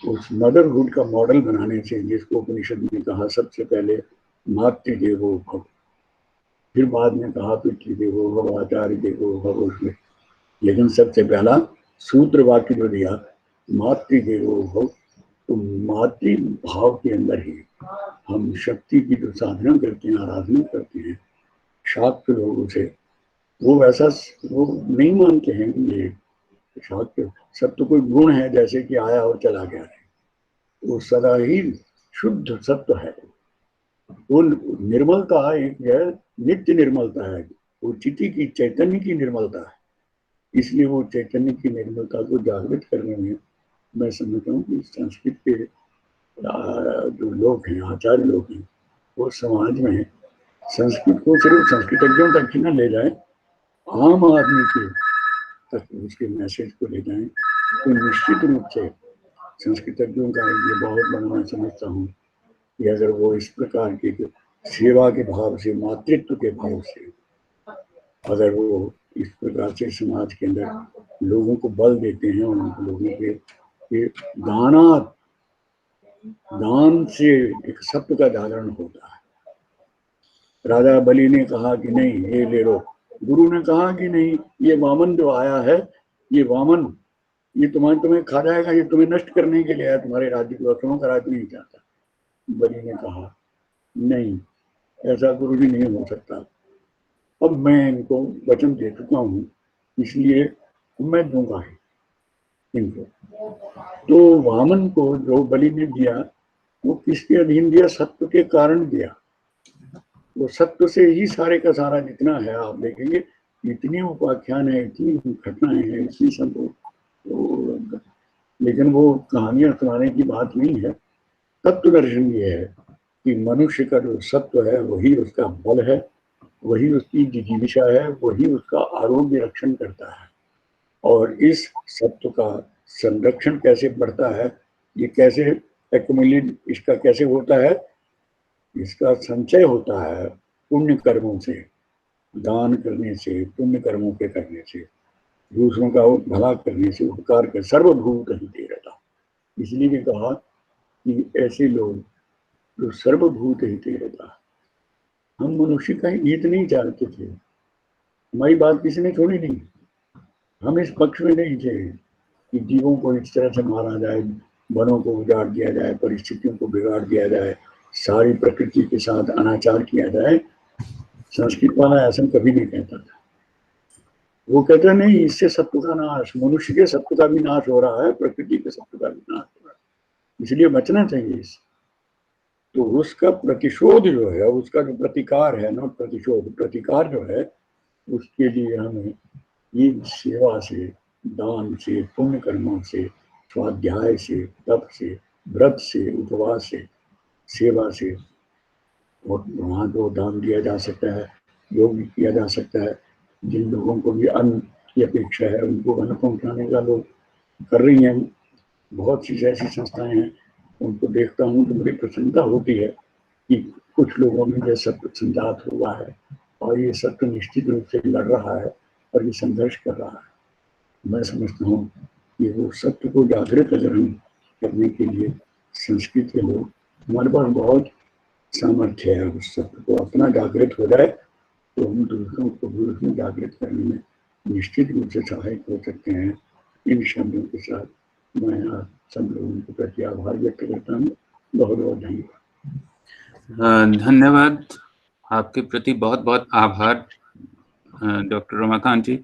उस मदरहुड का मॉडल बनाने से, जिसको उपनिषद ने कहा सबसे पहले मातृदेवो भव, फिर बाद में कहा पितृदेवो भव, आचार्य देवो भव उसमें, लेकिन सबसे पहला सूत्र वाक्य जो दिया मातृदेवो भव, तो मातृ भाव के अंदर ही हम शक्ति की जो साधना करते हैं, आराधना करते हैं। शाक्त लोग उसे वो वैसा वो नहीं मानते हैं कि ये शाक्त सब तो कोई गुण है जैसे कि आया और चला गया है, वो सदा ही शुद्ध सत्य है। वो निर्मलता एक है, नित्य निर्मलता है, वो चिति की चैतन्य की निर्मलता है। इसलिए वो चैतन्य की निर्मलता को जागृत करने में मैं समझता हूँ कि संस्कृत के जो लोग हैं, आचार्य लोग हैं, वो समाज में संस्कृत को सिर्फ संस्कृतज्ञों तक ही न ले जाए, आम आदमी के तक उसके मैसेज को ले जाएं, तो निश्चित रूप से संस्कृतज्ञों का ये बहुत बड़ा मैं समझता हूँ कि अगर वो इस प्रकार की सेवा के भाव से, मातृत्व के भाव से अगर वो इस प्रकार से समाज के अंदर लोगों को बल देते हैं और उन लोगों के दान से एक सत्य का जागरण होता है। राजा बलि ने कहा कि नहीं ये ले लो, गुरु ने कहा कि नहीं ये वामन जो आया है, ये वामन ये तुम्हें खा जाएगा, ये तुम्हें नष्ट करने के लिए आया, तुम्हारे राज्य को असुरों का राज्य नहीं चाहता। बलि ने कहा नहीं, ऐसा गुरु भी नहीं हो सकता, अब मैं इनको वचन दे चुका हूँ, इसलिए मैं दूंगा ही इनको। तो वामन को जो बलि ने दिया वो किसके अधीन दिया? सत्य के कारण दिया। वो सत्य से ही सारे का सारा जितना है, आप देखेंगे इतनी उपाख्यान है, इतनी घटनाएं हैं, इतनी सब तो, लेकिन वो कहानियां सुनाने की बात नहीं है। तत्व दर्शन ये है कि मनुष्य का जो सत्व है वही उसका बल है, वही उसकी जिजीविषा है, वही उसका आरोग्य रक्षण करता है। और इस सत्व का संरक्षण कैसे बढ़ता है, ये कैसे एक्युमुलेट इसका कैसे होता है? इसका संचय होता है पुण्य कर्मों से, दान करने से, पुण्य कर्मों के करने से, दूसरों का भला करने से, उपकार कर सर्वभूत हिते रहता। इसलिए भी कहा कि ऐसे लोग जो सर्वभूत हिते रहता। हम मनुष्य का हित नहीं चाहते थे, हमारी बात किसी ने छोड़ी नहीं। हम इस पक्ष में नहीं थे कि जीवों को इस तरह से मारा जाए, वनों को उजाड़ दिया जाए, परिस्थितियों को बिगाड़ दिया जाए, सारी प्रकृति के साथ अनाचार किया जाए। संस्कृत वाला ऐसा कभी नहीं कहता था। वो कहता नहीं, इससे सत्व का नाश, मनुष्य के सत्व का भी नाश हो रहा है, प्रकृति के सत्व का भी नाश हो रहा है, इसलिए बचना चाहिए इससे। तो उसका प्रतिशोध जो है, उसका जो प्रतिकार है, ना प्रतिशोध, प्रतिकार जो है, उसके लिए हमें ये सेवा से, दान से, पुण्य कर्मों से, स्वाध्याय से, तप से, व्रत से, उपवास से, सेवा से, और वहाँ को दान दिया जा सकता है, योग भी किया जा सकता है। जिन लोगों को भी अन्न की अपेक्षा है उनको अन्न पहुँचाने का लोग कर रही हैं। बहुत सी ऐसी संस्थाएं हैं, उनको देखता हूँ तो मुझे प्रसन्नता होती है कि कुछ लोगों में यह सत्य संजात हुआ है और ये सत्य निश्चित रूप से लड़ रहा है और ये संघर्ष कर रहा है। मैं समझता हूँ कि वो सत्य को जागृत अगर हम करने के लिए संस्कृत के लोग, हमारे पास बहुत सामर्थ्य है उस सत्य को अपना जागृत हो जाए तो हम दूसरों को भी उसमें जागृत करने में निश्चित रूप से सहायक हो सकते हैं। इन शब्दों के साथ मैं आप सब लोगों के प्रति आभार व्यक्त करता हूँ। बहुत बहुत धन्यवाद। धन्यवाद, आपके प्रति बहुत बहुत आभार डॉक्टर रमाकांत जी।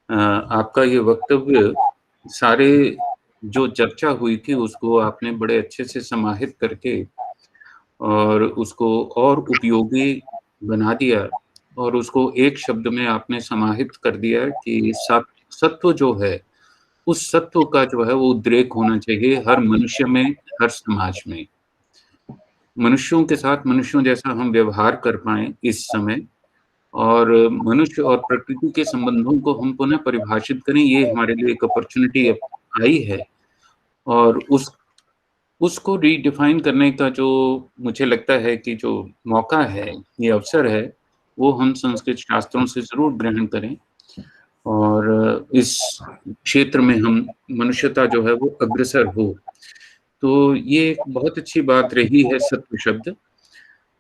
आपका ये वक्तव्य सारे जो चर्चा हुई थी उसको आपने बड़े अच्छे से समाहित करके और उसको और उपयोगी बना दिया और उसको एक शब्द में आपने समाहित कर दिया कि सत्व जो है, उस सत्व का जो है वो उद्रेक होना चाहिए हर मनुष्य में, हर समाज में। मनुष्यों के साथ मनुष्यों जैसा हम व्यवहार कर पाएं इस समय, और मनुष्य और प्रकृति के संबंधों को हम पुनः परिभाषित करें, ये हमारे लिए एक अपॉर्चुनिटी आई है। और उसको रीडिफाइन करने का जो मुझे लगता है कि जो मौका है, ये अवसर है, वो हम संस्कृत शास्त्रों से जरूर ग्रहण करें और इस क्षेत्र में हम मनुष्यता जो है वो अग्रसर हो। तो ये एक बहुत अच्छी बात रही है सत्य शब्द,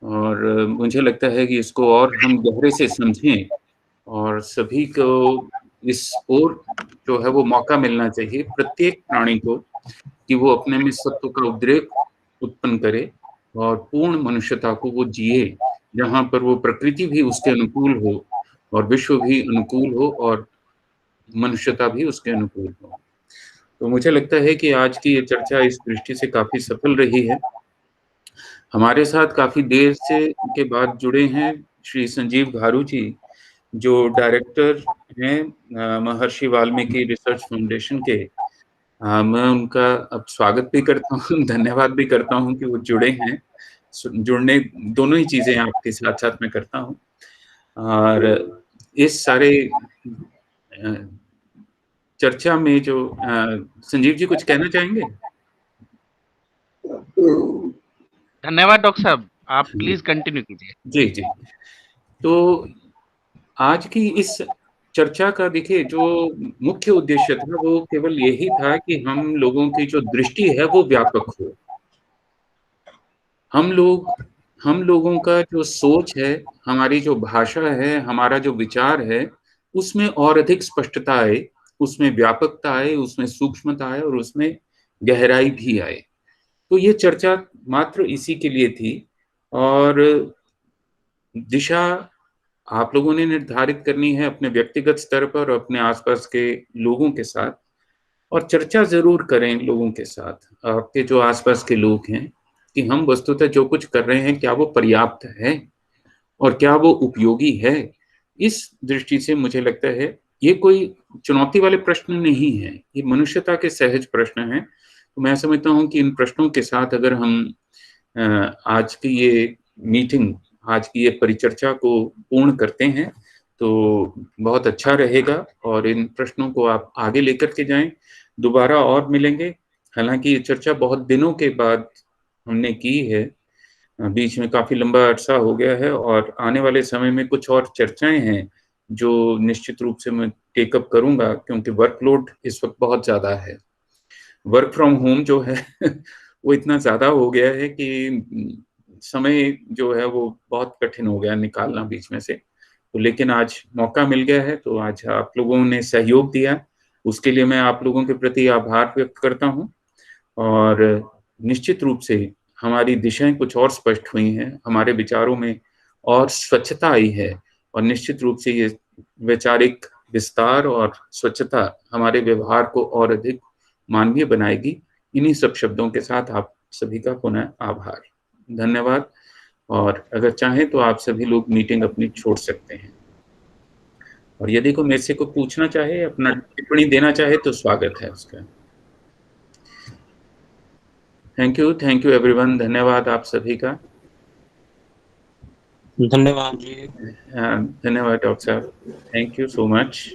और मुझे लगता है कि इसको और हम गहरे से समझें और सभी को इस ओर जो है वो मौका मिलना चाहिए, प्रत्येक प्राणी को, कि वो अपने में सत्व का उद्रेक उत्पन्न करे और पूर्ण मनुष्यता को वो जिए, जहाँ पर वो प्रकृति भी उसके अनुकूल हो और विश्व भी अनुकूल हो और मनुष्यता भी उसके अनुकूल हो। तो मुझे लगता है कि आज की ये चर्चा इस दृष्टि से काफी सफल रही है। हमारे साथ काफी देर से के बाद जुड़े हैं श्री संजीव घारू जी, जो डायरेक्टर हैं महर्षि वाल्मीकि रिसर्च फाउंडेशन के। मैं उनका अब स्वागत भी करता हूँ, धन्यवाद भी करता हूँ कि वो जुड़े हैं। जुड़ने दोनों ही चीजें आपके साथ साथ में करता हूँ। और इस सारे चर्चा में जो संजीव जी कुछ कहना चाहेंगे? धन्यवाद डॉक्टर साहब, आप प्लीज कंटिन्यू कीजिए। जी जी। तो आज की इस चर्चा का देखिए जो मुख्य उद्देश्य था वो केवल यही था कि हम लोगों की जो दृष्टि है वो व्यापक हो। हम लोगों का जो सोच है, हमारी जो भाषा है, हमारा जो विचार है, उसमें और अधिक स्पष्टता आए, उसमें व्यापकता आए, उसमें सूक्ष्मता आए और उसमें गहराई भी आए। तो ये चर्चा मात्र इसी के लिए थी और दिशा आप लोगों ने निर्धारित करनी है अपने व्यक्तिगत स्तर पर और अपने आसपास के लोगों के साथ, और चर्चा जरूर करें लोगों के साथ, आपके जो आसपास के लोग हैं, कि हम वस्तुतः जो कुछ कर रहे हैं क्या वो पर्याप्त है और क्या वो उपयोगी है। इस दृष्टि से मुझे लगता है ये कोई चुनौती वाले प्रश्न नहीं है, ये मनुष्यता के सहज प्रश्न हैं। तो मैं समझता हूँ कि इन प्रश्नों के साथ अगर हम आज की ये मीटिंग, आज की ये परिचर्चा को पूर्ण करते हैं तो बहुत अच्छा रहेगा, और इन प्रश्नों को आप आगे लेकर के जाएं। दोबारा और मिलेंगे, हालांकि ये चर्चा बहुत दिनों के बाद हमने की है, बीच में काफी लंबा अरसा हो गया है, और आने वाले समय में कुछ और चर्चाएं हैं जो निश्चित रूप से मैं टेकअप करूंगा, क्योंकि वर्कलोड इस वक्त बहुत ज्यादा है। वर्क फ्रॉम होम जो है वो इतना ज्यादा हो गया है कि समय जो है वो बहुत कठिन हो गया निकालना बीच में से। तो लेकिन आज मौका मिल गया है, तो आज आप लोगों ने सहयोग दिया, उसके लिए मैं आप लोगों के प्रति आभार व्यक्त करता हूँ। और निश्चित रूप से हमारी दिशाएं कुछ और स्पष्ट हुई हैं, हमारे विचारों में और स्वच्छता आई है, और निश्चित रूप से ये वैचारिक विस्तार और स्वच्छता हमारे व्यवहार को और अधिक मानवीय बनाएगी। इन्हीं सब शब्दों के साथ आप सभी का पुनः आभार, धन्यवाद। और अगर चाहें तो आप सभी लोग मीटिंग अपनी छोड़ सकते हैं, और यदि कोई मेरे से को पूछना चाहे, अपना टिप्पणी देना चाहे तो स्वागत है उसका। थैंक यू एवरीवन, धन्यवाद आप सभी का। धन्यवाद जी। धन्यवाद डॉक्टर साहब, थैंक यू सो मच।